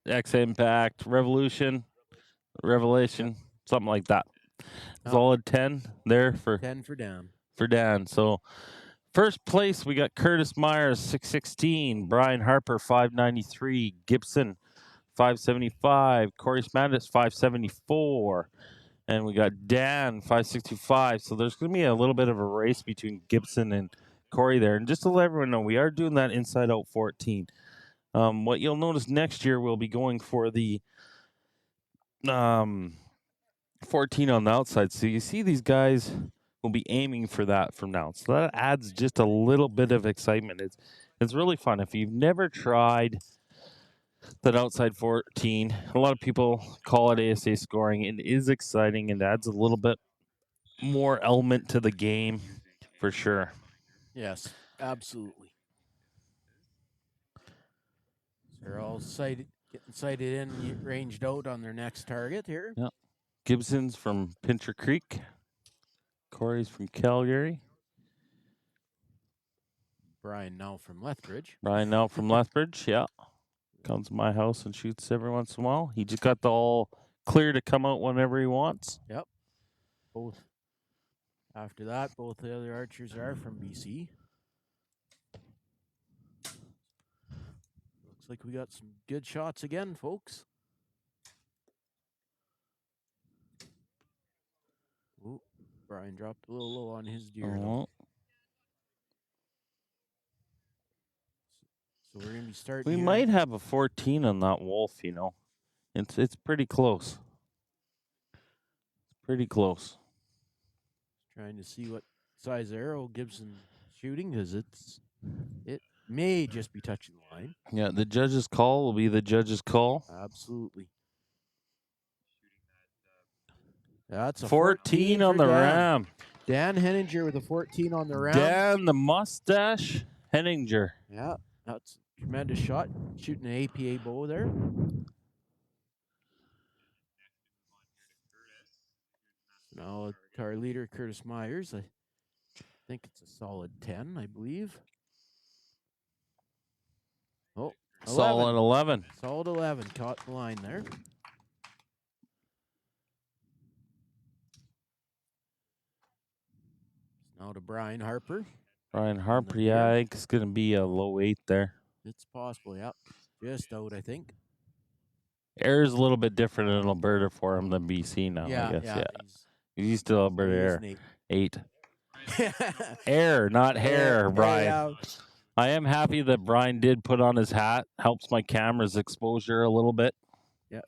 X Impact, Revelation, something like that. Solid 10 there for 10 for Dan. So first place, we got Curtis Myers, 616. Brian Harper, 593. Gibson, 575. Corey Smandich, 574. And we got Dan, 565. So there's going to be a little bit of a race between Gibson and Corey there. And just to let everyone know, we are doing that inside out 14. What you'll notice next year, we'll be going for the 14 on the outside. So you see these guys will be aiming for that from now. So that adds just a little bit of excitement. It's really fun. If you've never tried that outside 14, a lot of people call it ASA scoring. It is exciting and adds a little bit more element to the game for sure. Yes, absolutely. They're all getting sighted in, ranged out on their next target here. Yep. Gibson's from Pincher Creek. Corey's from Calgary. Brian now from Lethbridge. Yeah. Comes to my house and shoots every once in a while. He just got the all clear to come out whenever he wants. Yep. After that, both the other archers are from BC. like we got some good shots again, folks. Ooh, Brian dropped a little low on his deer, though. So we're gonna be starting. We here. might have a 14 on that wolf. You know, it's pretty close. Pretty close. Trying to see what size arrow Gibson shooting, because it may just be touching the line. Yeah, the judge's call will be the judge's call. Absolutely. That's a 14 on the Dan. ram. Dan Henninger with a 14 on the ram. Dan the mustache Henninger. Yeah, that's a tremendous shot. Shooting an APA bow there. Now to our leader, Curtis Myers. I think it's a solid 10, I believe. Oh, 11. Solid 11. Solid 11. Caught the line there. Now to Brian Harper. Brian Harper, yeah, I think it's going to be a low 8 there. It's possible, yeah. Just out, I think. Air's a little bit different in Alberta for him than BC now, I guess. Yeah. He's still Alberta Air. 8. Air, not hair, Brian. Yeah. I am happy that Brian did put on his hat. Helps my camera's exposure a little bit. Yeah.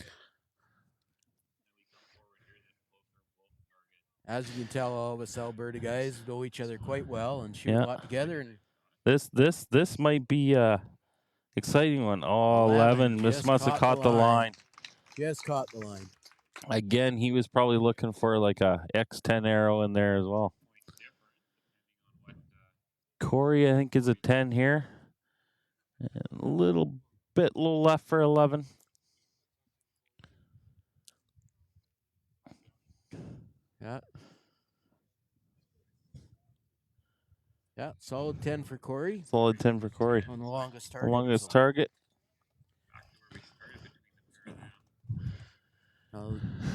As you can tell, all of us Alberta guys know each other quite well and shoot a lot together. And this might be a exciting one. Oh, 11. This must have caught the line. Just caught the line. Again, he was probably looking for like a X10 arrow in there as well. Corey, I think, is a 10 here. And a little bit low left for 11. Yeah. Yeah, solid 10 for Corey. Solid 10 for Corey. On the longest target. The longest target.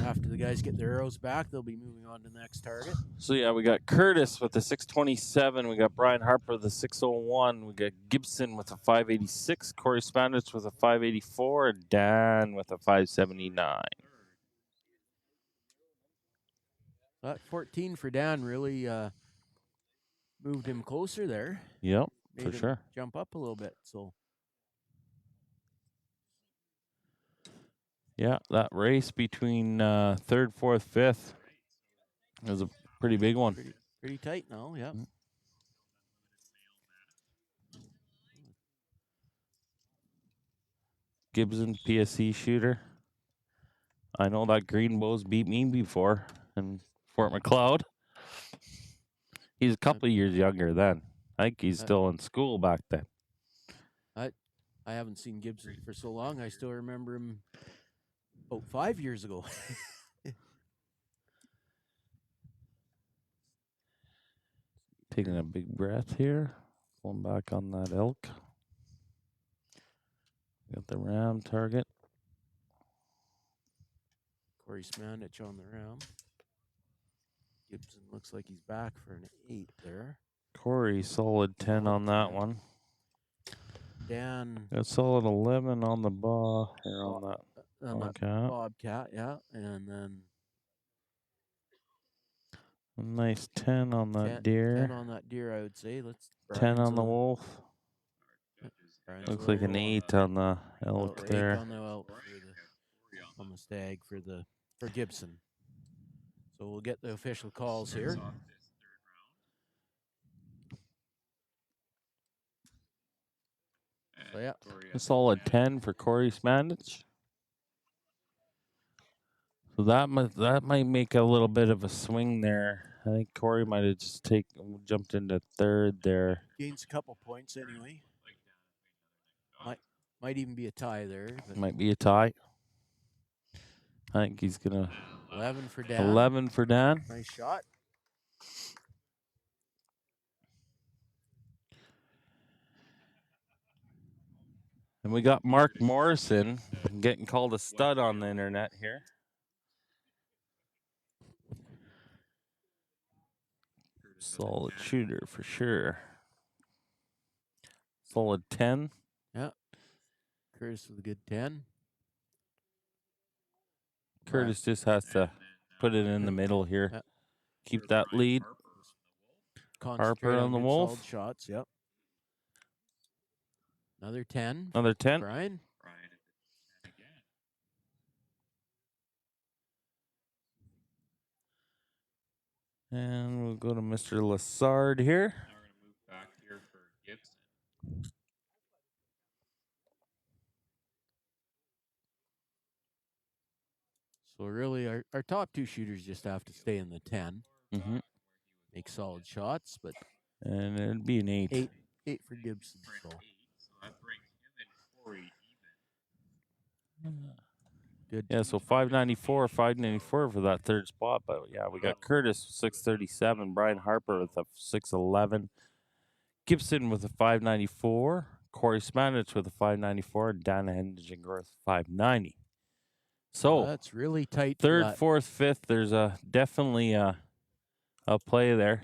After the guys get their arrows back, they'll be moving on to the next target. So, yeah, we got Curtis with the 627. We got Brian Harper with the 601. We got Gibson with a 586. Corey Spandich with a 584. And Dan with a 579. That 14 for Dan really moved him closer there. Yep, Made for him sure. Jump up a little bit. So. Yeah, that race between 3rd, 4th, 5th was a pretty big one. Pretty tight now, yeah. Gibson, PSC shooter. I know that Greenbow's beat me before in Fort McLeod. He's a couple of years younger then. I think he's still in school back then. I haven't seen Gibson for so long. I still remember him about 5 years ago. Taking a big breath here. Going back on that elk. Got the ram target. Corey Spandich on the ram. Gibson looks like he's back for an 8 there. Corey, solid 10 on that one. Dan. Got solid 11 on the ball here on that. Bobcat, yeah. And then a nice 10 on that deer. 10 on that deer, I would say. 10 on the wolf. Looks like an 8 on the elk there. 8 on the elk on the stag for Gibson. So we'll get the official calls here. So yeah, a solid 10 for Corey Spandich. So that might make a little bit of a swing there. I think Corey might have just jumped into 3rd there. Gains a couple points anyway. Might even be a tie there. Might be a tie. I think he's gonna 11 for Dan. 11 for Dan. Nice shot. And we got Mark Morrison getting called a stud on the internet here. Solid shooter for sure. Solid 10. Yeah. Curtis with a good 10. Curtis just has to put it in the middle here. Yeah. Keep that lead. Concentrate Harper on the good Wolf. solid shots. Yep. Another 10. Another 10. Brian. And we'll go to Mr. Lassard here. Now we're going to move back here for Gibson. So really, our top two shooters just have to stay in the 10. Mm-hmm. Make solid shots, but And it'd be an 8. 8 for Gibson. So So that brings him and Corey even. good. Yeah, so 594 for that third spot. But yeah, we got Curtis 637, Brian Harper with a 611, Gibson with a 594, Corey Spanich with a 594, and Dan Hendinger with 590. So that's really tight. third, fourth, fifth. There's definitely a play there.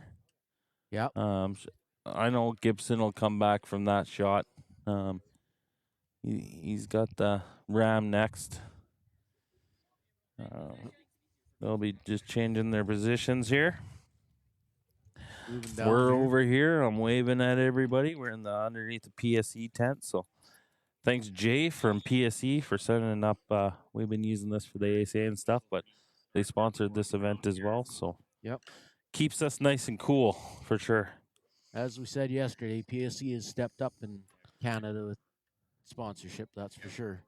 Yeah. I know Gibson will come back from that shot. He's got the Ram next. They'll be just changing their positions here. We're over here. I'm waving at everybody. We're in the underneath the PSE tent. So thanks, Jay from PSE, for setting up. We've been using this for the ASA and stuff, but they sponsored this event as well. So keeps us nice and cool for sure. As we said yesterday, PSE has stepped up in Canada with sponsorship. That's for sure.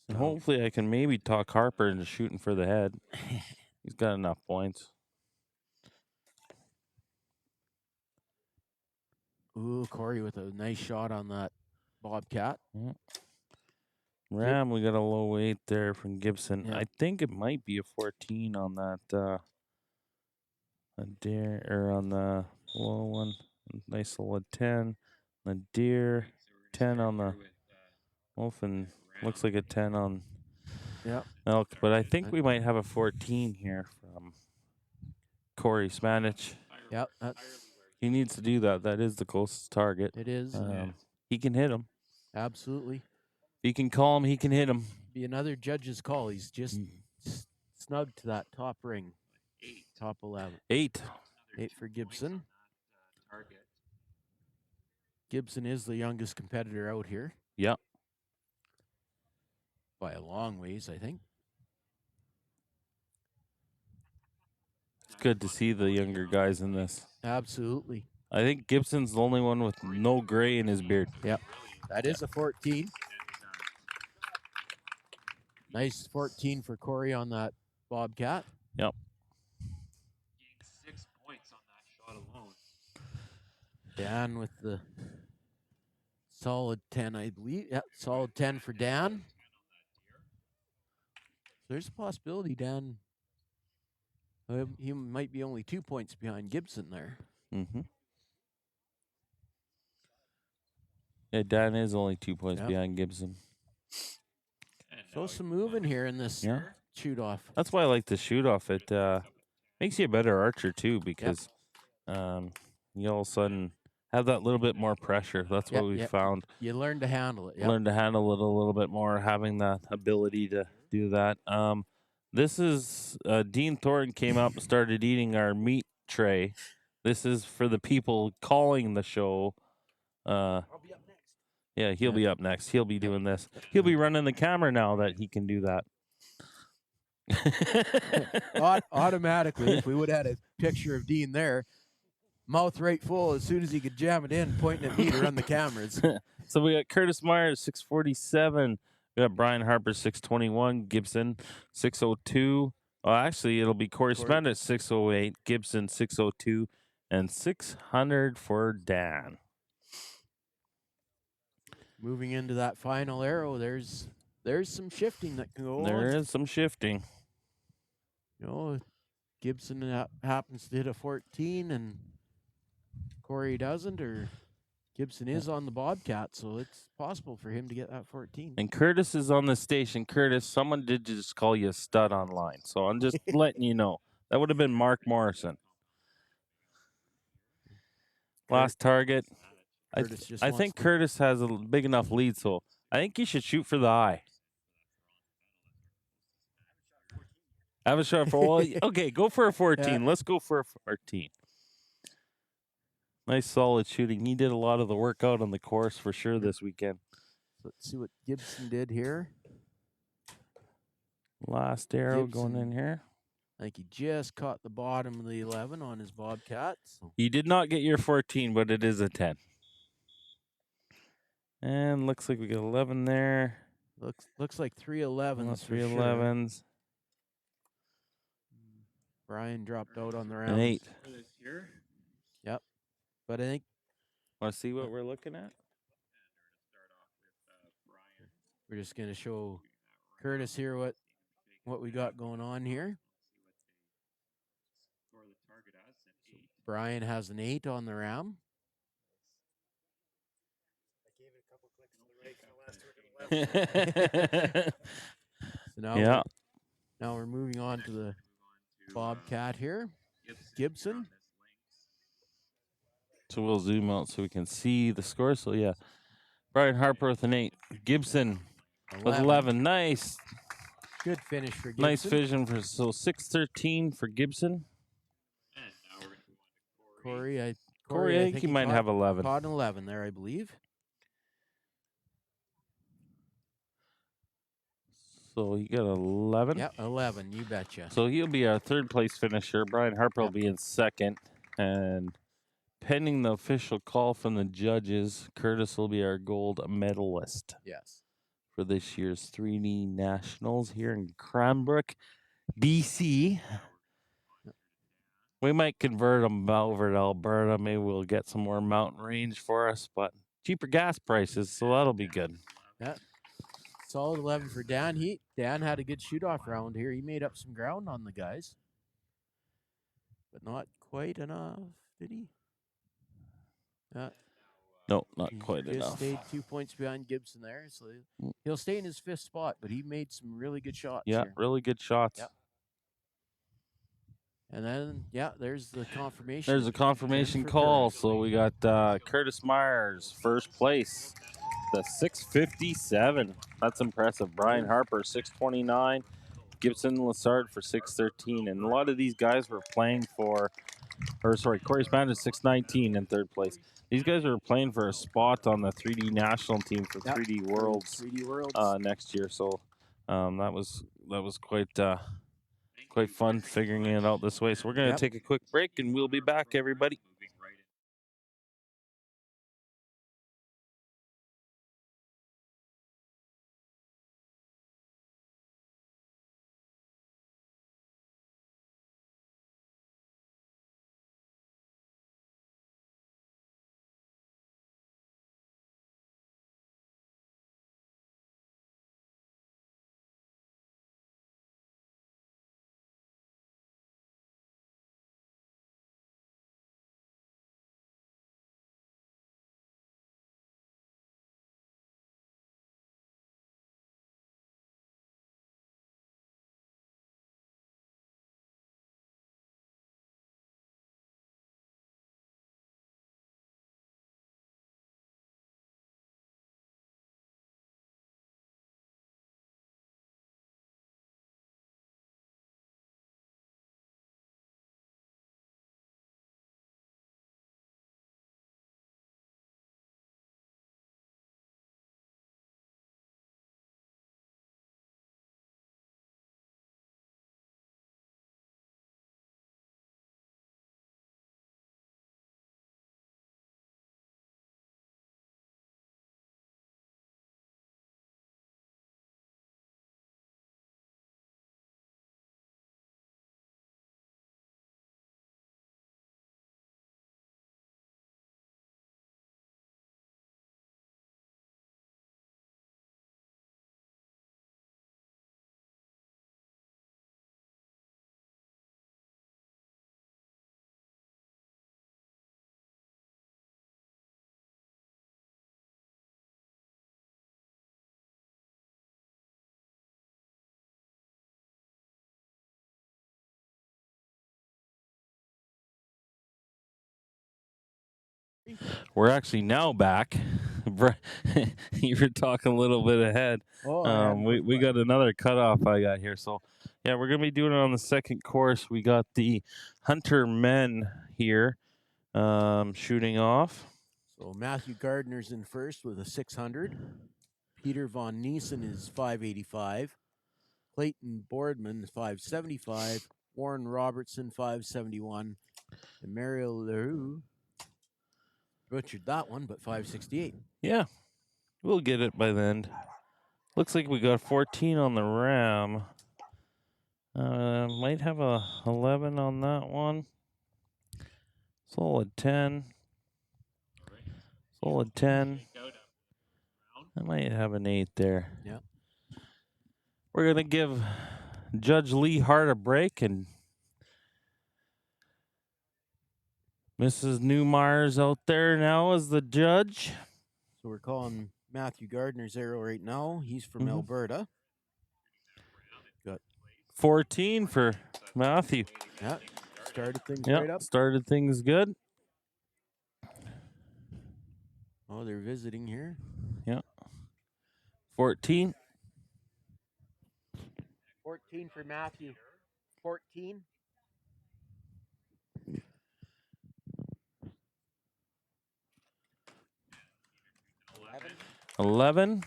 And hopefully I can maybe talk Harper into shooting for the head. He's got enough points. Ooh, Corey with a nice shot on that Bobcat. Ram, we got a low 8 there from Gibson. Yeah. I think it might be a 14 on that deer, or on the low one. Nice little 10. The deer, 10 on the wolf, and looks like a 10 on elk. But I think we might have a 14 here from Corey Spanich. Yep. He needs to do that. That is the closest target. It is. He can hit him. Absolutely. If he can call him, he can hit him. Be another judge's call. He's just snug to that top ring. Top 11. 8. 8 for Gibson. Gibson is the youngest competitor out here. Yep. By a long ways, I think. It's good to see the younger guys in this. Absolutely. I think Gibson's the only one with no gray in his beard. Yep. That is a 14. Nice 14 for Corey on that Bobcat. Yep. Gained 6 points on that shot alone. Dan with the solid 10, I believe. Yep, solid 10 for Dan. There's a possibility Dan, he might be only 2 points behind Gibson there. Mm-hmm. Yeah, Dan is only 2 points behind Gibson. So some moving here in this shoot-off. That's why I like the shoot-off. It makes you a better archer, too, because you all of a sudden have that little bit more pressure. That's what we found. You learn to handle it. Learn to handle it a little bit more, having that ability to do that. This is Dean Thornton came up and started eating our meat tray. This is for the people calling the show. I'll be up next. Yeah, he'll be up next. He'll be doing this. He'll be running the camera now that he can do that. Automatically, if we would have had a picture of Dean there, mouth right full as soon as he could jam it in, pointing at me to run the cameras. So we got Curtis Myers, 647. We got Brian Harper, 621. Gibson, 602. Well, actually, it'll be Corey Spanich, 608. Gibson, 602. And 600 for Dan. Moving into that final arrow, there's some shifting that can go on. There is some shifting. You know, Gibson happens to hit a 14 and Corey doesn't, or Gibson is on the Bobcat, so it's possible for him to get that 14. And Curtis is on the station. Curtis, someone did just call you a stud online, so I'm just letting you know. That would have been Mark Morrison. Last target, Curtis just I wants think to- Curtis has a big enough lead, so I think he should shoot for the eye. I haven't shot for well, okay. Go for a 14. Yeah. Let's go for a 14. Nice solid shooting. He did a lot of the work out on the course for sure this weekend. Let's see what Gibson did here. Last arrow going Gibson. in here. I think he just caught the bottom of the 11 on his Bobcat. So. You did not get your 14, but it is a 10. And looks like we got 11 there. Looks like 311s. 311s. Brian dropped out on the round. An 8. Yep. But I think. Want to see what we're looking at? We're just going to show Curtis here what we got going on here. So Brian has an 8 on the ram. So now we're moving on to the Bobcat here. Gibson. So we'll zoom out so we can see the score. So yeah, Brian Harper with an 8. Gibson with 11. Nice. Good finish for Gibson. Nice vision for 6-13 for Gibson. Corey, I think he might have 11. Caught an 11 there, I believe. So he got 11. Yeah, 11. You betcha. So he'll be our 3rd place finisher. Brian Harper will be in 2nd. And pending the official call from the judges, Curtis will be our gold medalist. Yes. For this year's 3D Nationals here in Cranbrook, BC. We might convert them over to Alberta. Maybe we'll get some more mountain range for us, but cheaper gas prices, so that'll be good. Yeah. Solid 11 for Dan. Dan had a good shoot-off round here. He made up some ground on the guys. But not quite enough, did he? No, not quite just enough. Stayed 2 points behind Gibson there, so he'll stay in his 5th spot, but he made some really good shots. Yeah, here. really good shots. Yep. And then, there's the confirmation. There's a confirmation call. Curtis. So we got Curtis Myers, 1st place, the 657. That's impressive. Brian Harper, 629. Gibson Lassard for 613. And a lot of these guys were playing for, Corey Spanish, 619 in 3rd place. These guys are playing for a spot on the 3D national team for 3D Worlds, next year. So that was quite fun figuring it out this way. So we're going to take a quick break, and we'll be back, everybody. We're actually now back. You were talking a little bit ahead. Oh, We got another cutoff I got here. So, yeah, we're going to be doing it on the second course. We got the Hunter men here shooting off. So Matthew Gardner's in first with a 600. Peter Von Niesen is 585. Clayton Boardman is 575. Warren Robertson 571. And Mario Leroux butchered that one, but 568. Yeah, we'll get it by the end. Looks like we got 14 on the ram. Might have a 11 on that one. Solid 10. Solid 10. I might have an 8 there. Yeah. We're going to give Judge Lee Hart a break, and Mrs. Newmeyer's out there now as the judge. So we're calling Matthew Gardner's arrow right now. He's from Alberta. Got 14 for Matthew. Yeah, started things right up. Started things good. Oh, they're visiting here. Yeah. 14. 14 for Matthew. 14. 11.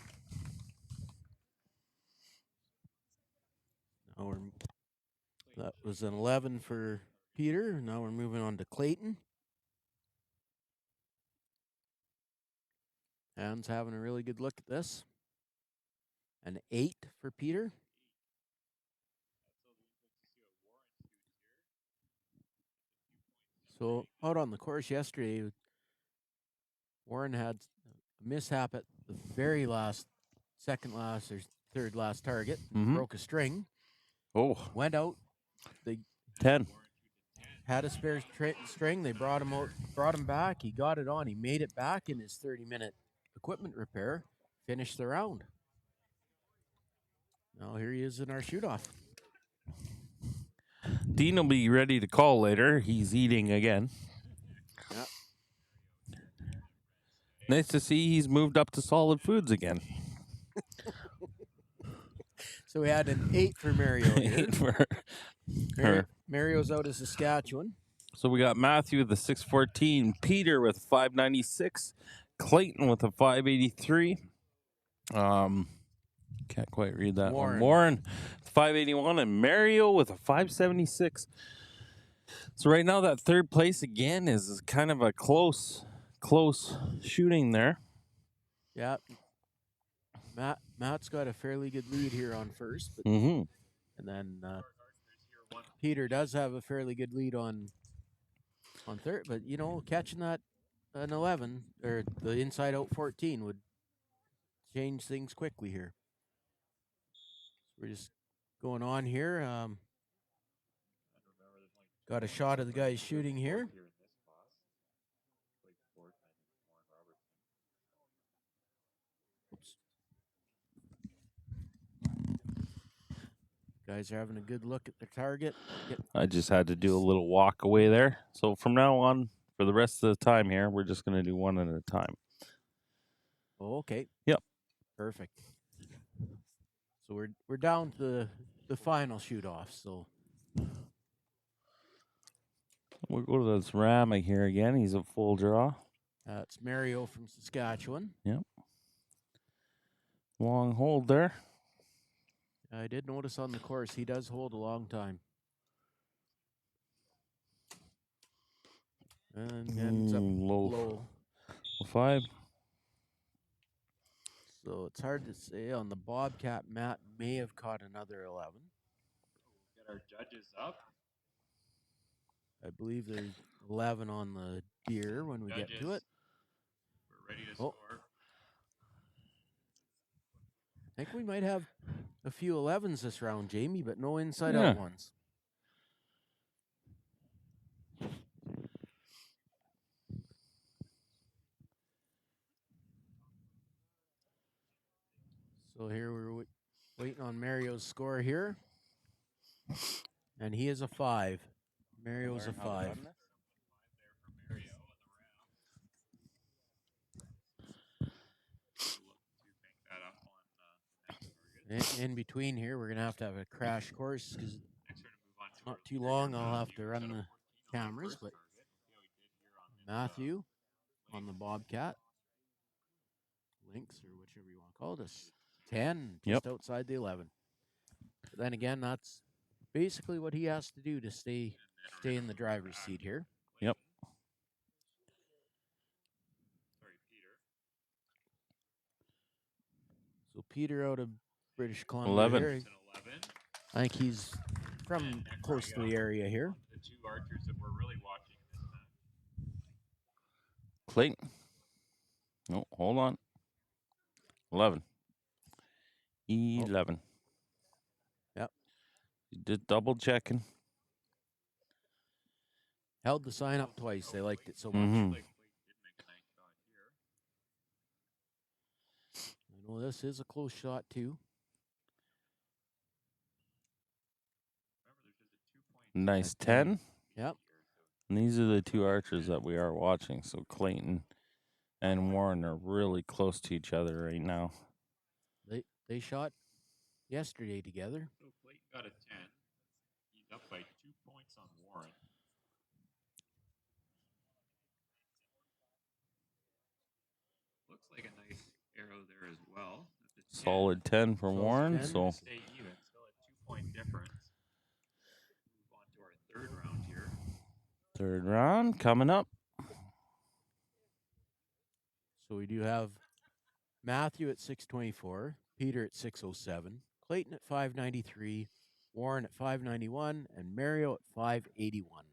Now that was an 11 for Peter. Now we're moving on to Clayton. Hans having a really good look at this. An 8 for Peter. So out on the course yesterday, Warren had a mishap at the very last, second last or third last target. Broke a string. Oh. Went out. They 10. had a spare string. They brought him out, brought him back. He got it on. He made it back in his 30-minute equipment repair. Finished the round. Now here he is in our shoot-off. Dean will be ready to call later. He's eating again. Yeah. Nice to see he's moved up to solid foods again. So we had an 8 for Mario here. 8 for her. Mario's out of Saskatchewan. So we got Matthew with a 614, Peter with 596, Clayton with a 583. Can't quite read that one. Warren 581, and Mario with a 576. So right now that third place again is kind of a close shooting there. Yeah. Matt's got a fairly good lead here on first, but Mm-hmm. and then Peter does have a fairly good lead on third, but you know, catching that an 11 or the inside out 14 would change things quickly here. We're just going on here. Got a shot of the guys shooting here. Oops. Guys are having a good look at their target. I just had to do a little walk away there. So from now on, for the rest of the time here, we're just going to do one at a time. Oh, okay. Yep. Perfect. So we're down to the final shoot-off. So we'll go to this ram here again. He's a full draw. It's Mario from Saskatchewan. Yep. Long hold there. I did notice on the course he does hold a long time. And ends up low. 5. So it's hard to say. On the Bobcat, Matt may have caught another 11. Get our judges up. I believe there's 11 on the deer when we get to it. We're ready to score. I think we might have a few 11s this round, Jamie, but no inside-out ones. So here we're waiting on Mario's score here. And he is a 5. Mario's a 5. In between here, we're gonna have a crash course because Next, we're going to move on to not our too leader long. here, I'll have Matthew, to who's run got a the 14 on the cameras, first but target. We'll see how he did here on this, Matthew on the link. Bobcat, Lynx or whichever you want to call this, 10 Yep. just outside the 11. But then again, that's basically what he has to do to stay in the driver's seat here. Yep. Sorry, Peter. So Peter out of British Columbia 11. here. It's an 11. I think he's from next close we to go the area here. The two archers that we're really watching in this match. Clayton. No, hold on. 11. 11. Yep. Just double checking. Held the sign up twice. They liked it so much. Mm-hmm. Like Clayton did make a nice shot here. I know this is a close shot too. Remember, there's just a 2-point. Nice At 10. 10. Yep. And these are the two archers that we are watching. So Clayton and Warren are really close to each other right now. They shot yesterday together. So Clayton got a 10. He's up by 2 points on Warren. Looks like a nice arrow there as well. Solid 10 for Warren. 10. So Stay even, still a 2-point difference. Move on to our third round here. third round coming up. So we do have Matthew at 624, Peter at 607, Clayton at 593, Warren at 591, and Mario at 581.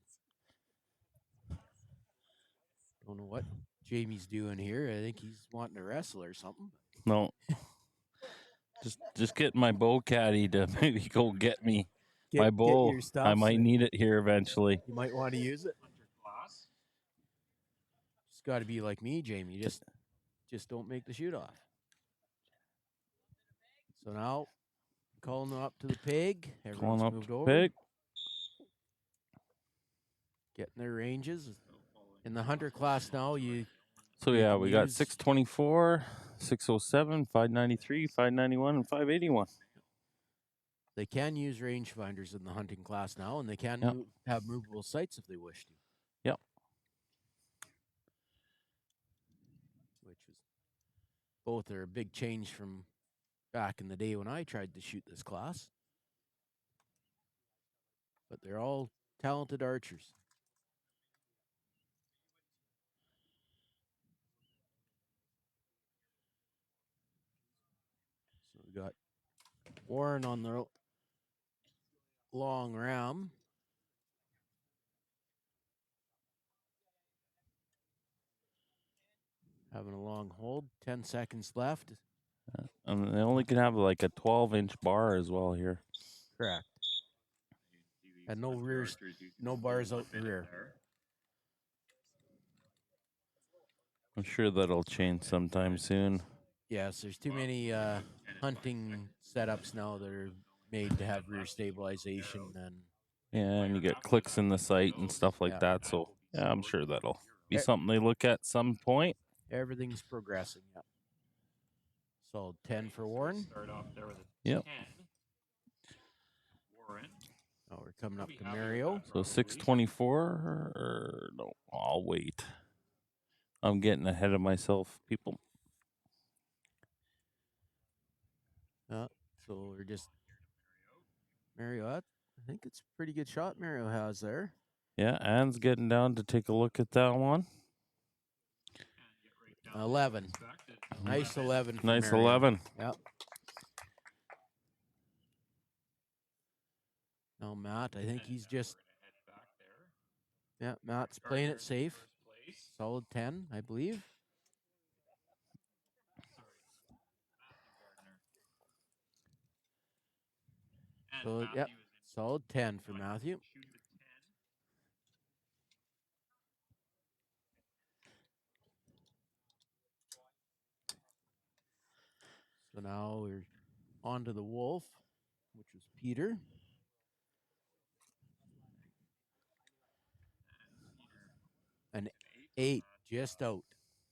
Don't know what Jamie's doing here. I think he's wanting to wrestle or something. No. just get my bow caddy to maybe go get me my bow. Get your stuff. I might need it here eventually. You might want to use it. Just got to be like me, Jamie. Just don't make the shoot off. So now, calling them up to the peg. Everyone's Calling up moved to over. peg. Getting their ranges. In the hunter class now, So yeah, we got use- 624, 607, 593, 591, and 581. they can use rangefinders in the hunting class now, and they can Yep. have movable sights if they wish to. Yep. Which is both are a big change from back in the day when I tried to shoot this class. But they're all talented archers. So we got Warren on the long ram. Having a long hold, 10 seconds left. And they only can have like a 12-inch bar as well here. Correct. And no rears, no bars out the rear. I'm sure that'll change sometime soon. Yes, there's too many hunting setups now that are made to have rear stabilization and Yeah, and you get clicks in the sight and stuff like that. So yeah, I'm sure that'll be something they look at some point. everything's progressing. Yep. Solid 10 for Warren. Start off there with a Yep. 10. Warren. Now we're coming up to Mario. So 624, or no, I'll wait. I'm getting ahead of myself, people. So we're just Mario. I think it's a pretty good shot Mario has there. Yeah, Ann's getting down to take a look at that one. 11. Nice 11. For Nice Mario. 11. Yep. Now Matt, I think he's just. Yeah, Matt's playing it safe. Solid 10, I believe. So, yep, solid 10 for Matthew. So now we're on to the wolf, which was Peter. An 8, just out.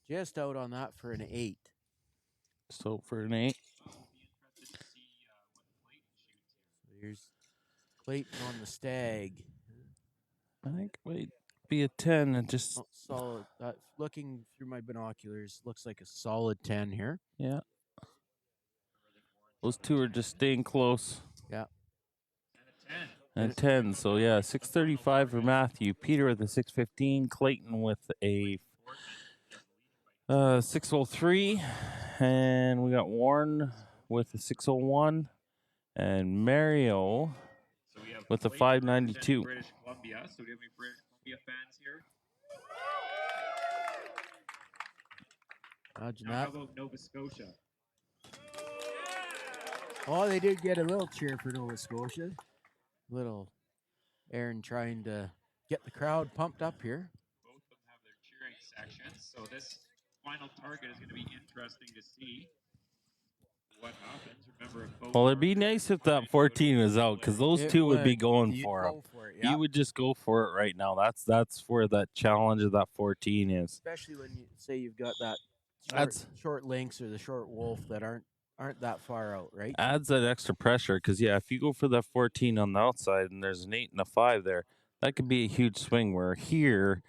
Just out on that for an 8. So for an 8. Here's Clayton on the stag. I think might be a 10 and just Solid. Looking through my binoculars, looks like a solid 10 here. yeah. Those two are just staying close. Yeah. And 10. So yeah, 635 for Matthew. Peter with a 615. Clayton with a 603. And we got Warren with a 601. And Mario with a 592. British Columbia. So do you have any British Columbia fans here? Imagine Now, that. how about Nova Scotia? Oh, they did get a little cheer for Nova Scotia. Little Aaron trying to get the crowd pumped up here. Both of them have their cheering sections. So this final target is going to be interesting to see what happens. Remember, Well, it'd be nice if that 14 was out because those two would be going for him. Yeah. You would just go for it right now. That's where that challenge of that 14 is. Especially when you say you've got that short lynx or the short wolf that aren't that far out, right? Adds that extra pressure because, yeah, if you go for that 14 on the outside and there's an 8 and a 5 there, that could be a huge swing. Where here,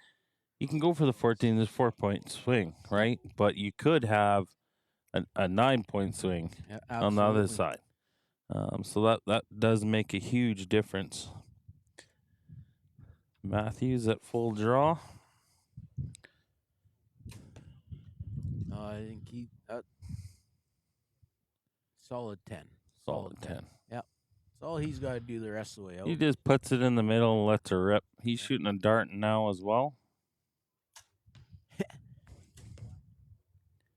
you can go for the 14, there's 4-point swing, right? But you could have a 9-point swing on the other side. So that does make a huge difference. Matthews at full draw. I think he solid 10. Solid 10. Yeah. That's all he's got to do the rest of the way out. He just puts it in the middle and lets her rip. He's shooting a dart now as well.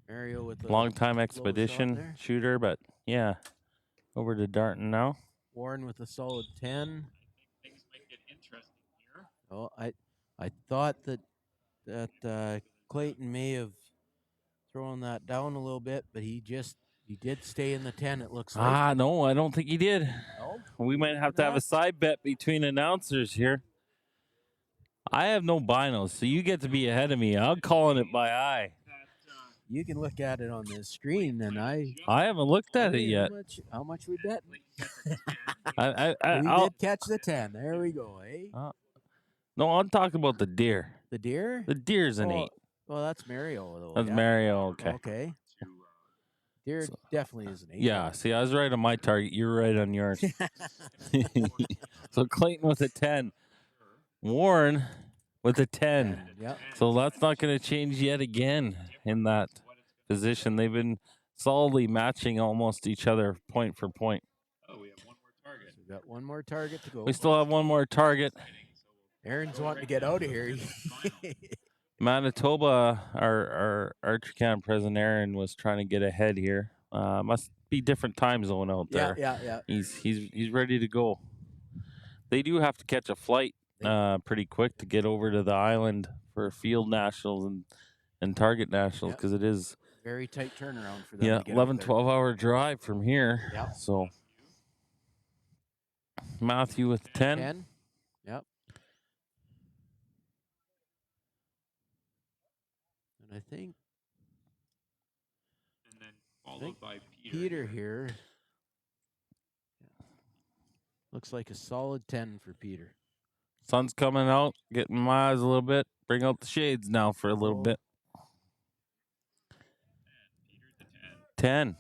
Mario with the long-time expedition shooter, but yeah, over to Darton now. Warren with a solid 10. Things might get interesting here. Oh, I thought that Clayton may have thrown that down a little bit, but he did stay in the 10. It looks like. No, I don't think he did. No? We might have to have a side bet between announcers here. I have no binos, so you get to be ahead of me. I'm calling it by eye. You can look at it on the screen, and I haven't looked at it yet. How much we bet? We did catch the 10. There we go, eh? No, I'm talking about the deer. The deer? The deer's an 8. Well, that's Mario, though. That's Mario, okay. Okay. Deer definitely is an 8. Yeah, see, I was right on my target. You're right on yours. So Clayton with a 10. Warren with a 10. Yep. So that's not going to change yet again in that position. They've been solidly matching almost each other point for point. Oh, we have one more target. So we got one more target to go. We still have one more target. Aaron's wanting to get out of here. Manitoba, our Archery Champ President Aaron was trying to get ahead here. Must be different time zone out there. Yeah. He's ready to go. They do have to catch a flight pretty quick to get over to the island for field nationals and target nationals because it is very tight turnaround for them. Yeah, 11-12 hour drive from here. Yeah. So Matthew with 10. Yep. And I think and then followed by Peter here. Looks like a solid 10 for Peter. Sun's coming out, getting my eyes a little bit. Bring out the shades now for a little bit. 10.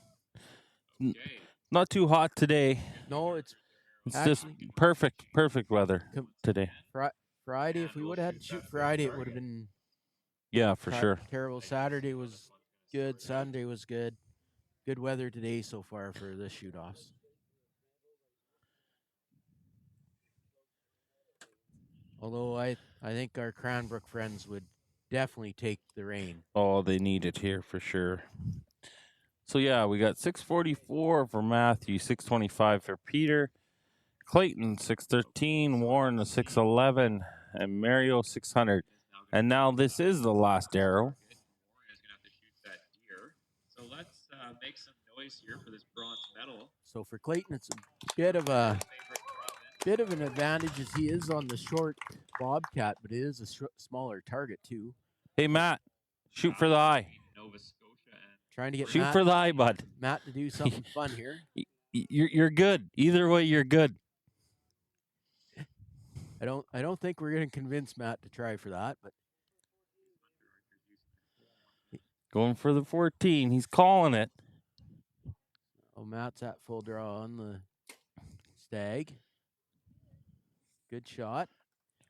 Okay. Not too hot today. No, it's just perfect weather today. Friday, if we would have had to shoot Friday, it would have been for sure. Terrible. Saturday was good. Sunday was good. Good weather today so far for the shoot-offs. Although I think our Cranbrook friends would definitely take the rain. Oh, they need it here for sure. So, yeah, we got 644 for Matthew, 625 for Peter, Clayton, 613, Warren, 611, and Mario, 600. And now this is the last arrow. So let's make some noise here for this bronze medal. So for Clayton, it's a bit of an advantage as he is on the short bobcat, but it is a smaller target too. Hey, Matt, shoot for the eye. Nova Scotia and trying to get shoot for the eye, bud. Matt to do something fun here. You're good. Either way, you're good. I don't think we're going to convince Matt to try for that, but Going for the 14. He's calling it. oh, Matt's at full draw on the stag. Good shot.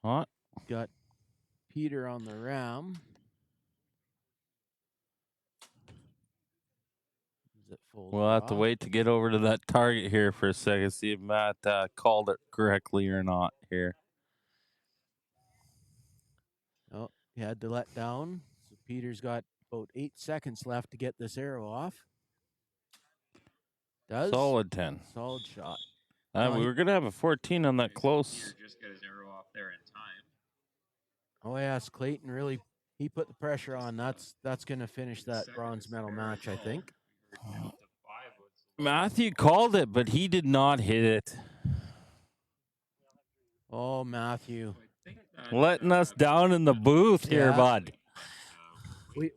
Huh? Got Peter on the ram. Is it full We'll draw? have to wait to get over to that target here for a second, see if Matt called it correctly or not here. Oh, he had to let down. So Peter's got about 8 seconds left to get this arrow off. Does. Solid 10. Solid shot. We were going to have a 14 on that close. Peter just got his arrow off there in time. Oh, yes, Clayton really, he put the pressure on. That's going to finish that bronze medal match, I think. Matthew called it, but he did not hit it. Oh, Matthew. Letting us down in the booth here, bud.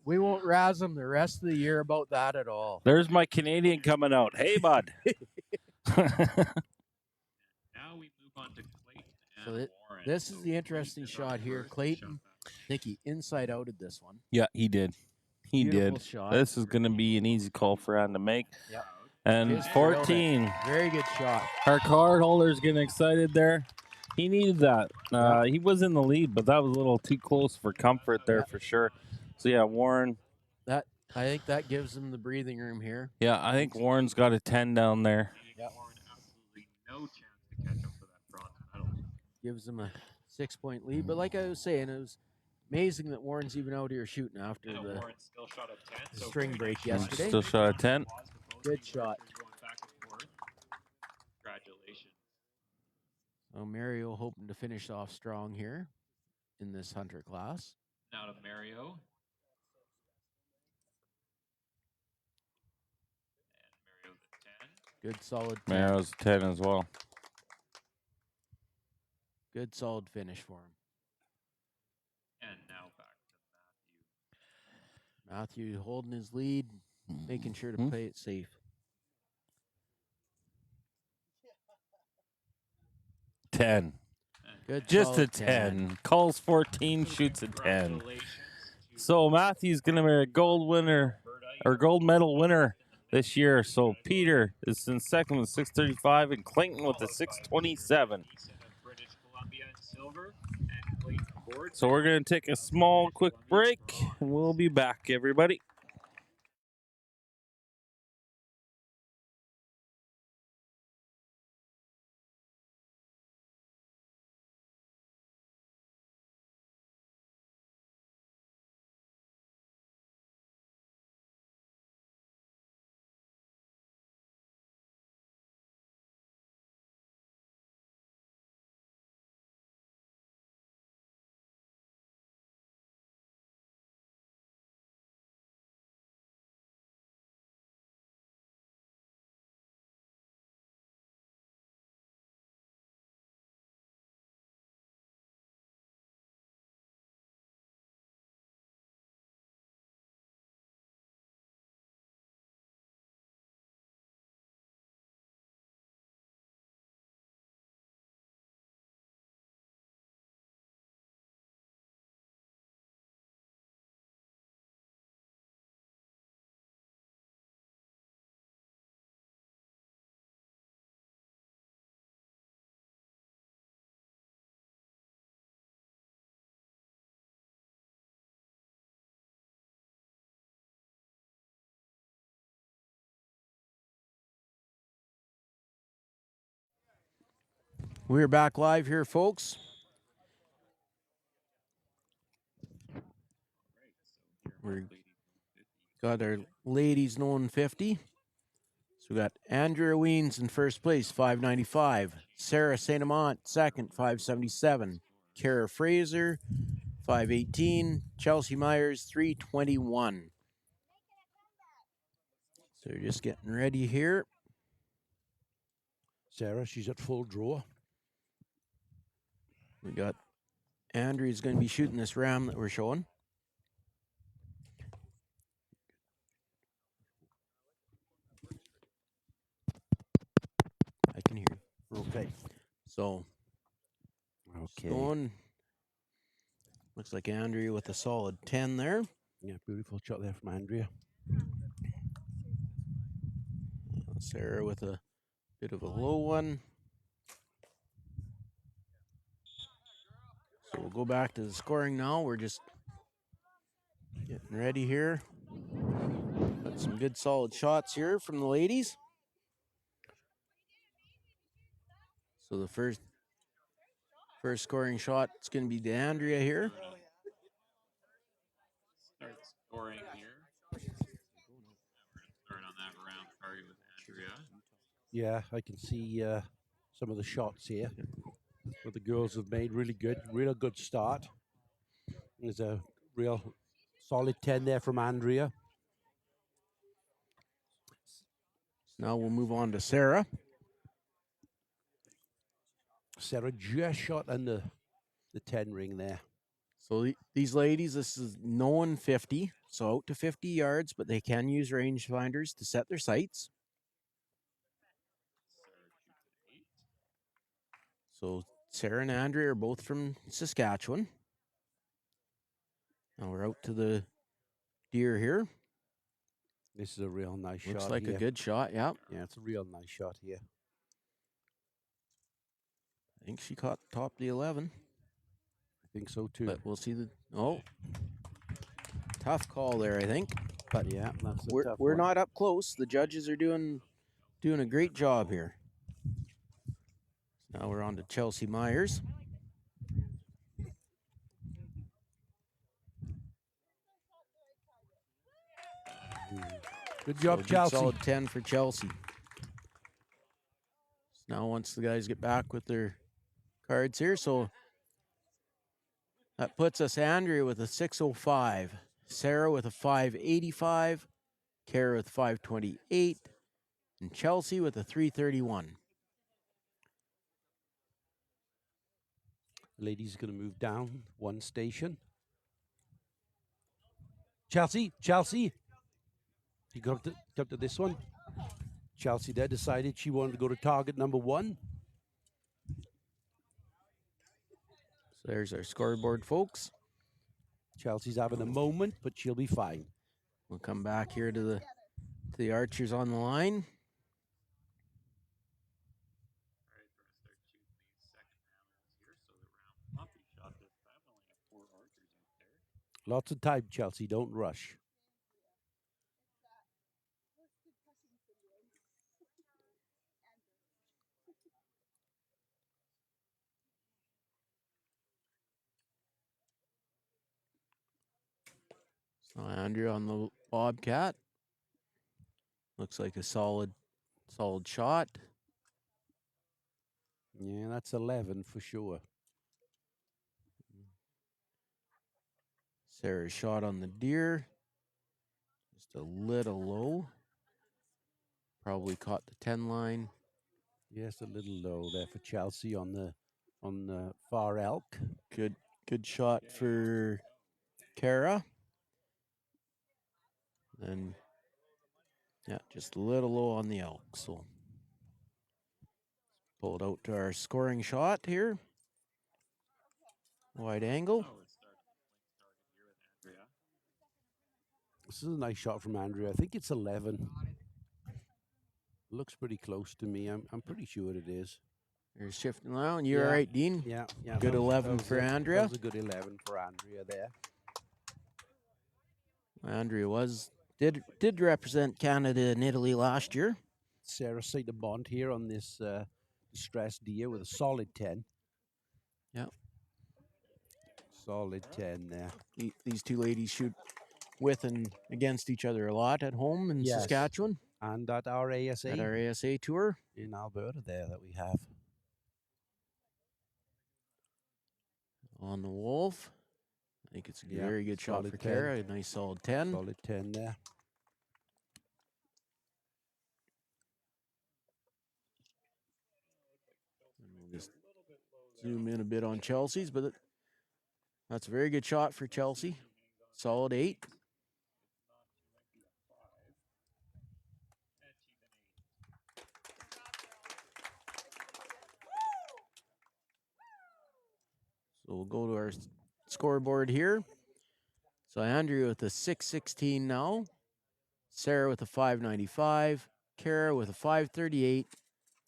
We won't razz him the rest of the year about that at all. There's my Canadian coming out. Hey, bud. Now we move on to Clayton and So Warren. this is the interesting shot here. Clayton, I think he inside-outed this one. Yeah, he did. He Beautiful did. shot. This is going to be an easy call for Ann to make. Yep. And Just drilled it. 14. Very good shot. Our card holder's getting excited there. He needed that. He was in the lead, but that was a little too close for comfort there for sure. So, yeah, Warren. I think that gives him the breathing room here. Yeah, I think Warren's got a 10 down there. Yep. Warren absolutely no chance to catch up for that bronze medal. Gives him a 6-point lead. But like I was saying, it was amazing that Warren's even out here shooting after the Warren still shot a 10, so string break yesterday. Still shot a 10. Good shot. Going back and forth. Congratulations. Oh, Mario hoping to finish off strong here in this hunter class. Now to Mario. And Mario's a 10. Good solid 10. Mario's 10 as well. Good solid finish for him. And now back to Matthew. Matthew holding his lead, making sure to play it safe. Ten. Good. Just a solid 10. Calls 14, shoots a 10. So Matthew's going to be a gold winner or gold medal winner this year. So Peter is in second with 635 and Clayton with a 627. So we're going to take a small, quick break, and we'll be back, everybody. We're back live here, folks. We got our ladies known 50. So we got Andrea Weens in first place, 595. Sarah St. Amant, second, 577. Kara Fraser, 518. Chelsea Myers, 321. So we're just getting ready here. Sarah, she's at full draw. We got Andrew's going to be shooting this ram that we're showing. I can hear you. Okay. So Okay. Going. Looks like Andrea with a solid 10 there. Yeah, beautiful shot there from Andrea. Sarah with a bit of a low one. So we'll go back to the scoring now. We're just getting ready here. Got some good solid shots here from the ladies. So the first scoring shot is going to be to Andrea here. Start scoring here. We're going to start on that round target with Andrea. Yeah, I can see some of the shots here where the girls have made real good start. There's a real solid 10 there from Andrea. Now we'll move on to Sarah. Sarah just shot under the 10 ring there. So these ladies, this is known 50, so out to 50 yards, but they can use rangefinders to set their sights. So Sarah and Andrea are both from Saskatchewan. Now we're out to the deer here. This is a real nice shot. Looks like here. a good shot, yeah. Yeah, it's a real nice shot here. I think she caught top the 11. I think so too. But we'll see tough call there, I think. But yeah, that's a tough we're one. not up close. The judges are doing a great job here. Now we're on to Chelsea Myers. Good job, Chelsea. Solid 10 for Chelsea. So now once the guys get back with their cards here, so that puts us Andrea with a 605, Sarah with a 585, Kara with 528, and Chelsea with a 331. Ladies going to move down one station. Chelsea. You come to this one. Chelsea there decided she wanted to go to target number 1. So there's our scoreboard, folks. Chelsea's having a moment, but she'll be fine. We'll come back here to the archers on the line. All right, we're going to start shooting these second animals here. So the round puppy shot this time. We only have 4 archers out there. Lots of time, Chelsea. Don't rush. So Andrea on the Bobcat. Looks like a solid shot. Yeah, that's 11 for sure. Sarah's shot on the deer. Just a little low. Probably caught the 10 line. Yes, a little low there for Chelsea on the far elk. Good shot for Kara. And yeah, just a little low on the elk. So pull it out to our scoring shot here. Wide angle. This is a nice shot from Andrea. I think it's 11. Looks pretty close to me. I'm pretty sure it is. You're shifting around. You're all right, Dean? Yeah. Good 11 for Andrea. That was a good 11 for Andrea there. Andrea did represent Canada and Italy last year. Sarah St. Bond here on this distressed deer with a solid 10. Yeah. Solid 10 there. These two ladies shoot with and against each other a lot at home in Saskatchewan. And at our ASA. At our ASA tour. In Alberta there that we have. On the wolf. I think it's a very good shot for Kara. A nice solid 10. Solid 10 there. And we'll just zoom in a bit on Chelsea's, but that's a very good shot for Chelsea. Solid 8. So we'll go to our scoreboard here. So Andrea with a 616 now. Sarah with a 595. Kara with a 538.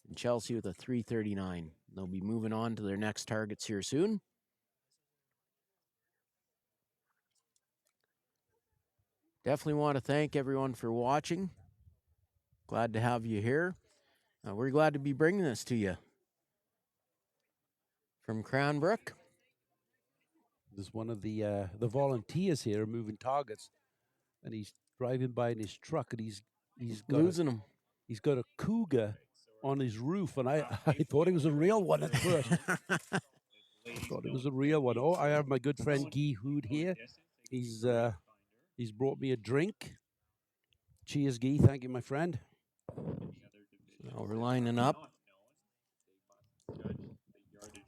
And Chelsea with a 339. They'll be moving on to their next targets here soon. Definitely want to thank everyone for watching. Glad to have you here. We're glad to be bringing this to you from Cranbrook. There's one of the volunteers here moving targets, and he's driving by in his truck, and he's got losing them. He's got a cougar on his roof, and I thought it was a real one at first. I thought it was a real one. Oh, I have my good friend Guy Hood here. He's brought me a drink. Cheers, Guy. Thank you, my friend. Now we're lining up.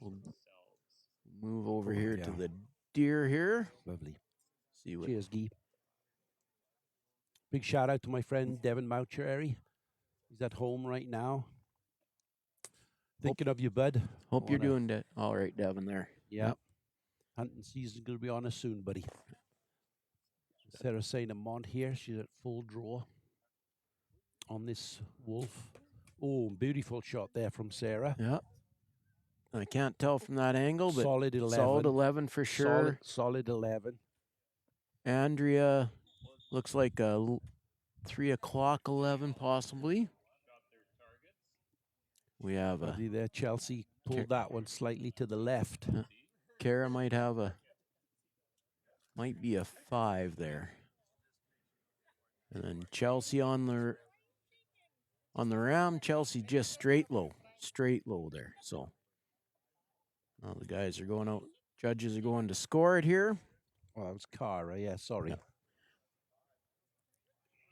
We'll move over here to the deer here. Lovely. See what. Cheers, Guy. Big shout out to my friend Devin Moucherary. He's at home right now. Thinking of you, bud. Hope you're doing that all right, Devin, there. Yeah. Hunting season's going to be on us soon, buddy. Sarah Saint Amont here. She's at full draw on this wolf. Oh, beautiful shot there from Sarah. Yeah. I can't tell from that angle, but solid 11. Solid 11 for sure. Solid 11. Andrea looks like a 3 o'clock 11 possibly. We have a there. Chelsea pulled that one slightly to the left. Kara might be a 5 there. And then Chelsea on the ram. Chelsea just straight low there. So now the guys are going out. Judges are going to score it here. Well, that was Cara. Yeah, sorry.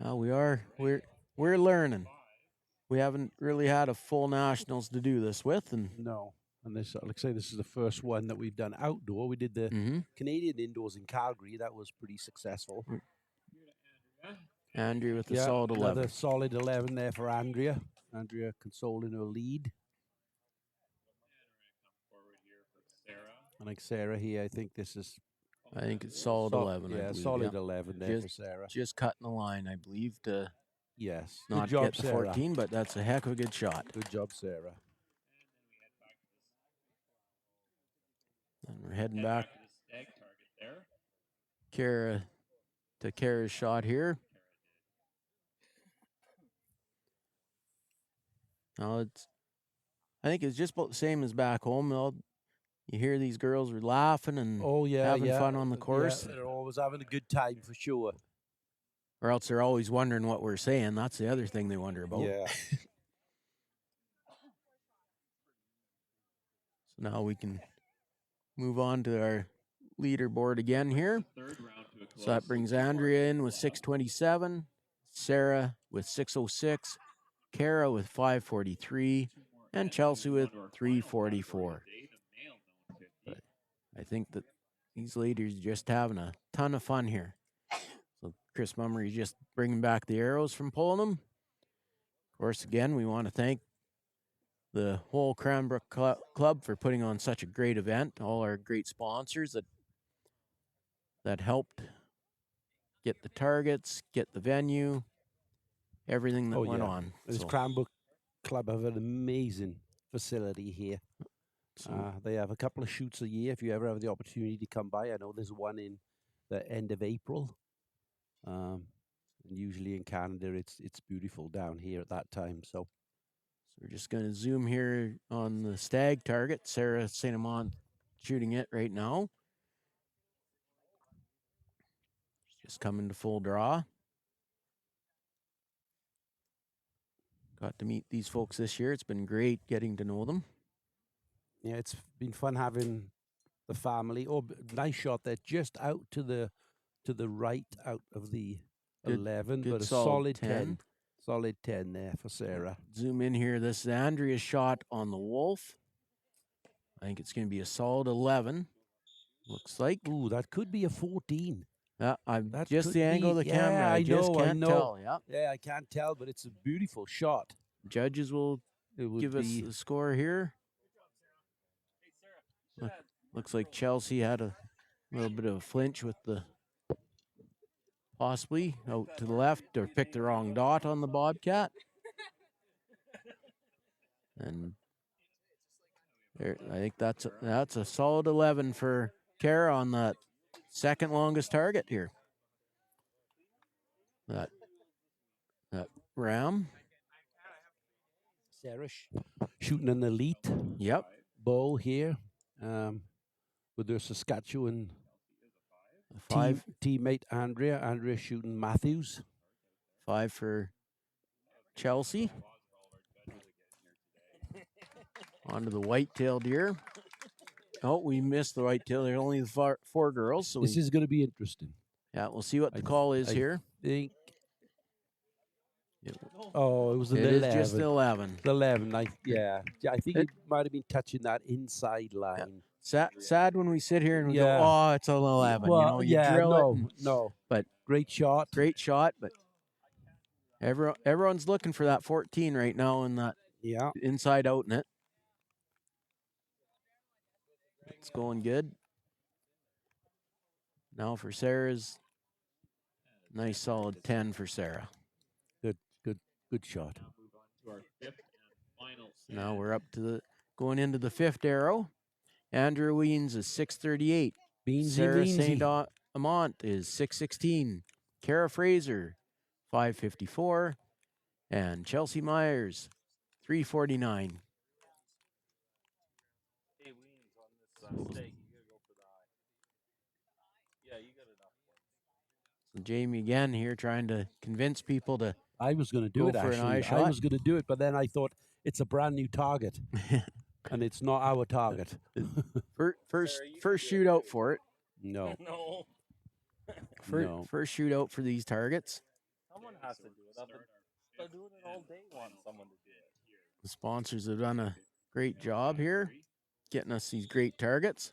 Yeah. We're learning. We haven't really had a full nationals to do this with, and no. And this, like I say, this is the first one that we've done outdoor. We did the Canadian indoors in Calgary. That was pretty successful. Andrea with the solid 11. Another solid 11 there for Andrea. Andrea consoling her lead. And like Sarah here, I think this is. I think it's solid 11. Yeah, solid 11 there for Sarah. Just cutting the line, I believe, to not good job, get the 14, but that's a heck of a good shot. Good job, Sarah. And we're heading back. Kara's shot here. Now I think it's just about the same as back home. You hear these girls are laughing and having fun on the course. Yeah, they're always having a good time for sure. Or else they're always wondering what we're saying. That's the other thing they wonder about. Yeah. So now we can move on to our leaderboard again here. So that brings Andrea in with 627, Sarah with 606, Kara with 543, and Chelsea with 344. But I think that these ladies are just having a ton of fun here. So Chris Mummery just bringing back the arrows from pulling them. Of course, again, we want to thank the whole Cranbrook Club for putting on such a great event. All our great sponsors that helped get the targets, get the venue, everything that went on. This Cranbrook Club have an amazing facility here. They have a couple of shoots a year. If you ever have the opportunity to come by, I know there's one in the end of April. And usually in Canada, it's beautiful down here at that time. So we're just going to zoom here on the stag target. Sarah St. Amant shooting it right now. Just coming to full draw. Got to meet these folks this year. It's been great getting to know them. Yeah, it's been fun having the family. Oh, nice shot there, just out to the right out of the 11, but a solid 10. Solid 10 there for Sarah. Zoom in here. This is Andrea's shot on the wolf. I think it's going to be a solid 11. Looks like. Ooh, that could be a 14. That's just the angle of the camera. I just can't tell. Yeah, I can't tell, but it's a beautiful shot. Judges will give us the score here. Looks like Chelsea had a little bit of a flinch with the possibly out to the left or picked the wrong dot on the Bobcat. And there, I think that's a solid 11 for Kara on that second longest target here. That ram. Sarah shooting an elite Yep. bow here with their Saskatchewan teammate Andrea. Andrea shooting Matthews. 5 for Chelsea. Onto the whitetail deer. Oh, we missed the whitetail. There's only the 4 girls. So this is going to be interesting. Yeah, we'll see what the call is here. Think. It was an 11. It is just 11. 11. I think it might have been touching that inside line. Yeah. Sad when we sit here and we go, oh, it's an 11. Well, you drill it. No. But great shot. But everyone's looking for that 14 right now in that inside out net. It's going good. Now for Sarah's nice solid 10 for Sarah. Good shot. Now we're up to going into the 5th arrow. Andrew Weens is 638. Sarah St. Amant is 616. Kara Fraser 554. And Chelsea Myers 349. Hey, Weens, on this stake, you gotta go for the eye. Yeah, you got enough. So Jamie again here trying to convince people to. I was going to do it actually. I was going to do it, but then I thought it's a brand new target, and it's not our target. First shootout for it. No. No. First shootout for these targets. Someone has to do it. I've been doing it all day. Want someone to do it. The sponsors have done a great job here, getting us these great targets.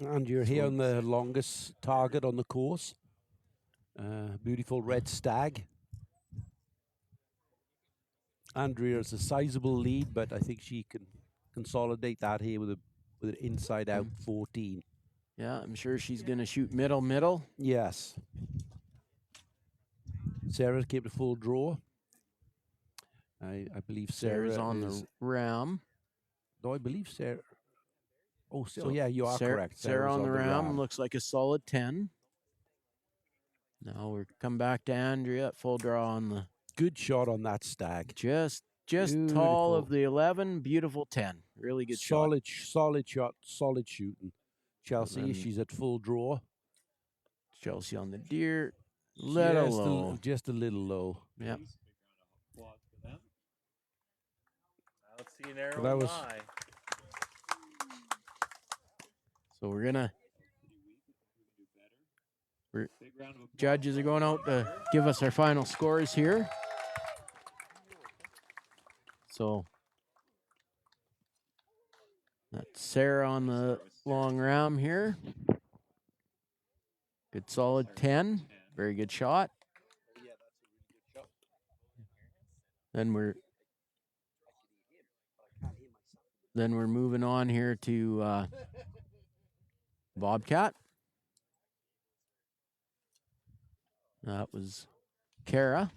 And you're here on the longest target on the course. Beautiful red stag. Andrea's a sizable lead, but I think she can consolidate that here with an inside out 14. Yeah, I'm sure she's going to shoot middle. Yes. Sarah came to full draw. I believe Sarah's on the ram. No, I believe Sarah. Oh, yeah, you are correct. Sarah on the ram looks like a solid 10. Now we're come back to Andrea at full draw on the. Good shot on that stag. Just tall of the 11, beautiful 10. Really good shot. Solid shot, solid shooting. Chelsea, she's at full draw. Chelsea on the deer, low. Just a little low. Yeah. Let's see an arrow in the eye. So judges are going out to give us our final scores here. So that's Sarah on the long ram here. Good solid 10. Very good shot. Then we're moving on here to Bobcat. That was Kara.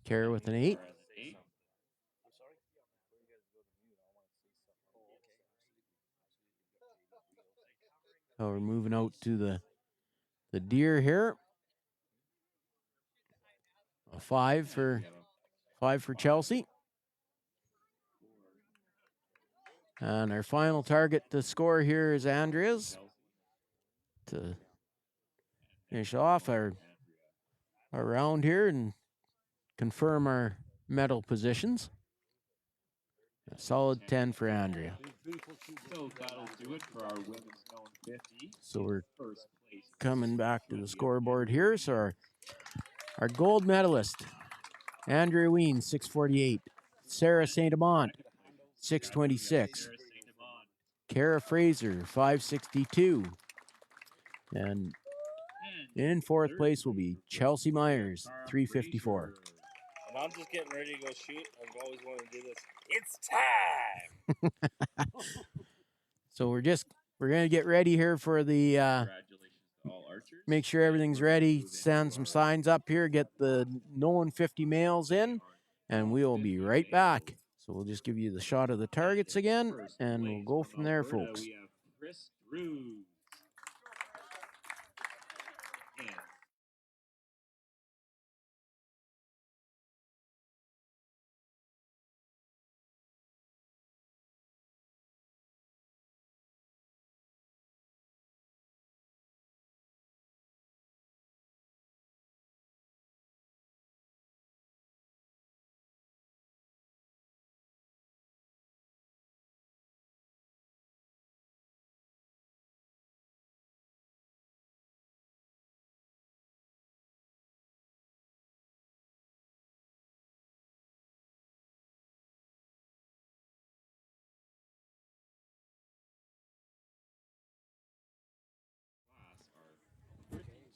Kara with an 8. Oh, we're moving out to the deer here. A 5 for Chelsea. And our final target to score here is Andrea's. To finish off our round here and confirm our medal positions. A solid 10 for Andrea. So we're coming back to the scoreboard here. So our gold medalist, Andrea Ween, 648. Sarah St. Amant, 626. Kara Fraser, 562. And in 4th place will be Chelsea Myers, 354. I'm just getting ready to go shoot. I've always wanted to do this. It's time. So we're gonna get ready here for the. Congratulations to all archers. Make sure everything's ready. Send some signs up here. Get the known 50 males in, and we will be right back. So we'll just give you the shot of the targets again, and we'll go from there, folks. We have Chris Drews. And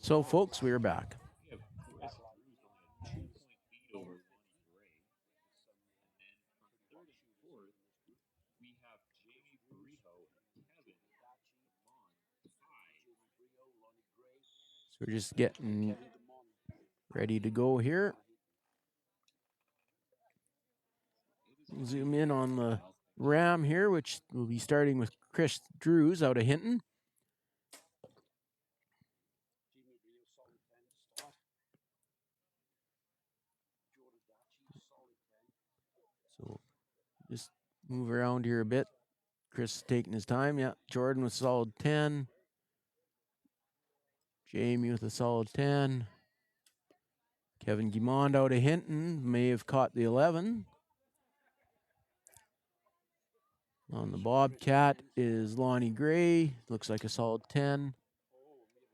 So, folks, we're back. we have Chris Drews only a 2-point lead over Lonnie Gray. And then from third and fourth, we have Jamie Barijo and Kevin Demond tied. So we're just getting ready to go here. Zoom in on the ram here, which will be starting with Chris Drews out of Hinton. So just move around here a bit. Chris is taking his time. Yeah, Jordan with solid 10. Jamie with a solid 10. Kevin Guimond out of Hinton may have caught the 11. On the Bobcat is Lonnie Gray. Looks like a solid 10.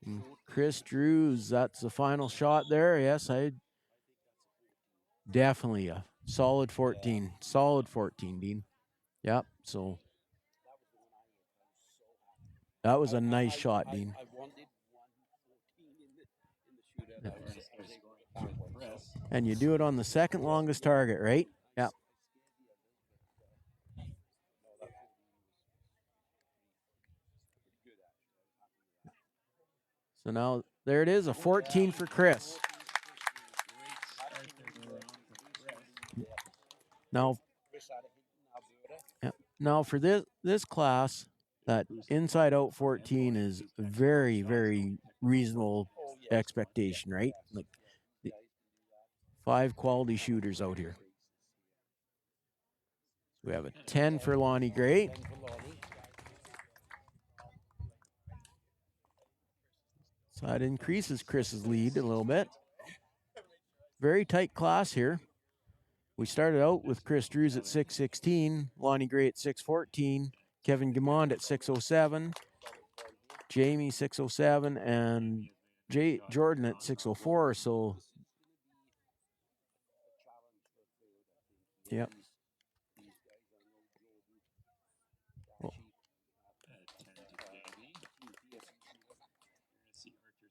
And Chris Drews, that's the final shot there. Yes, definitely a solid 14. Solid 14, Dean. Yep, so that was a nice shot, Dean. And you do it on the second longest target, right? Yep. So now there it is, a 14 for Chris. Now for this class, that inside out 14 is a very, very reasonable expectation, right? Like 5 quality shooters out here. We have a 10 for Lonnie Gray. So that increases Chris's lead a little bit. Very tight class here. We started out with Chris Drews at 6:16, Lonnie Gray at 6:14, Kevin Guimond at 6:07, Jamie 6:07, and Jordan at 6:04. So, yep.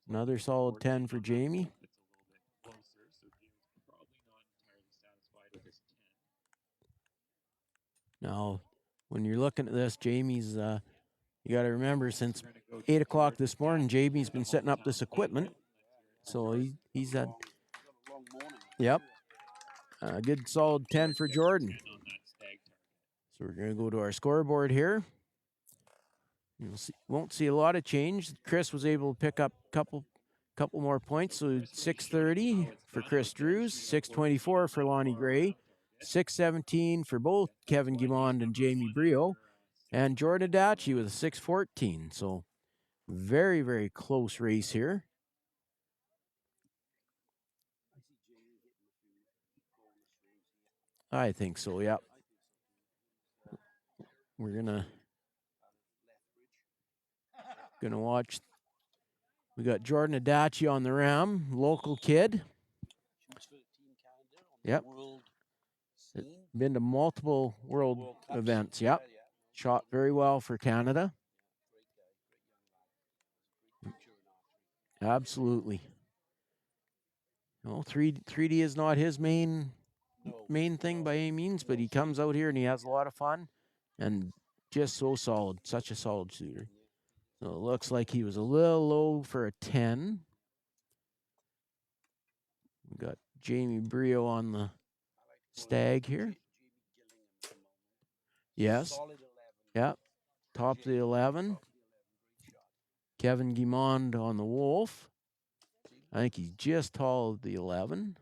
Another solid 10 for Jamie. Now, when you're looking at this, Jamie's, you got to remember, since 8 o'clock this morning, Jamie's been setting up this equipment. So he's had, yep, a good solid 10 for Jordan. So we're going to go to our scoreboard here. Won't see a lot of change. Chris was able to pick up a couple more points. So 6:30 for Chris Drews, 6:24 for Lonnie Gray, 6:17 for both Kevin Guimond and Jamie Brio, and Jordan Adachi with a 6:14. So very, very close race here. I think so, yep. We're gonna watch. We got Jordan Adachi on the ram, local kid. Yep. Been to multiple world events. Yep. Shot very well for Canada. Absolutely. No, 3D is not his main main thing by any means, but he comes out here and he has a lot of fun and just so solid, such a solid shooter. So it looks like he was a little low for a 10. We got Jamie Brio on the stag here. Yes. Yep. Top of the 11. Kevin Guimond on the wolf. I think he's just tall of the 11.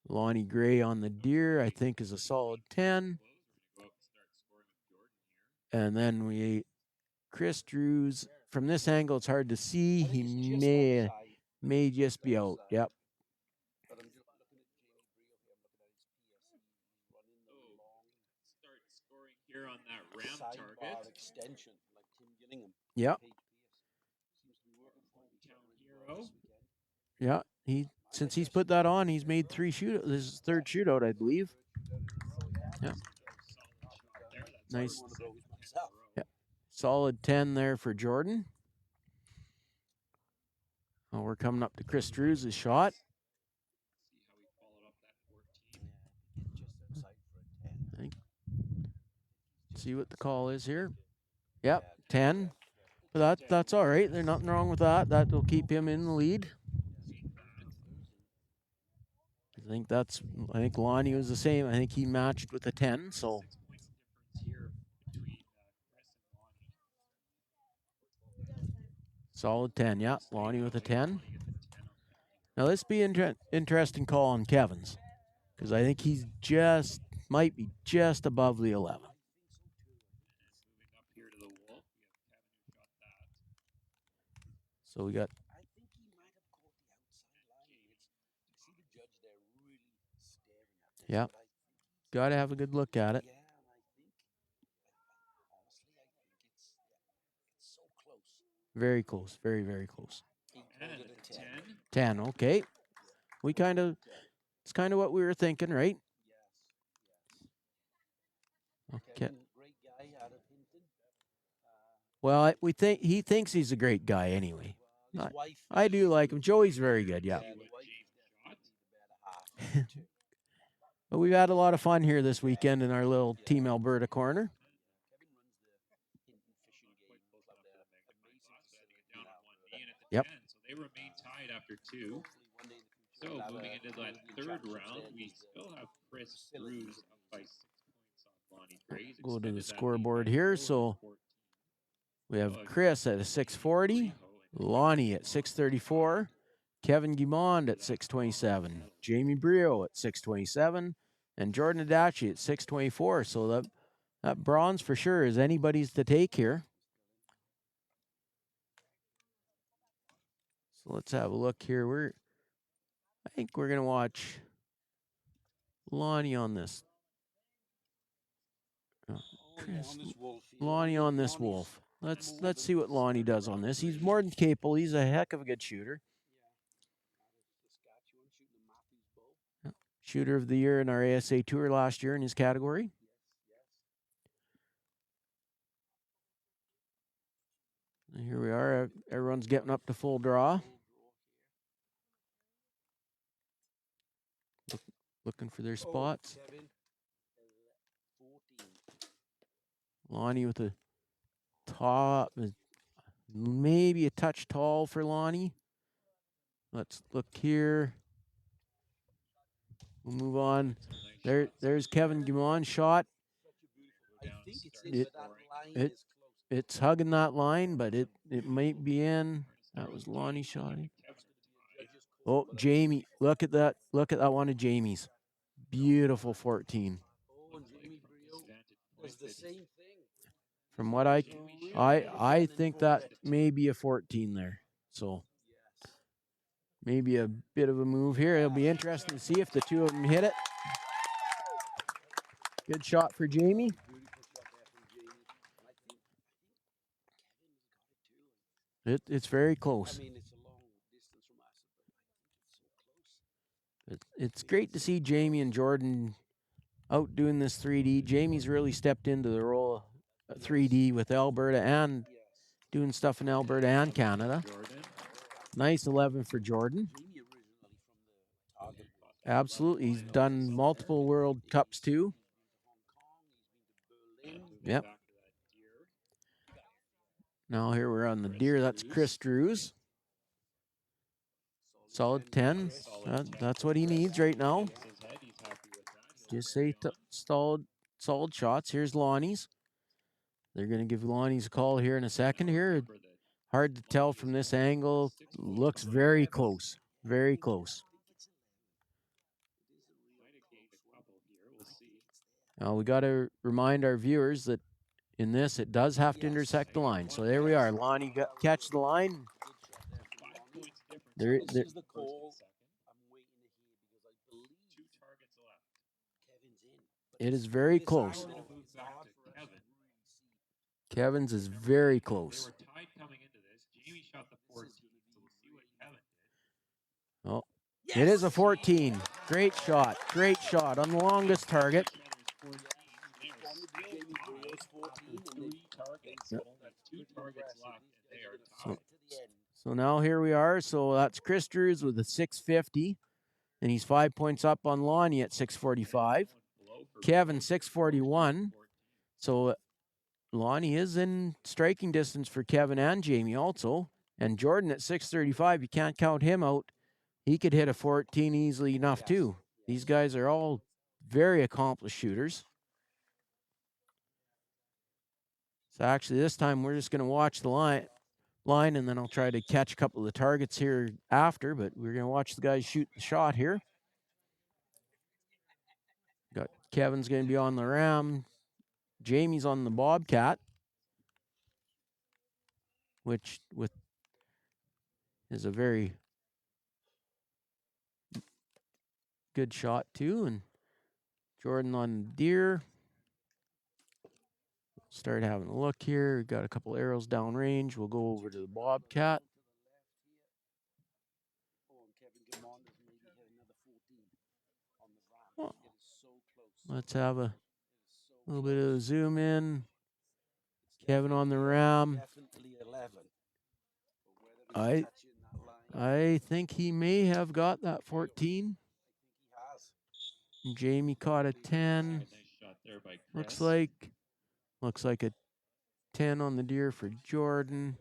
Lonnie Gray on the deer, I think, is a solid 10. And then Chris Drews. From this angle, it's hard to see. He may just be out. Yep. Start scoring here on that ram target. Extension, like Tim Gillingham. Yep. Town hero. Yeah. Since he's put that on, he's made 3 shootouts. This is his 3rd shootout, I believe. Yeah. Nice. Yeah. Solid 10 there for Jordan. Oh, we're coming up to Chris Drews' shot. See what the call is here. Yep, 10. But that's all right. There's nothing wrong with that. That will keep him in the lead. I think Lonnie was the same. I think he matched with a 10. So. Solid 10, yeah. Lonnie with a 10. Now this be interesting call on Kevin's, because I think he's might be just above the 11. So we got. I think he might have caught the outside line. You see the judge there really staring at this. Yeah. Got to have a good look at it. Yeah, and I think, honestly, I think it's so close. Very close. Very, very close. And 10. 10, okay. It's kind of what we were thinking, right? Yes. Okay. Great guy out of Hinton. Well, he thinks he's a great guy anyway. His wife. I do like him. Joey's very good, yeah. But we've had a lot of fun here this weekend in our little Team Alberta corner. Yep. So they remain tied after 2. So moving into that 3rd round, we still have Chris Drews up by 6 points on Lonnie Gray. Go to the scoreboard here. So we have Chris at a 640, Lonnie at 634, Kevin Guimond at 627, Jamie Brio at 627, and Jordan Adachi at 624. So that bronze for sure is anybody's to take here. So let's have a look here. I think we're gonna watch Lonnie on this. Lonnie on this wolf. Let's see what Lonnie does on this. He's more than capable. He's a heck of a good shooter. Shooter of the year in our ASA Tour last year in his category. And here we are. Everyone's getting up to full draw. Looking for their spots. Lonnie with a top, maybe a touch tall for Lonnie. Let's look here. We'll move on. There's Kevin Guimond shot. It's hugging that line, but it might be in. That was Lonnie shotting. Oh, Jamie, look at that. Look at that one of Jamie's. Beautiful 14. From what I think that may be a 14 there. So maybe a bit of a move here. It'll be interesting to see if the two of them hit it. Good shot for Jamie. It's very close. I mean, it's a long distance from us, but I think it's so close. It's great to see Jamie and Jordan out doing this 3D. Jamie's really stepped into the role of 3D with Alberta and doing stuff in Alberta and Canada. Nice 11 for Jordan. Absolutely. He's done multiple World Cups too. Yep. Now here we're on the deer. That's Chris Drews. Solid 10. That's what he needs right now. Just say solid shots. Here's Lonnie's. They're going to give Lonnie's a call here in a second here. Hard to tell from this angle. Looks very close. Very close. Now we got to remind our viewers that in this, it does have to intersect the line. So there we are. Lonnie catch the line. There, The call. I'm waiting to hear because I believe 2 targets left. Kevin's in. it is very close. Kevin's is very close. They were tied coming into this. Jamie shot the 14, so we'll see what Kevin did. Oh, it is a 14. Great shot. Great shot on the longest target. So now here we are. So that's Chris Drews with a 650. And he's 5 points up on Lonnie at 645. Kevin 641. So Lonnie is in striking distance for Kevin and Jamie also. And Jordan at 635. You can't count him out. He could hit a 14 easily enough too. These guys are all very accomplished shooters. So actually this time we're just going to watch the line and then I'll try to catch a couple of the targets here after, but we're going to watch the guys shoot the shot here. Got Kevin's going to be on the ram. Jamie's on the Bobcat, which is a very good shot too. And Jordan on deer. Start having a look here. We've got a couple arrows downrange. We'll go over to the Bobcat. Oh, let's have a little bit of a zoom in. Kevin on the ram. I think he may have got that 14. Jamie caught a 10. Looks like a 10 on the deer for Jordan.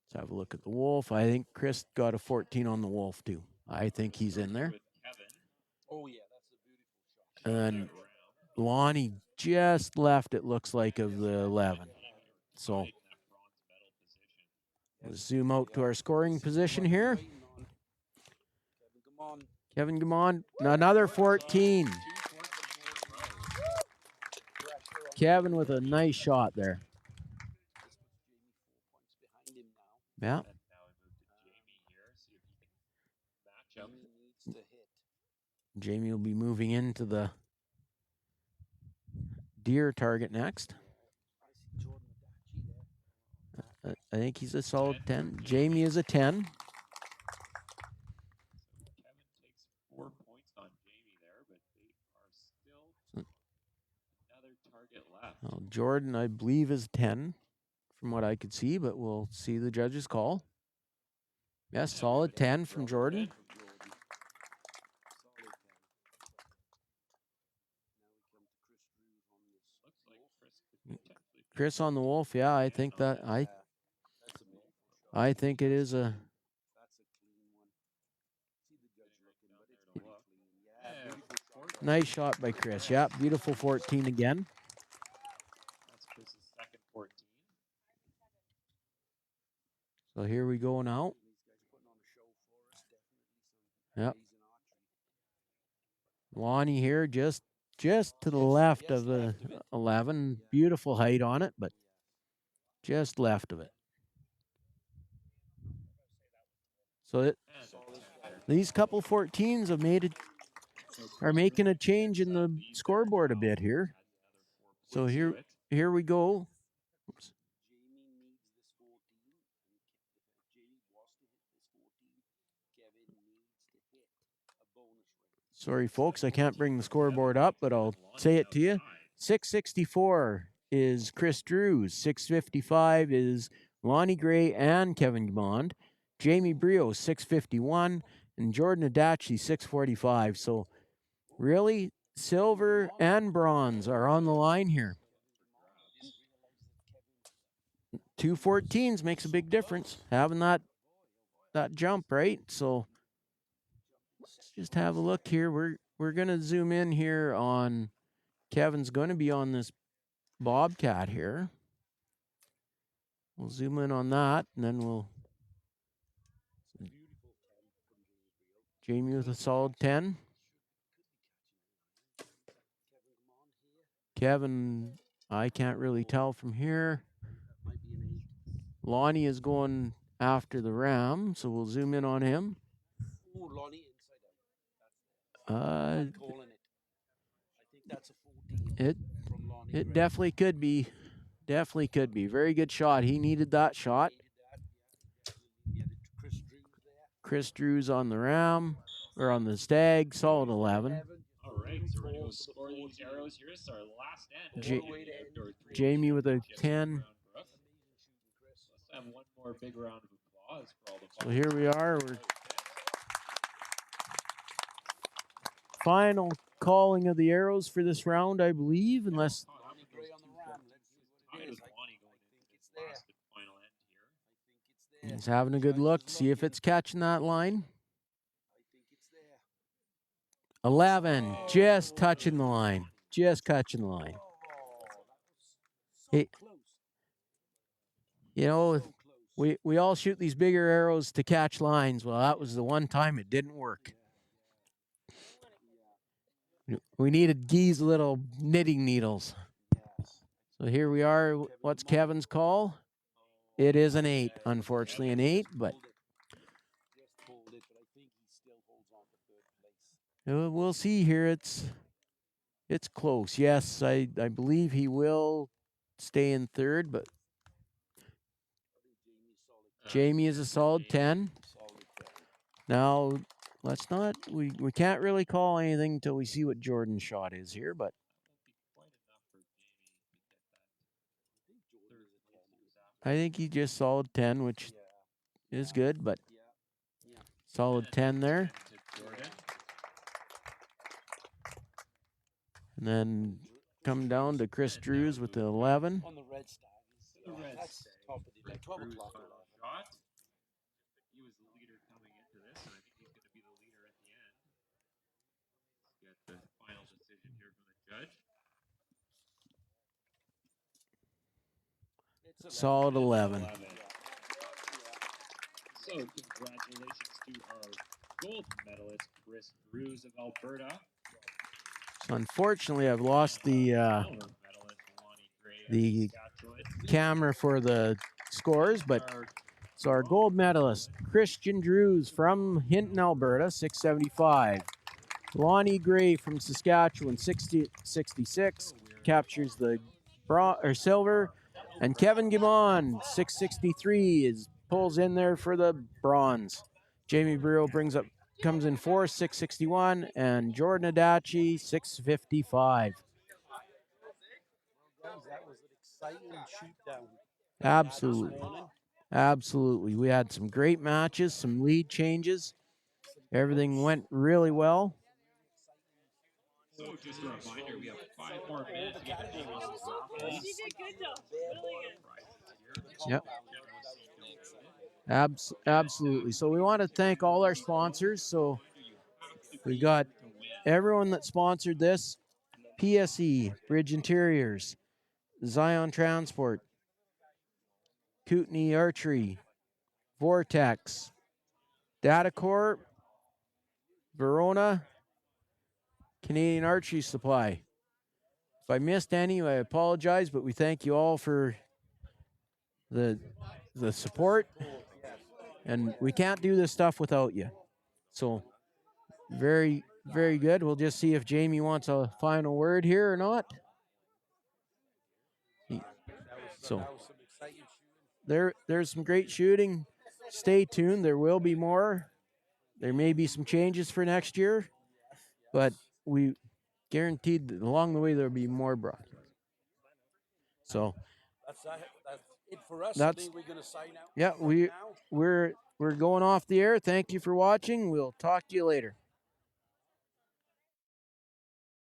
Let's have a look at the wolf. I think Chris got a 14 on the wolf too. I think he's in there. Oh yeah, that's a beautiful shot. And Lonnie just left, it looks like, of the 11. So let's zoom out to our scoring position here. Kevin, come on. Another 14. Kevin with a nice shot there. Yeah. Jamie will be moving into the deer target next. I think he's a solid 10. Jamie is a 10. Kevin takes 4 points on Jamie there, but they are still another target left. Well, Jordan, I believe, is 10 from what I could see, but we'll see the judge's call. Yes, solid 10 from Jordan. Chris on the wolf, yeah, I think it is a nice shot by Chris. Yeah, beautiful 14 again. That's Chris's second 14. So here we go now. Yep. Lonnie here, just to the left of the 11. Beautiful height on it, but just left of it. So these couple 14s are making a change in the scoreboard a bit here. So here we go. Oops. Sorry, folks, I can't bring the scoreboard up, but I'll say it to you. 664 is Chris Drews. 655 is Lonnie Gray and Kevin Gmond. Jamie Brio, 651. and Jordan Adachi 645. So really, silver and bronze are on the line here. 2 14s makes a big difference, having that jump, right? So let's just have a look here. We're gonna zoom in here on Kevin's going to be on this Bobcat here. We'll zoom in on that, and then we'll Jamie with a solid 10. Kevin, I can't really tell from here. Lonnie is going after the ram, so we'll zoom in on him. It definitely could be. Definitely could be. Very good shot. He needed that shot. Chris Drew's on the ram, or on the stag, solid 11. All right, so we're going to go score these arrows here. This is our last end. Jamie with a 10. Let's have one more big round of applause for all the So here we are. We're final calling of the arrows for this round, I believe, unless he's having a good look, see if it's catching that line. 11, just touching the line. Just catching the line. Hey, you know, we all shoot these bigger arrows to catch lines. Well, that was the one time it didn't work. We needed Guy's little knitting needles. So here we are. What's Kevin's call? It is an 8, unfortunately an 8, but we'll see here. It's close. Yes, I believe he will stay in third, but Jamie is a solid 10. Now, let's not, we can't really call anything until we see what Jordan's shot is here, but I think he just solid 10, which is good, but solid 10 there. And then come down to Chris Drews with the 11. On the red stag. The red top of the 12 o'clock. He was the leader coming into this, and I think he's going to be the leader at the end. Get the final decision here from the judge. Solid 11. So congratulations to our gold medalist, Chris Drews of Alberta. So unfortunately, I've lost the camera for the scores, but so our gold medalist, Christian Drews from Hinton, Alberta, 675. Lonnie Gray from Saskatchewan, 66, captures the silver. And Kevin Gimon, 663, pulls in there for the bronze. Jamie Brio comes in fourth, 661, and Jordan Adachi, 655. That was an exciting shoot down. Absolutely. We had some great matches, some lead changes. Everything went really well. So just a reminder, we have 5 more minutes to get the name on this raffle. You did good though. Really good. Yep. Absolutely. So we want to thank all our sponsors. So we got everyone that sponsored this: PSE, Bridge Interiors, Zion Transport, Kootenai Archery, Vortex, Datacorp, Verona, Canadian Archery Supply. If I missed any, I apologize, but we thank you all for the support, and we can't do this stuff without you. So very, very good. We'll just see if Jamie wants a final word here or not. So there's some great shooting. Stay tuned. There will be more. There may be some changes for next year, but we guaranteed that along the way there'll be more broadcasts. So That's it for us. That's- I think we're going to sign out. Yeah, right now. we're going off the air. Thank you for watching. We'll talk to you later.